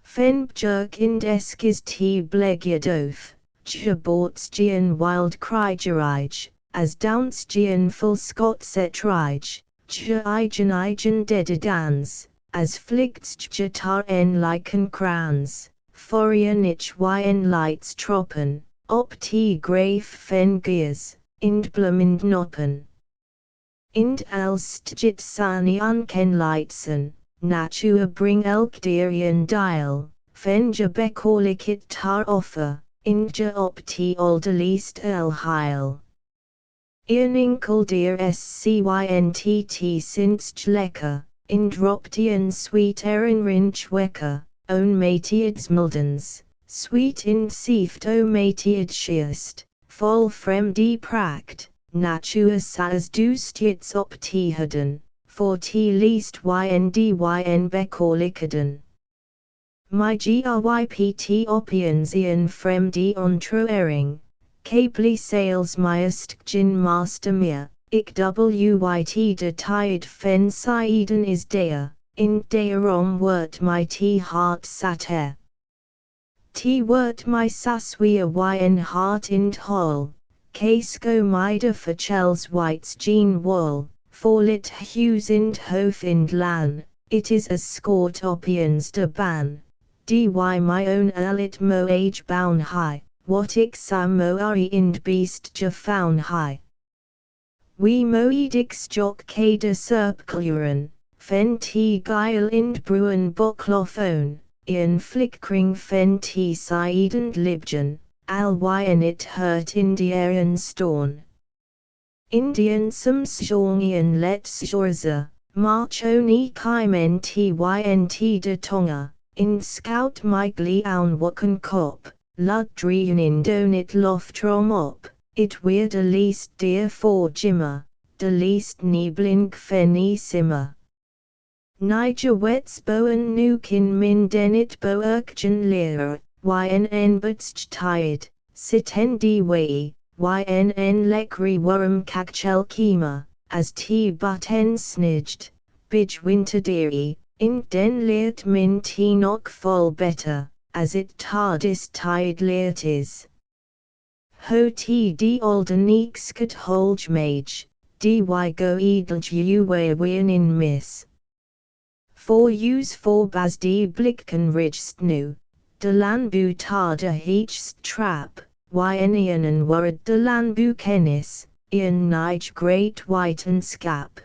Fen jerk ind eskis t blegiadof, jaborts gian wild krygerige, as dounce gian full scot setrige, eigen dedidans, as flicts jatar en lichen crans, forian ich yn lights troppen, op t grave fen gears, ind blum ind noppen. Ind alst jit sani unken lightsen, natua bring elk derian dial, fen ja bekorlikit tar offer, ind ja op t olde least el heil. Inkel deer scynt sinst lekker, ind roptien sweet erin rinch wekker, own matieds mildens, sweet in sieft o matied sheerst, vol frem die praakt, natua sas doestjits op t heden, for t least yn bekorlikeden. My grypt opiens ian frem die ontroering, kably sales myest gin master meer, ik wyt de tide fen Saiden is dea, in deerom wort my t heart sater. T wort my saswea yn heart ind hol, casco mida verchels whites jean wool, forlit hughes ind hof ind lan, it is a scort opiens de ban, dy my own alit mo age boun high. What ik sa moari ind beast ja faun high. We moedix jock de serpkluren, fen t geil ind bruen boklophone, in flickring fen t sidend libgen, al yn it hurt Indian storn. Indian some sjornian let sjorza, march oni kaimen tynt de tonga, in scout migli aun wakken kop, ludrien in donit loftrom op, it weer de least dear for jimmer, de least nieblink fenny simmer. Niger wets boen nukin min denit boerkjen leer, yn butst tired, sit die way, yn lekri worm kagchel kima, as t but snidged, bij winterderi, in den leert min t nok vol better, as it tardis tide leert is. Ho t d aldenikskat holge mage, dy go edelj uwe win in miss. For use for bas die blikken ridgst nu, de lanbu tarde heechst trap, yn en worred de lanbu kennis, in nige great whiten scap.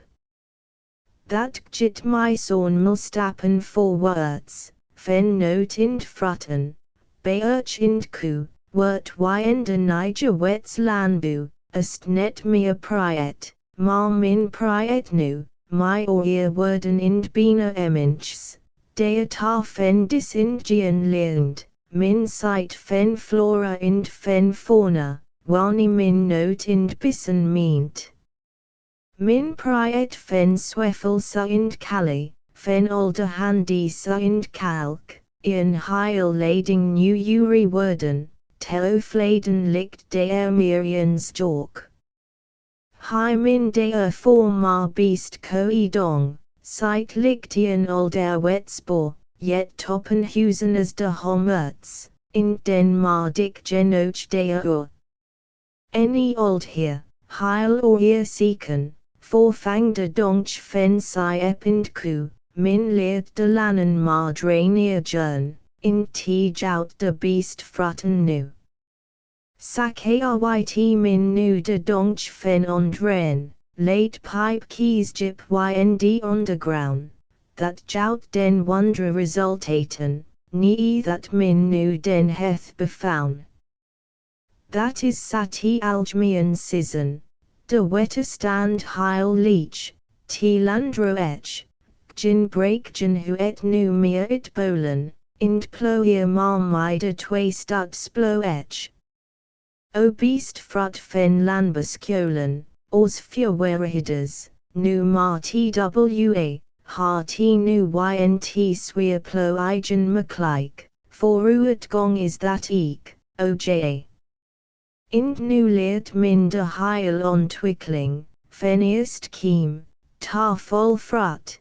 Dat gjit my zorn mulstappen for words, fen note ind frutten, beurch ind ku, wort yn de nige wets lanbu, ast net mea priet, ma min priet nu. My ear worden ind bina eminches, deatar fen disindian learned, min sight fen flora ind fen fauna, wani min note ind bissen meant. Min priet fen sweffel sa ind kali, fen older handi sa ind kalk, in heil lading new uri worden, teo fladen licht der mirians jork. Hi min der forma beast koi dong, sight lichtien older wetspor, yet toppen husen as de homerts, in den mardik genoch der ur. Any old here, heil or ear seeken, forfangde donch fen si epind ku, min leert de lannen ma drainier jern, in t jout de beast frutten nu. Sakyt min nu de donch fen ondren, late pipe keys jip ynd underground, that jout den wondre resultaten, nie that min nu den heth befoun. That is sati algmian season, de wetter stand heil leech, t landro etch, gin break gin hu et nu mea it bolen, ind ploier marmide twe stat splo etch. O beast frut fen lanbuskjolen, os fjerwerihides, nu ma twa, ha t nu ynt sweer plo igen mclyk, for uet gong is that eek, oja. Ind nu leert min de heil on twickling, fen eerst kiem, ta vol frut,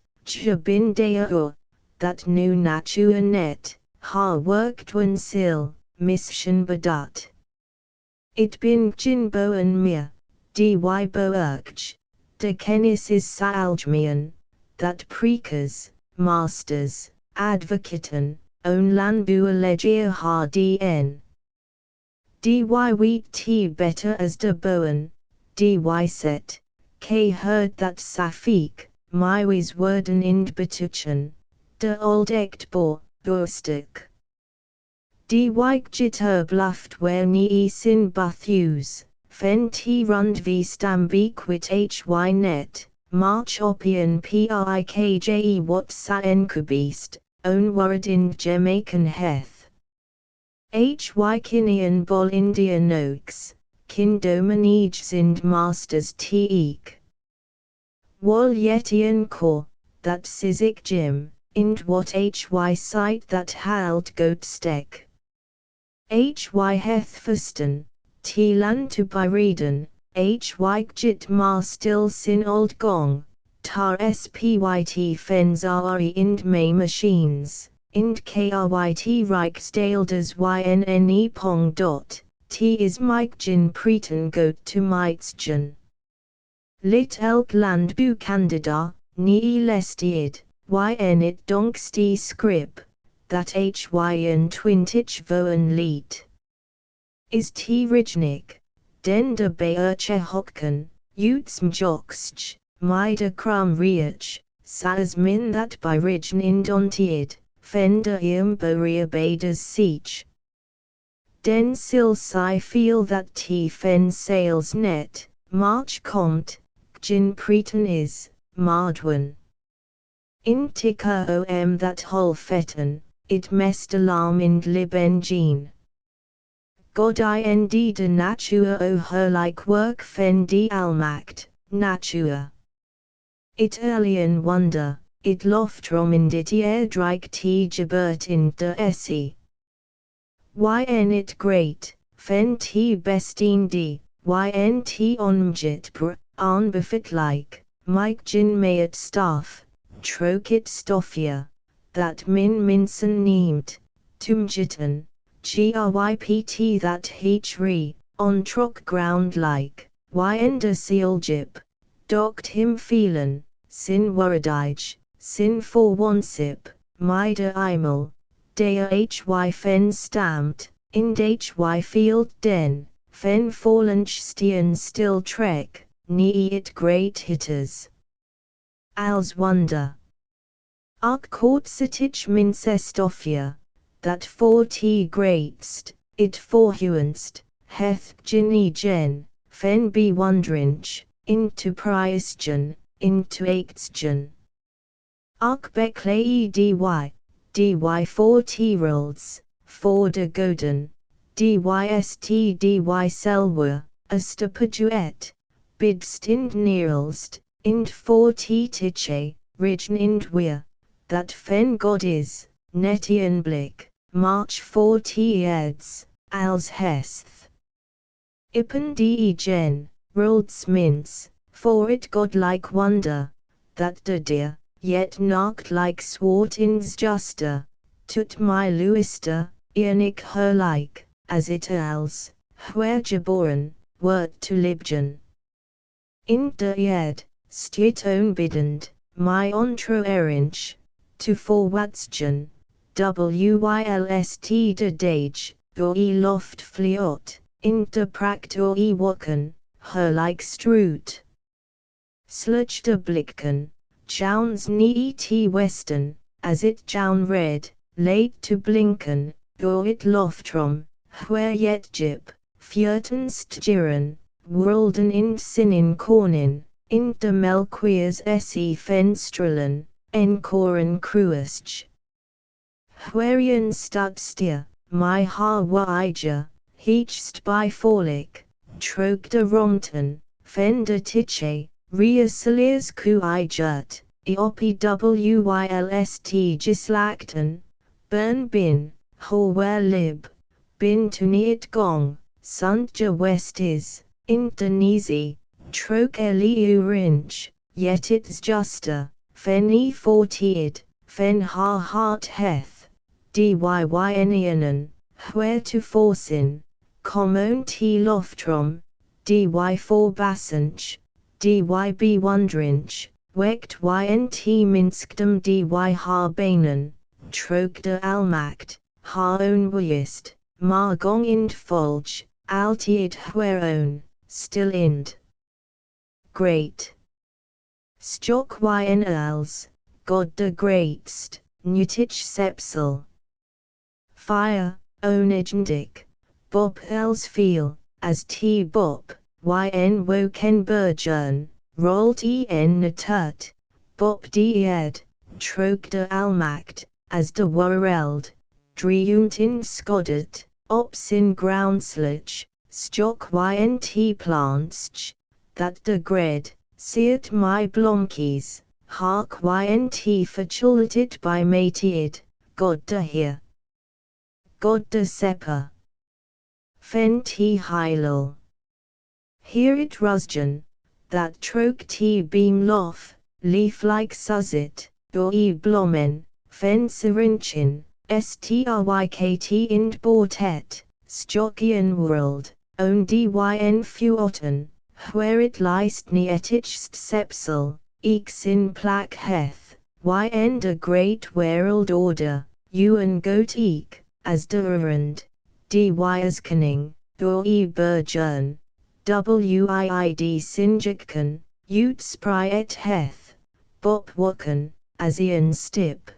bin dea that nu natu net, ha worked one sil, mission bedut. It bin gin boen meer, dy boerkj, de kennis is saalgmian, that preekers, masters, advocaten, own lanbu allegier ha dn. Dy wheat t better as de boen, dy set, k heard that safik, my wis worden ind betuchen, de old echt boerstuk. Die jitter bluft where nie sin buthus, fen t rund v stambequit hy net, march opian pikje wat sa enkubist, own word in Jamaican heth. Hy kinian bol Indian oaks, kin dominiges ind masters teek. Wal yetian kor, that sizik jim, ind what hy sight that hald goat stek. Hy heth fusten, t lan to byreden, hy gjit ma still sin old gong, tar spyt fens ari ind may machines, ind kryt rijksdeelders ynne pong dot, t is mykjen preten goat to mytsjen. Lit elk landbu candida, nie lestiid, yn it donksti scrip, that hyn twintich voen leet. Is t rijnik, den de beerche hokken, utsm jokstj, my de kram riech, Sas min that by region indontiid, fender borea badas siege. Den sil si feel that t fen sails net, march compt, gin preton is, mardwen. In tika om that hol fetten, it mest alarm ind lib engine. God ind de natura o her like work fen de almacht, natura. It alien wonder, it loftrom in dit erdrike t gebert in de esse. Yn it great, fen t bestien d, yn t onmjit pr, befit like, mike gin mayet staff, troke it stoffia, that min minsen neemt, tumjiten, grypt that heach re, on trock ground like, yn de sealjip, doct him feelen, sin worridage, sin for wansip, mida imel, dea hy fen stamped, ind hy field den, fen forlanch stien still trek, nee it great hitters. Als wonder. Arc court sitich mincestophia, that for t greatst, it forhuenst, heth ginny gen, fen be wondrinch, into priestgen, into eichtgen. Arc beclei dy for t-rolls, for de goden, dyst dy selwer, astapaduet, bidst ind neerlst, ind for t tiche, rign ind weir, that fen god is, netian blik, march for t eds, als hesth. Ippen de gen, rolds mince, for it godlike wonder, that de deer, yet nacht like swart ins juster, tut my luister, earnig her like, as it als, where geboren, wert to libgen. In de ed, stiet onbidend, my ontro erinch, to forwatsgen, wylst de dage, door loft fliot, in de practor wakken, her like stroot. Sluch de blikken, jouns nie t westen, as it joun red, late to blinken, door it loftrom, where yet jip, fjurtenst giren, worlden in sinin cornin, in de melquiers esse fenstrelen, encoren cruestj. Wherian stud stier, my ha waija, heachst by forlick, troke de romten, fen de tiche, reasiliers ku I jut, eopwylst gislacten, burn bin, hor where lib, bin to neat gong, sunt ja west is, Indonesi, troke eliu rinch, yet it's juster, fen e fortied, fen ha heart heth, dyenianen, where to forsin, common t loftrom, dy for basench, dy be wondrinch, wecht ynt minskdom dy ha banen, troke de almacht, ha onweist, ma gong ind folge, altiid whereon, still ind. Great. Stock yn als, god de greatst, nutich sepsel. Fire, onigjendik, bop els feel, as t bop, yn woken burgern, rolt en natut, bop de ed, troke de almacht, as de worreld, driunt in skoddet, ops in groundslich, stock ynt plantsch, that de gred, seet my blomkes, hark ynt verchulatit by mateid, god de here. God de sepper. Fen t hylul. Here it rusgen, that troke t beam lof, leaf like suzzit, door blomen, fen syrinchin, strykt ind bortet, stockian world, on dyn fuoten, where it liest nietichst sepsel, eeks in plaque heth, yn de great world order, en goat eek, as de erend, dyskening, door burgern, wiid sinjikken, ut spry et heth, bop wakken, as Ian stip.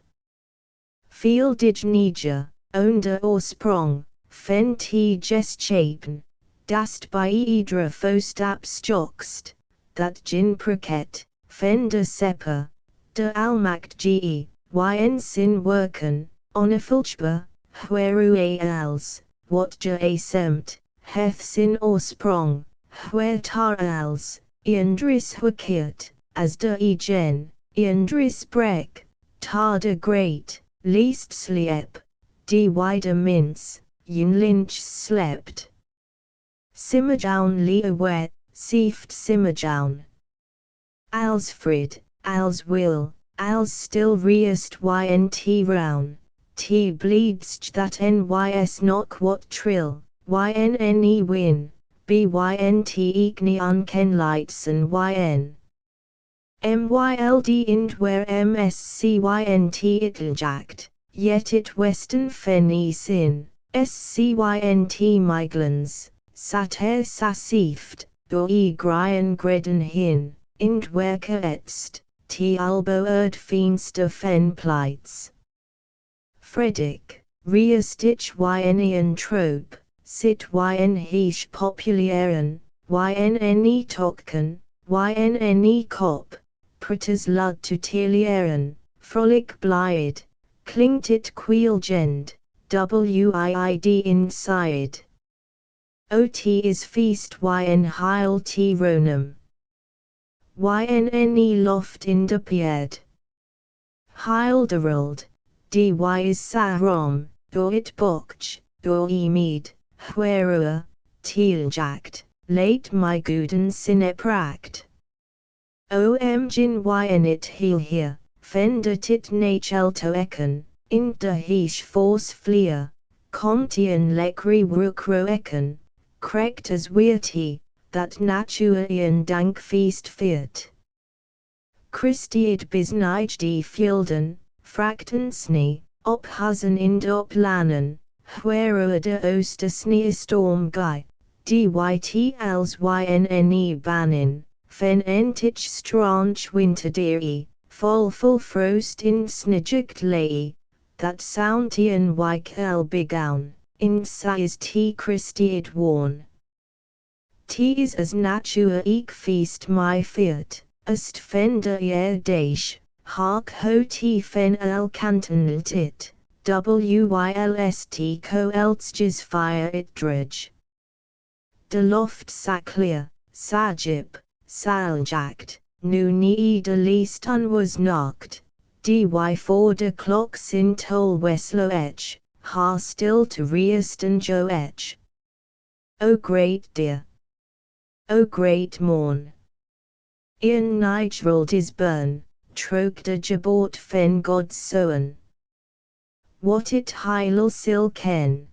Fieldig niger, onder oorsprong, fen t gestchapen, dast by iedere voetstapstokst, dat gin praket, fen de sepper, de almacht ge, yn sin werken, onafulchba, wheru als, wat je semt, heth sin oorsprong, where tar als, iandris verkeerd, as de gen, iandris brek, tar de great, least sliep, de de mince, lynch slept. Simmerjaun leeuwet, sieft simmerjaun. Alsfrid, als will, als still reest ynt roun, t bleedst that nys knock what trill, ynne win, bynt igni unkenlightsen yn. Myld ind where mscynt itljacht, yet it western fen sin, scynt miglans, sater sasieft, door grien greden hin, ind werke etst, t albo feenste fen pleits. Fredic, reestich ynian trope, sit yn heish popularen, ynne tokken, ynne kop, pritters lud tutelieren, frolic blide, klingt it queelgend, wiid inside. Ot is feast yn heil t ronum. Ynne loft in de pied. Heilderald, dy is sarom, door it bokch, door mead, wherua, teeljacht, late my gooden sinepracht. Omgin yn it heel here, fendet it nachelto ekken, in de heish force fleer, Comtian lekri rukro ekken, krekt as weerty, that natuian dank feest fiat. Christiid bisnij die fielden, fraktensni, op huzen ind op lanen, wherua de oostersnie storm guy, dyt als ynne banin, fen entich stranch winterderie, vol frost in snijukt lei, that sountian wykel bigown, in size t Christiid worn. Ts as natura eek feast my fiat, ust fender deish, hark ho t fen el cantoneltit, wylst co eltsjes fire it dredge. De loft saclear, sajip, saljacht, nu nie de least was knocked, dy for de clocks in tol wesloech, ha still to reesten joech. O great dear! O great morn! Ian Nigerald is burn, troke de jabort fen god soen. What it heilel sil ken?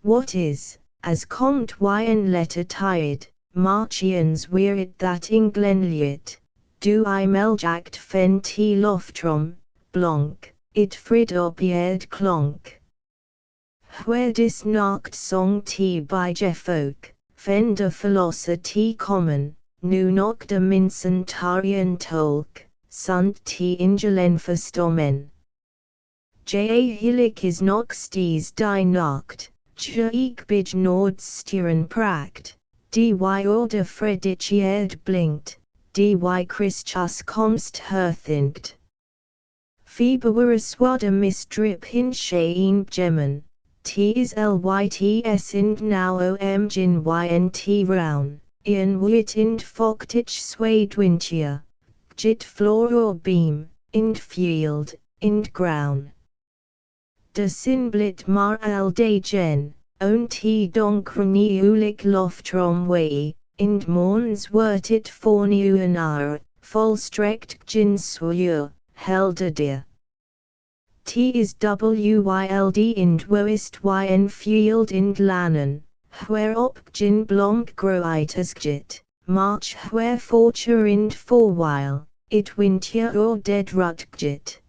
What is, as compt yn letter tide, Marchians wear it that Englenliet, do I meljacht fen t loftrom, blonk, it frid opied klonk. Where dis nacht song t by Jeffolk, fen de philosopher t common, nu nok de minsen tarian tolk, sunt t ingelen verstomen. Hillik is nok sties die nacht, ik bij noord stieren praakt, dy order fredichierd blinkt, dy Christus komst herthinkt. Februaris wada misdrip hin sheen gemmen, t is lyts ind now omgin ynt roun, ian wit ind foktich swadwintia, jit floor or beam, ind field, ind ground. De sinblit mar al de gen, on t donkroni ulik loftrom wei, ind morns wert it forniuanar, volstrekt gin swur, helde dir. T is wyld ind woist yn field ind lanen, where op gin blomk groitasgit, march where forture ind forwhile, it winter or dead rutgit.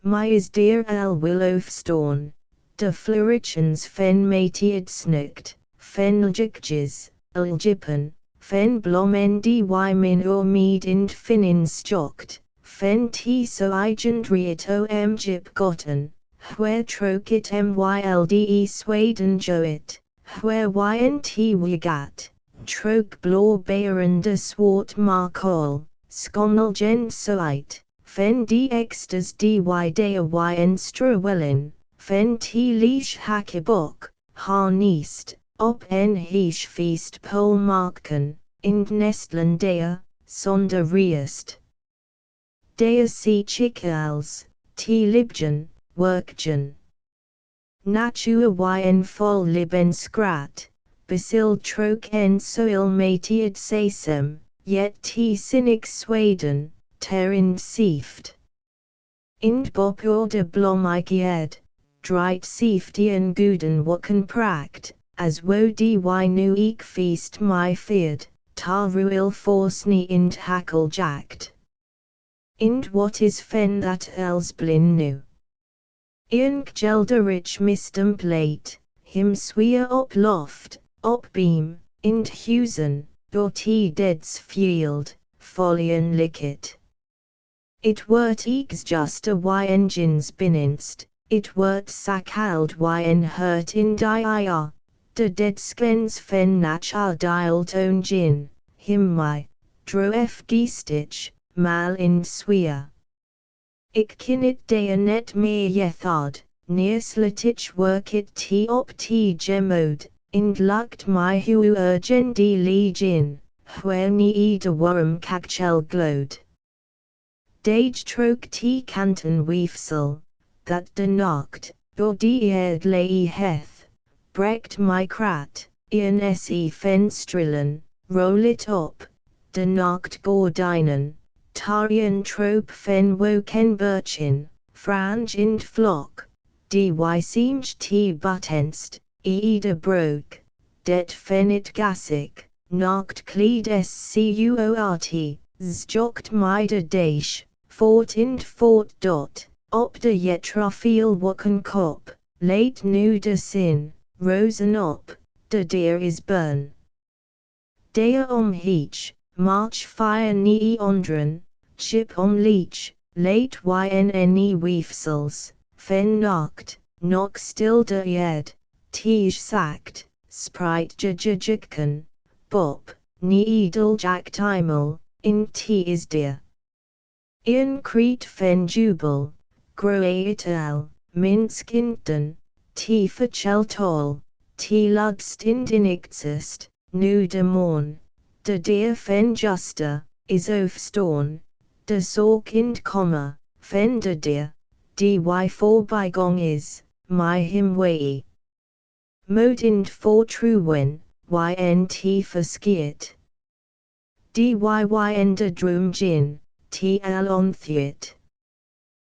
My is dear al willowstorn, de florichens fen matied snukt, fen ljikjes, aljippen, fen blom dy min or mead ind finin stokt, fen t so igent riet om jip gotten, where trokit mylde swaden joet, where ynt wigat, trok blor baren de swart markol, skonnel gen soit, fen d extras dy dea yn strewellen, fen t leash hakkebok, harneast, op en heesh feast pol marken, ind nestlen dea, sonder riest. Dea si chickels, t libgen, workgen. Natua yn vol liben scrat, basil trok en soil matiad sesem, yet t cynic swaden,terind sieft. Ind bop order blomkes, dried siefty en guden wakken prakt, as wo dy nu eek feast my feared, tar ruil forsni ind hakkel jacked. Ind what is fen that els blin nu. Ian gjelder rich mistem plate, him sweer op loft, op beam, ind husen, door t deads field, folien licket. It wert eeks just a engines bininst, it wert sakald yn hurt in dir, de dead skens fen nach dialt on gin, him my, dro f geestich, mal in sweer. Ik kinit dea net meer yethard, neer slatich workit t op t gemode, ind lukt my hu urgen die legin, where ni de worm kagchel glode. Dage trok t kanten weefsel, that de nacht, door die erd lei heth, brekt my krat, ian se fen strillen, roll it op, de nacht gordinen. Tarian trope fen woken birchin, frange ind flock, dy seemed t buttenst, de broke, det fenit gassic, nacht kleed scuort, zjokt mida dash, fort ind fort dot, op de yetrofiel wakken kop, late nu de sin, rosen op, de deer is burn. Dea heech, march fire ni ondren, chip leech, late ynne weefsels, fen nacht, nok stil de yed, tej sact, sprite jajajikken, bop, ni edel jack timel, in t is dear. Ian creet fen jubel, groet el, minskinten, t fachel tol, t ludst indinixest, nu de morn, de deer fen juster, is storn, de sork ind comma, fen de deer, dy for bygong is, my him wei. Mode ind for truwen, ynt for skiet. Dy de drum gin, tl on thiet.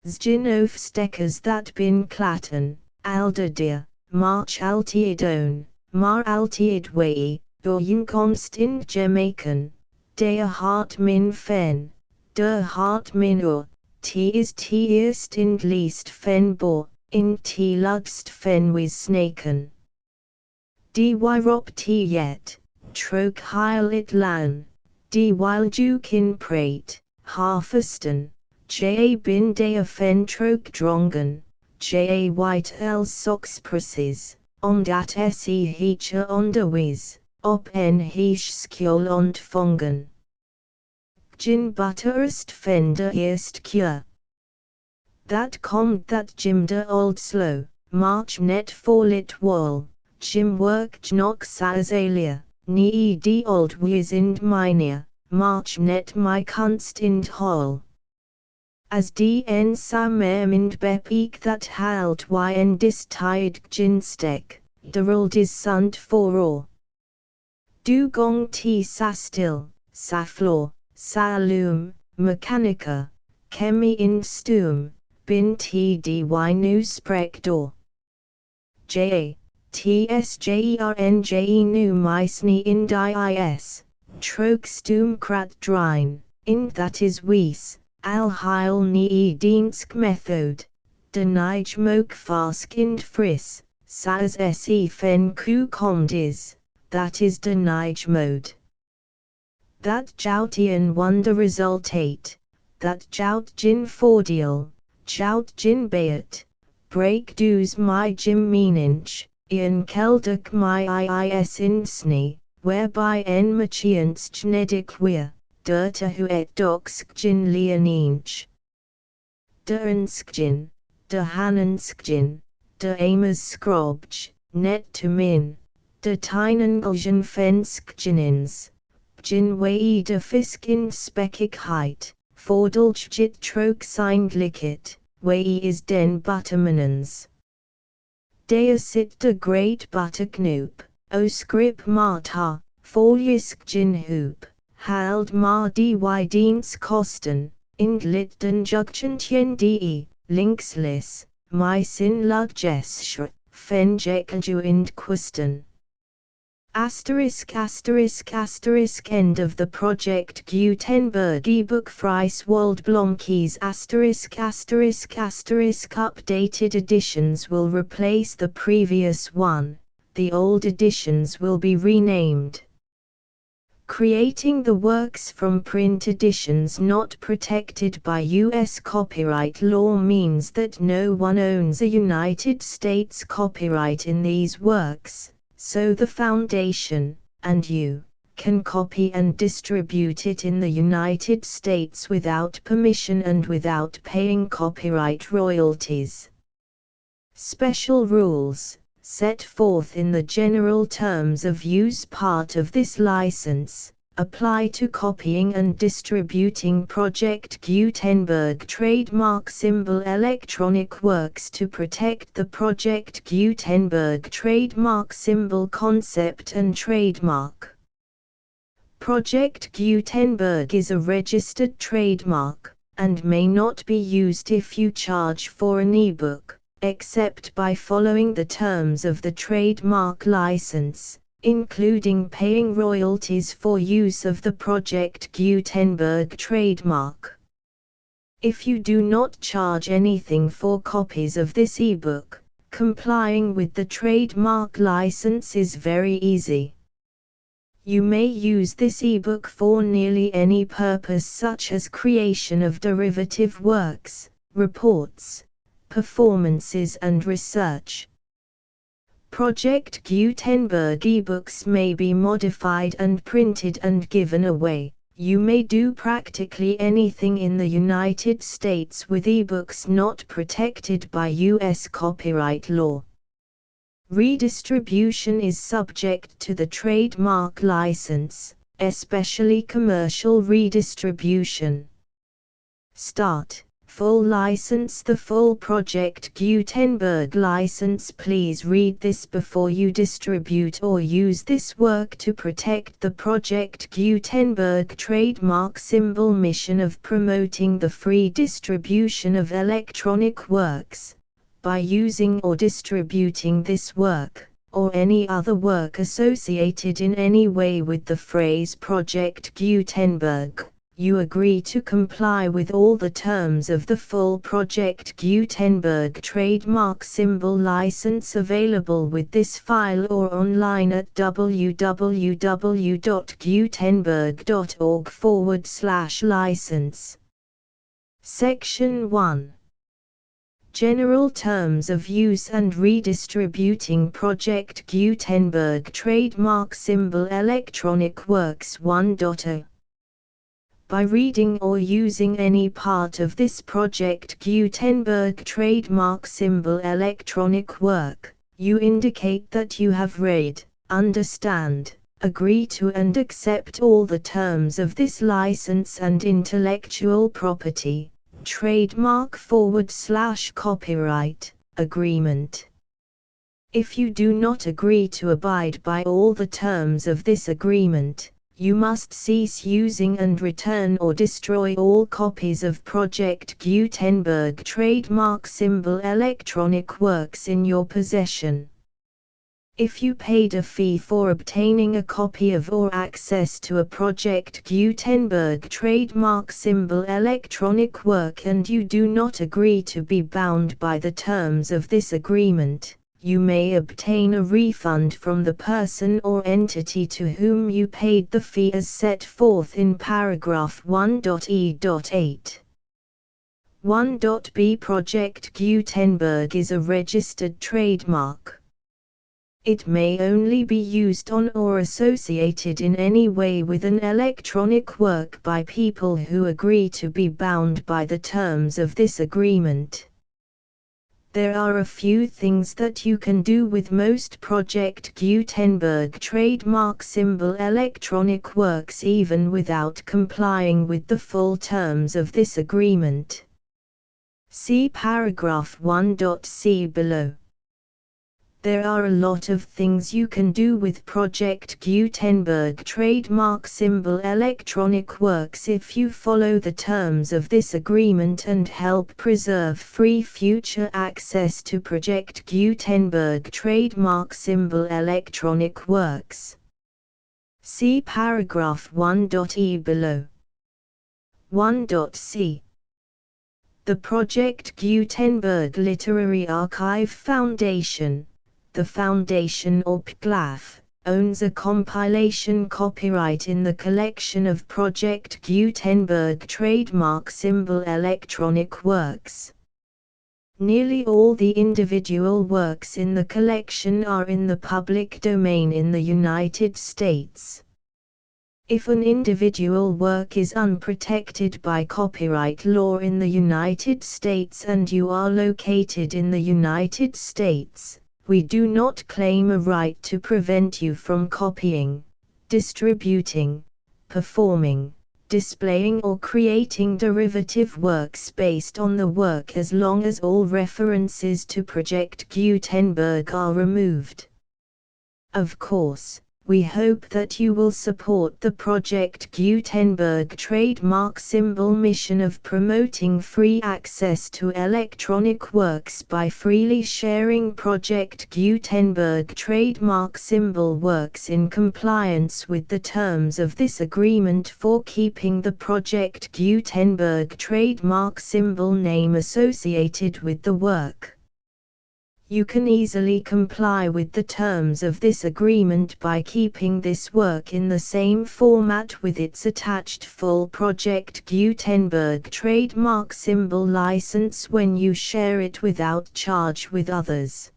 Zgin of steckers that bin klatten, alder deer, march altiedon, mar altied wei, door yinkomst in Jamaican, dea hart min fen, der hart min t is t eerst in least fen bo, in t ludst fen wis snaken. Dy rop t yet, trok heil it lan, dy juk in prate, halfesten, bin dea fen trok drongen, white els socks presses, dat se heecher onderwiz, op en heesh skjol ont fongen. Gin butterst fender eerst cure. That komt that Jim de old slow, march net for lit wall, Jim worked nok sazalia, ni de old wiz ind minea, march net my kunst ind hall. As dn samer mind bep eek that halt yn distide ginstek, de rold is sund for all. Du gong t sa still, sa floor, sa loom, mechanica, chemi in stum, bin t dy nu sprek door. Tsjernje nu meisni in dis, trok stum krat drein, in that is wies, al heil ni diensk method, de nige mok fask in Frysce, sas se fen ku komd is, that is de nige mode. that joutian wonder resultate, that jout gin fordial, jout gin bayat, break dues my jim meaninch, ian kelduk my iis insni, whereby en machiants gnedic weir, derta huet doxk gin leaninch. De unskjin, de hanenskjin, de amers scrobj, net to min, de tynengeljen fenskjinins, gin wei de fiskin spekik heit, fordulj jit trok signed likit, wei is den buttermanens. Deasit de great butterknoop, o scrip marta, foljuskjin hoop, hald mar dy dienst kosten. Indlit den jugtjen de, linkslis, my sin luggeshr, fenjekenju ind quisten. **** End of the project Gutenberg ebook Frysce wâldblomkes **** updated editions will replace the previous one, the old editions will be renamed. Creating the works from print editions not protected by U.S. copyright law means that no one owns a United States copyright in these works, so the Foundation, and you, can copy and distribute it in the United States without permission and without paying copyright royalties. Special rules, set forth in the general terms of use part of this license, apply to copying and distributing Project Gutenberg trademark symbol electronic works to protect the Project Gutenberg trademark symbol concept and trademark. Project Gutenberg is a registered trademark, and may not be used if you charge for an ebook, except by following the terms of the trademark license, including paying royalties for use of the Project Gutenberg trademark. If you do not charge anything for copies of this ebook, complying with the trademark license is very easy. You may use this ebook for nearly any purpose such as creation of derivative works, reports, performances and research. Project Gutenberg ebooks may be modified and printed and given away. You may do practically anything in the United States with ebooks not protected by U.S. copyright law. Redistribution is subject to the trademark license, especially commercial redistribution. Start. Full license. The full Project Gutenberg license. Please read this before you distribute or use this work to protect the Project Gutenberg trademark symbol mission of promoting the free distribution of electronic works, by using or distributing this work, or any other work associated in any way with the phrase Project Gutenberg. You agree to comply with all the terms of the full Project Gutenberg trademark symbol license available with this file or online at www.gutenberg.org/license. Section 1. General Terms of Use and Redistributing Project Gutenberg Trademark Symbol Electronic Works 1.0. By reading or using any part of this Project Gutenberg trademark symbol electronic work, you indicate that you have read, understand, agree to and accept all the terms of this license and intellectual property, trademark/copyright, agreement. If you do not agree to abide by all the terms of this agreement, you must cease using and return or destroy all copies of Project Gutenberg trademark symbol electronic works in your possession. If you paid a fee for obtaining a copy of or access to a Project Gutenberg trademark symbol electronic work and you do not agree to be bound by the terms of this agreement, you may obtain a refund from the person or entity to whom you paid the fee as set forth in paragraph 1.e.8. 1.b Project Gutenberg is a registered trademark. It may only be used on or associated in any way with an electronic work by people who agree to be bound by the terms of this agreement. There are a few things that you can do with most Project Gutenberg trademark symbol electronic works even without complying with the full terms of this agreement. See paragraph 1.c below. There are a lot of things you can do with Project Gutenberg trademark symbol electronic works if you follow the terms of this agreement and help preserve free future access to Project Gutenberg trademark symbol electronic works. See paragraph 1.e below. 1.c The Project Gutenberg Literary Archive Foundation, the Foundation or PGLAF, owns a compilation copyright in the collection of Project Gutenberg trademark symbol electronic works. Nearly all the individual works in the collection are in the public domain in the United States. If an individual work is unprotected by copyright law in the United States and you are located in the United States, we do not claim a right to prevent you from copying, distributing, performing, displaying or creating derivative works based on the work as long as all references to Project Gutenberg are removed. Of course, we hope that you will support the Project Gutenberg trademark symbol mission of promoting free access to electronic works by freely sharing Project Gutenberg trademark symbol works in compliance with the terms of this agreement for keeping the Project Gutenberg trademark symbol name associated with the work. You can easily comply with the terms of this agreement by keeping this work in the same format with its attached full Project Gutenberg trademark symbol license when you share it without charge with others.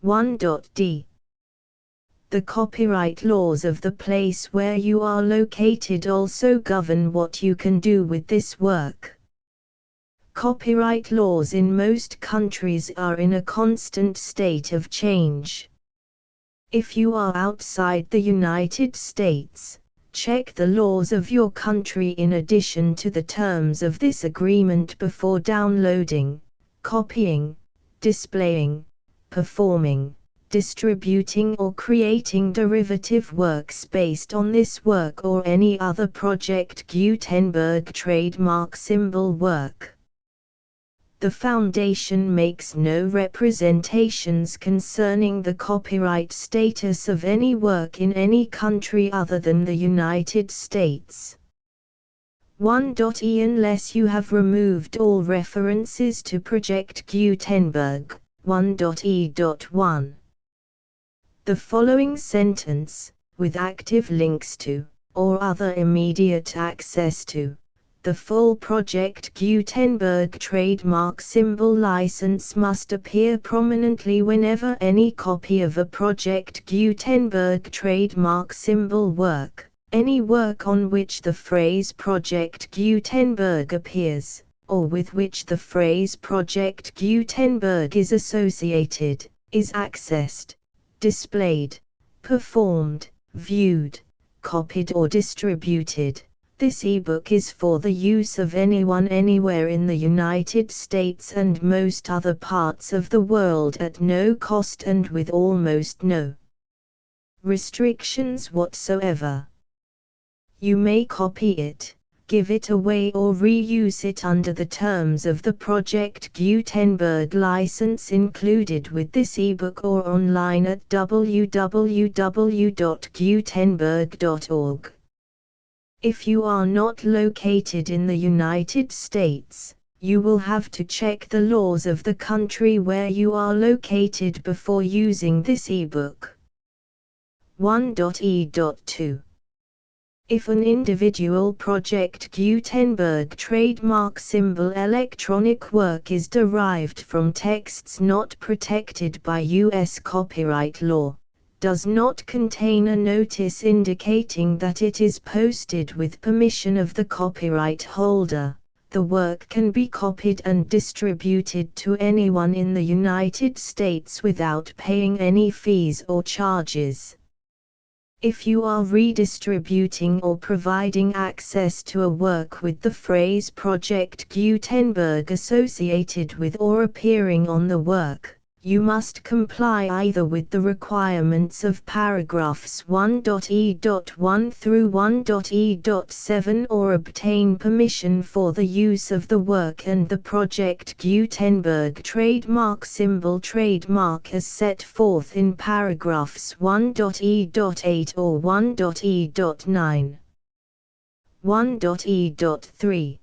1.d The copyright laws of the place where you are located also govern what you can do with this work. Copyright laws in most countries are in a constant state of change. If you are outside the United States, check the laws of your country in addition to the terms of this agreement before downloading, copying, displaying, performing, distributing or creating derivative works based on this work or any other Project Gutenberg trademark symbol work. The Foundation makes no representations concerning the copyright status of any work in any country other than the United States. 1.e Unless you have removed all references to Project Gutenberg, 1.e.1. The following sentence, with active links to, or other immediate access to, the full Project Gutenberg trademark symbol license must appear prominently whenever any copy of a Project Gutenberg trademark symbol work, any work on which the phrase Project Gutenberg appears, or with which the phrase Project Gutenberg is associated, is accessed, displayed, performed, viewed, copied or distributed. This ebook is for the use of anyone anywhere in the United States and most other parts of the world at no cost and with almost no restrictions whatsoever. You may copy it, give it away or reuse it under the terms of the Project Gutenberg license included with this ebook or online at www.gutenberg.org. If you are not located in the United States, You will have to check the laws of the country where you are located before using this ebook. 1.e.2 If an individual Project Gutenberg trademark symbol electronic work is derived from texts not protected by U.S. copyright law, does not contain a notice indicating that it is posted with permission of the copyright holder, the work can be copied and distributed to anyone in the United States without paying any fees or charges. If you are redistributing or providing access to a work with the phrase Project Gutenberg associated with or appearing on the work, you must comply either with the requirements of paragraphs 1.e.1 through 1.e.7 or obtain permission for the use of the work and the Project Gutenberg trademark symbol trademark as set forth in paragraphs 1.e.8 or 1.e.9. 1.e.3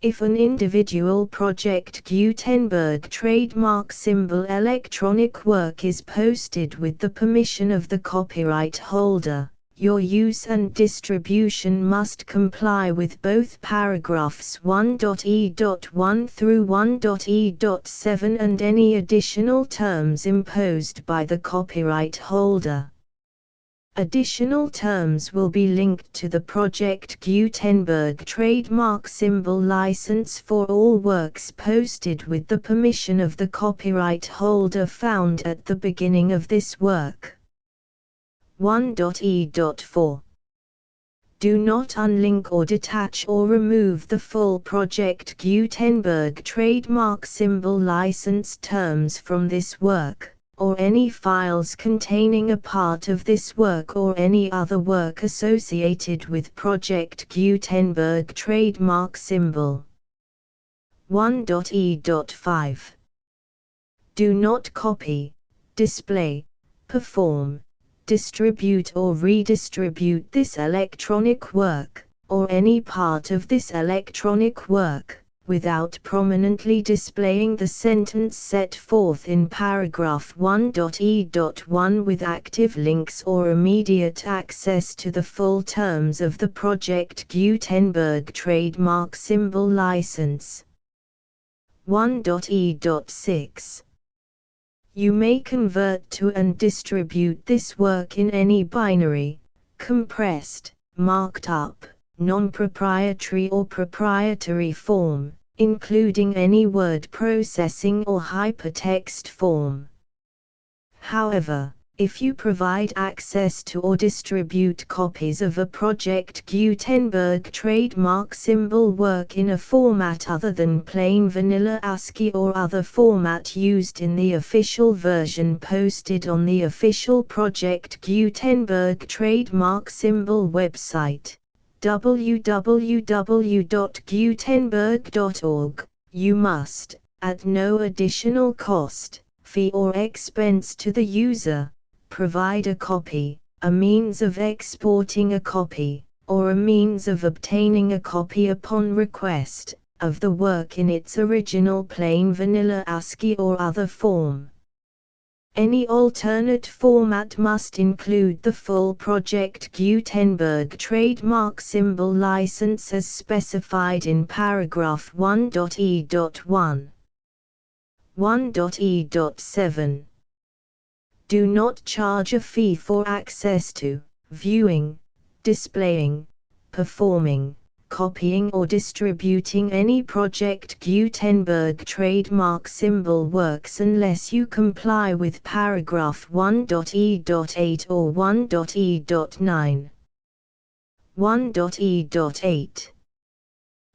If an individual Project Gutenberg trademark symbol electronic work is posted with the permission of the copyright holder, your use and distribution must comply with both paragraphs 1.e.1 through 1.e.7 and any additional terms imposed by the copyright holder. Additional terms will be linked to the Project Gutenberg trademark symbol license for all works posted with the permission of the copyright holder found at the beginning of this work. 1.e.4 Do not unlink or detach or remove the full Project Gutenberg trademark symbol license terms from this work, or any files containing a part of this work or any other work associated with Project Gutenberg trademark symbol. 1.e.5 Do not copy, display, perform, distribute or redistribute this electronic work, or any part of this electronic work, without prominently displaying the sentence set forth in paragraph 1.e.1 with active links or immediate access to the full terms of the Project Gutenberg trademark symbol license. 1.e.6 You may convert to and distribute this work in any binary, compressed, marked up, non-proprietary or proprietary form, including any word processing or hypertext form. However, if you provide access to or distribute copies of a Project Gutenberg trademark symbol work in a format other than plain vanilla ASCII or other format used in the official version posted on the official Project Gutenberg trademark symbol website, www.gutenberg.org, you must, at no additional cost, fee or expense to the user, provide a copy, a means of exporting a copy, or a means of obtaining a copy upon request, of the work in its original plain vanilla ASCII or other form. Any alternate format must include the full Project Gutenberg trademark symbol license as specified in paragraph 1.e.1. 1.e.7 Do not charge a fee for access to, viewing, displaying, performing, copying or distributing any Project Gutenberg trademark symbol works unless you comply with paragraph 1.e.8 or 1.e.9. 1.e.8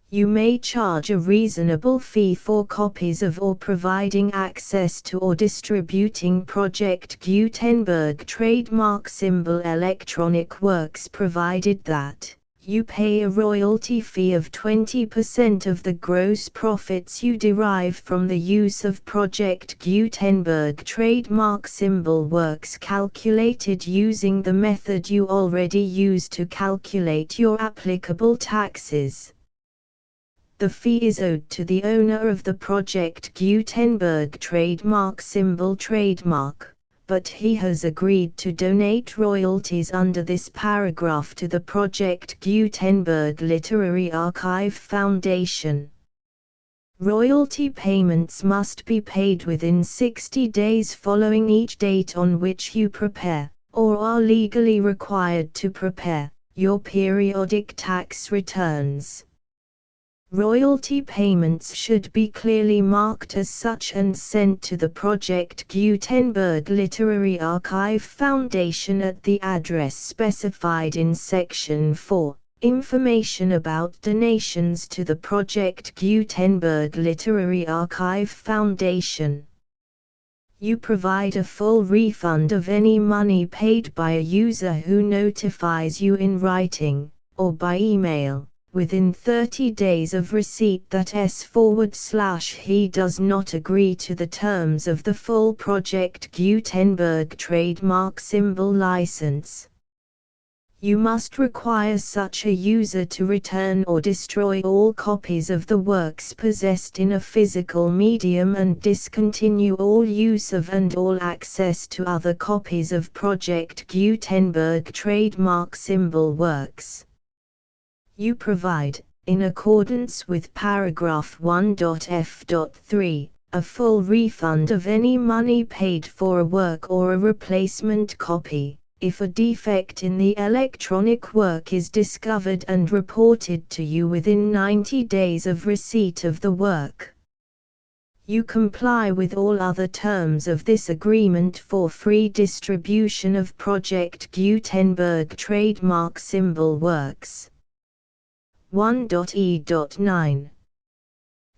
You may charge a reasonable fee for copies of or providing access to or distributing Project Gutenberg trademark symbol electronic works provided that you pay a royalty fee of 20% of the gross profits you derive from the use of Project Gutenberg trademark symbol works calculated using the method you already use to calculate your applicable taxes. The fee is owed to the owner of the project Gutenberg trademark symbol trademark, but he has agreed to donate royalties under this paragraph to the Project Gutenberg Literary Archive Foundation. Royalty payments must be paid within 60 days following each date on which you prepare, or are legally required to prepare, your periodic tax returns. Royalty payments should be clearly marked as such and sent to the Project Gutenberg Literary Archive Foundation at the address specified in Section 4. Information about donations to the Project Gutenberg Literary Archive Foundation. You provide a full refund of any money paid by a user who notifies you in writing, or by email, within 30 days of receipt that he does not agree to the terms of the full Project Gutenberg trademark symbol license. You must require such a user to return or destroy all copies of the works possessed in a physical medium and discontinue all use of and all access to other copies of Project Gutenberg trademark symbol works. You provide, in accordance with paragraph 1.f.3, a full refund of any money paid for a work or a replacement copy, if a defect in the electronic work is discovered and reported to you within 90 days of receipt of the work. You comply with all other terms of this agreement for free distribution of Project Gutenberg trademark symbol works. 1.e.9.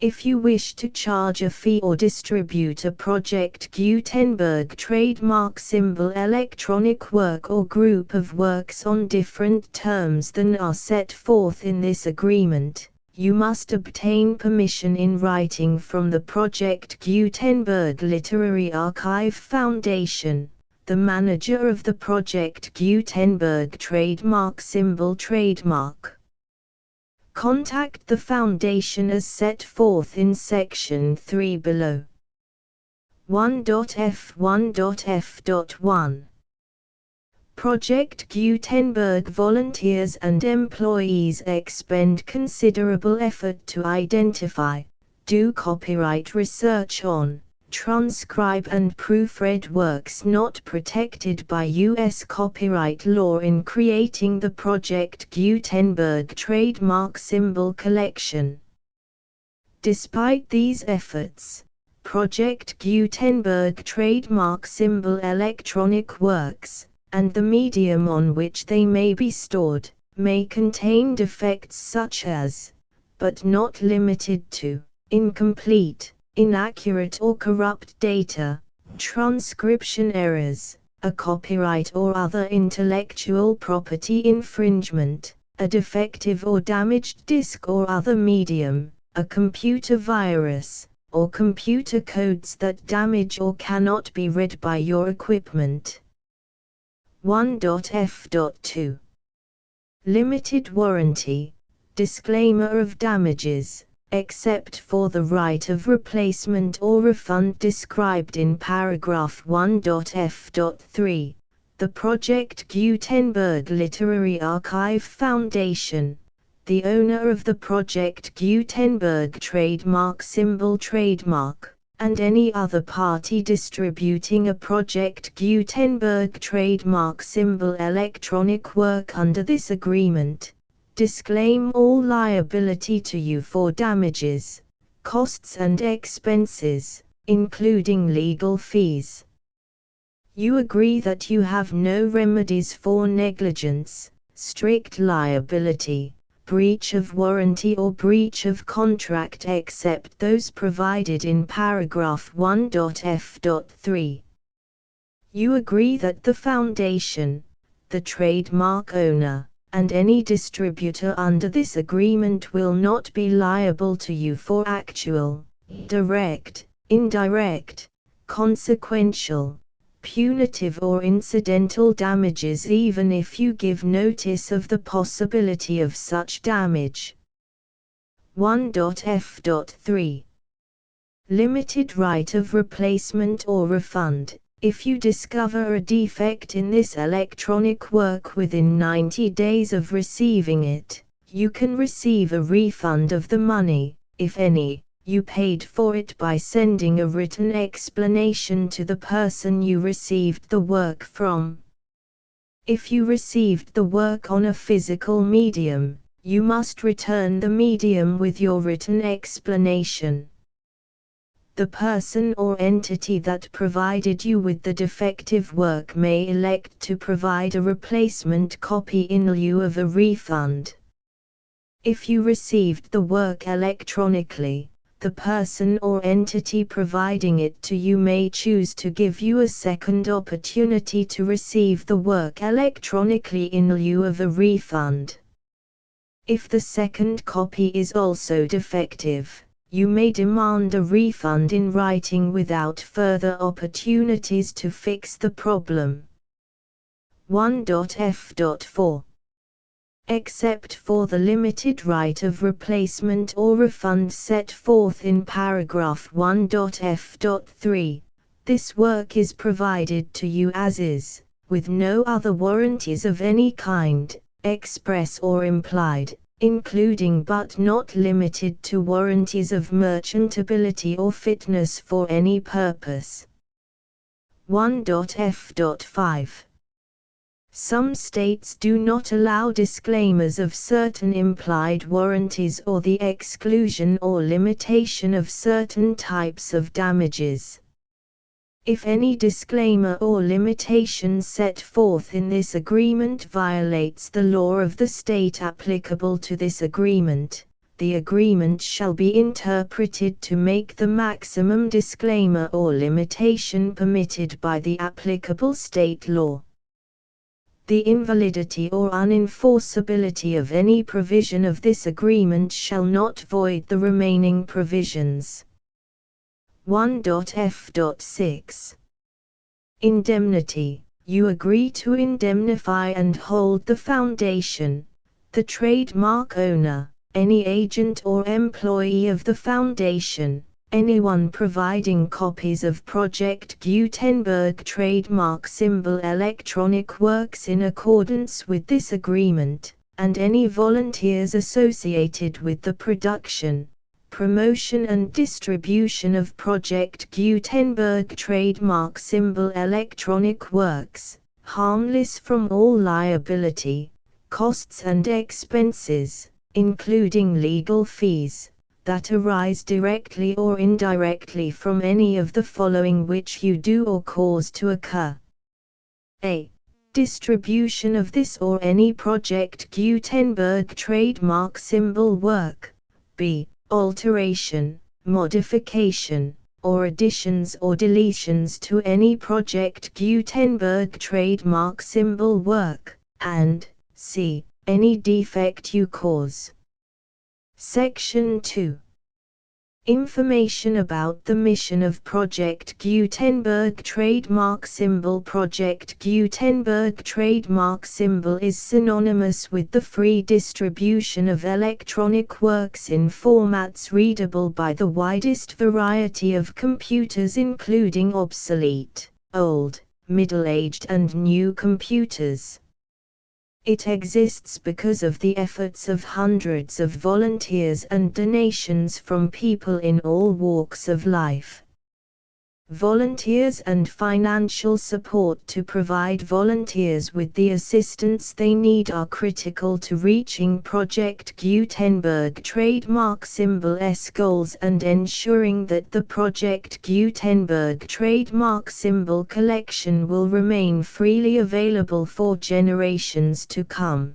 If you wish to charge a fee or distribute a Project Gutenberg trademark symbol electronic work or group of works on different terms than are set forth in this agreement, you must obtain permission in writing from the Project Gutenberg Literary Archive Foundation, the manager of the Project Gutenberg trademark symbol trademark. Contact the Foundation as set forth in Section 3 below. 1.f1.f.1. Project Gutenberg volunteers and employees expend considerable effort to identify, do copyright research on, transcribe and proofread works not protected by U.S. copyright law in creating the Project Gutenberg trademark symbol collection. Despite these efforts, Project Gutenberg trademark symbol electronic works, and the medium on which they may be stored, may contain defects such as, but not limited to, incomplete, inaccurate or corrupt data, transcription errors, a copyright or other intellectual property infringement, a defective or damaged disk or other medium, a computer virus, or computer codes that damage or cannot be read by your equipment. 1.f.2. Limited warranty, disclaimer of damages, except for the right of replacement or refund described in paragraph 1.f.3, the Project Gutenberg Literary Archive Foundation, the owner of the Project Gutenberg trademark symbol trademark, and any other party distributing a Project Gutenberg trademark symbol electronic work under this agreement, disclaim all liability to you for damages, costs and expenses, including legal fees. You agree that you have no remedies for negligence, strict liability, breach of warranty or breach of contract except those provided in paragraph 1.f.3. You agree that the Foundation, the trademark owner, and any distributor under this agreement will not be liable to you for actual, direct, indirect, consequential, punitive or incidental damages even if you give notice of the possibility of such damage. 1.f.3 Limited right of replacement or refund. If you discover a defect in this electronic work within 90 days of receiving it, you can receive a refund of the money, if any, you paid for it by sending a written explanation to the person you received the work from. If you received the work on a physical medium, you must return the medium with your written explanation. The person or entity that provided you with the defective work may elect to provide a replacement copy in lieu of a refund. If you received the work electronically, the person or entity providing it to you may choose to give you a second opportunity to receive the work electronically in lieu of a refund. If the second copy is also defective, you may demand a refund in writing without further opportunities to fix the problem. 1.f.4 Except for the limited right of replacement or refund set forth in paragraph 1.f.3, this work is provided to you as is, with no other warranties of any kind, express or implied, including but not limited to warranties of merchantability or fitness for any purpose. 1.f.5 Some states do not allow disclaimers of certain implied warranties or the exclusion or limitation of certain types of damages. If any disclaimer or limitation set forth in this agreement violates the law of the state applicable to this agreement, the agreement shall be interpreted to make the maximum disclaimer or limitation permitted by the applicable state law. The invalidity or unenforceability of any provision of this agreement shall not void the remaining provisions. 1.f.6 Indemnity. You agree to indemnify and hold the foundation, the trademark owner, any agent or employee of the foundation, anyone providing copies of Project Gutenberg trademark symbol electronic works in accordance with this agreement, and any volunteers associated with the production, promotion and distribution of Project Gutenberg trademark symbol electronic works, harmless from all liability, costs and expenses, including legal fees, that arise directly or indirectly from any of the following which you do or cause to occur. A. Distribution of this or any Project Gutenberg trademark symbol work. B. Alteration, modification, or additions or deletions to any Project Gutenberg trademark symbol work, and C. Any defect you cause. Section 2. Information about the mission of Project Gutenberg trademark symbol. Project Gutenberg trademark symbol is synonymous with the free distribution of electronic works in formats readable by the widest variety of computers, including obsolete, old, middle-aged and new computers. It exists because of the efforts of hundreds of volunteers and donations from people in all walks of life. Volunteers and financial support to provide volunteers with the assistance they need are critical to reaching Project Gutenberg trademark symbol's goals and ensuring that the Project Gutenberg trademark symbol collection will remain freely available for generations to come.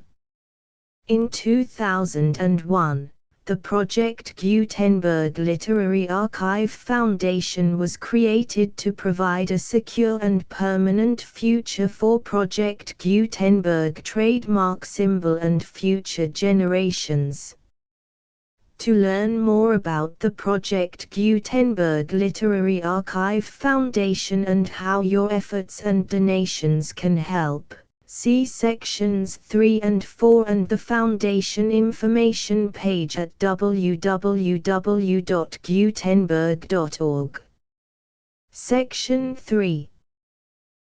In 2001, the Project Gutenberg Literary Archive Foundation was created to provide a secure and permanent future for Project Gutenberg trademark symbol and future generations. To learn more about the Project Gutenberg Literary Archive Foundation and how your efforts and donations can help, See sections 3 and 4 and the Foundation information page at www.gutenberg.org. Section 3.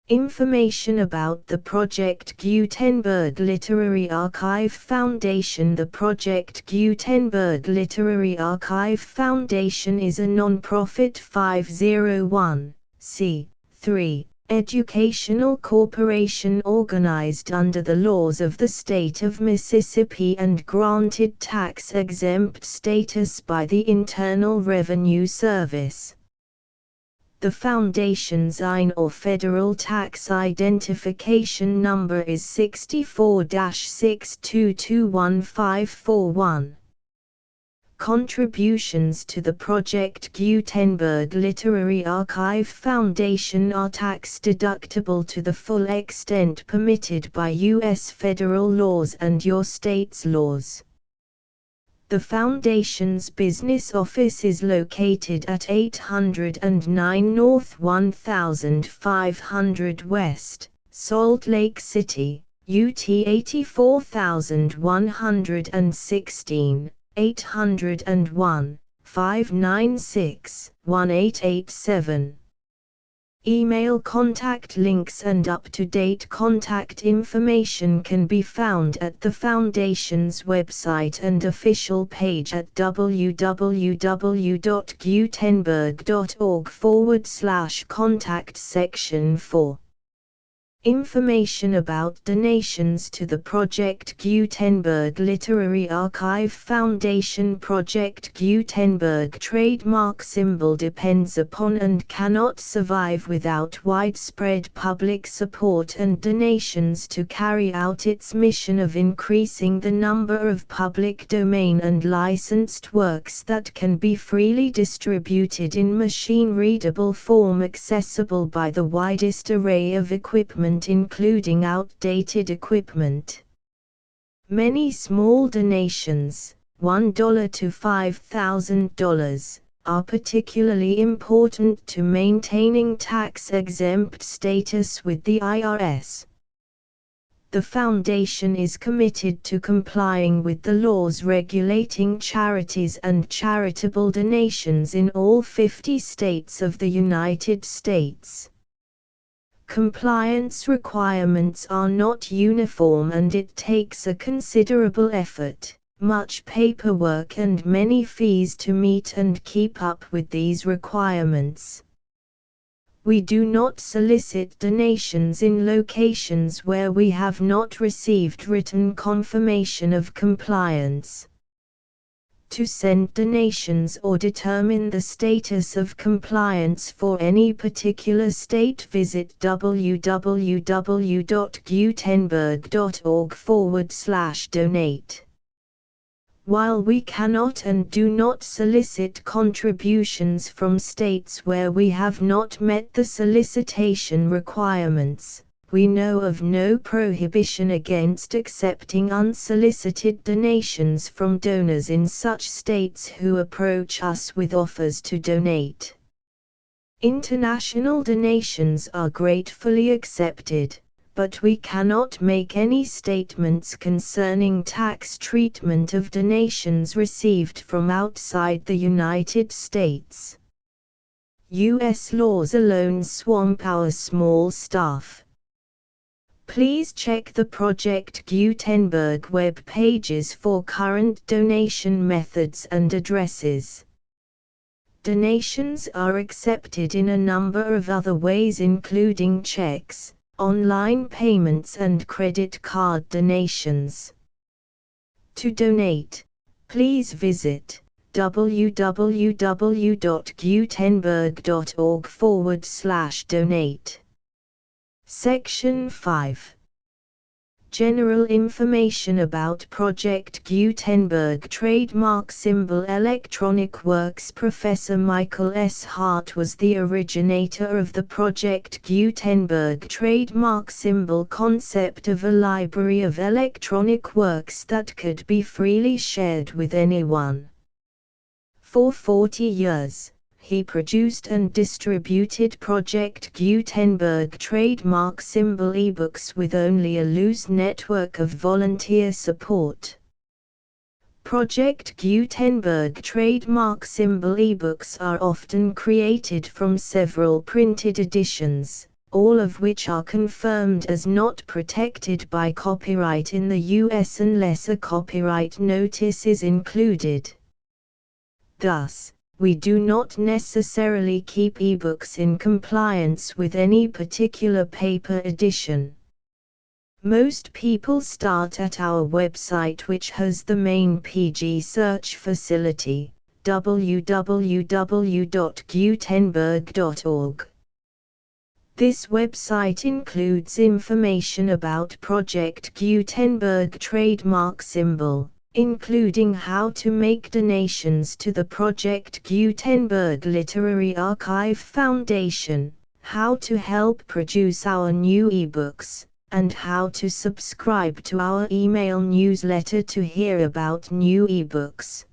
Information about the Project Gutenberg Literary Archive Foundation. The Project Gutenberg Literary Archive Foundation is a non-profit 501(c)(3) educational corporation organized under the laws of the state of Mississippi and granted tax-exempt status by the Internal Revenue Service. The Foundation's IN or Federal Tax Identification Number is 64-6221541. Contributions to the Project Gutenberg Literary Archive Foundation are tax-deductible to the full extent permitted by U.S. federal laws and your state's laws. The Foundation's business office is located at 809 North 1500 West, Salt Lake City, UT 84116, 801-596-1887. Email contact links and up-to-date contact information can be found at the Foundation's website and official page at www.gutenberg.org/contact section 4. Information about donations to the Project Gutenberg Literary Archive Foundation. Project Gutenberg trademark symbol depends upon and cannot survive without widespread public support and donations to carry out its mission of increasing the number of public domain and licensed works that can be freely distributed in machine-readable form accessible by the widest array of equipment including outdated equipment. Many small donations, $1 to $5,000, are particularly important to maintaining tax-exempt status with the IRS. The Foundation is committed to complying with the laws regulating charities and charitable donations in all 50 states of the United States. Compliance requirements are not uniform and it takes a considerable effort, much paperwork and many fees to meet and keep up with these requirements. We do not solicit donations in locations where we have not received written confirmation of compliance. To send donations or determine the status of compliance for any particular state, visit www.gutenberg.org/donate. While we cannot and do not solicit contributions from states where we have not met the solicitation requirements, we know of no prohibition against accepting unsolicited donations from donors in such states who approach us with offers to donate. International donations are gratefully accepted, but we cannot make any statements concerning tax treatment of donations received from outside the United States. U.S. laws alone swamp our small staff. Please check the Project Gutenberg web pages for current donation methods and addresses. Donations are accepted in a number of other ways including checks, online payments and credit card donations. To donate, please visit www.gutenberg.org/donate. Section 5. General information about Project Gutenberg trademark symbol electronic works. Professor Michael S. Hart was the originator of the Project Gutenberg trademark symbol concept of a library of electronic works that could be freely shared with anyone. For 40 years, He produced and distributed Project Gutenberg trademark symbol ebooks with only a loose network of volunteer support. Project Gutenberg trademark symbol ebooks are often created from several printed editions, all of which are confirmed as not protected by copyright in the US unless a copyright notice is included. Thus, we do not necessarily keep ebooks in compliance with any particular paper edition. Most people start at our website, which has the main PG search facility, www.gutenberg.org. This website includes information about Project Gutenberg trademark symbol, including how to make donations to the Project Gutenberg Literary Archive Foundation, how to help produce our new ebooks, and how to subscribe to our email newsletter to hear about new ebooks.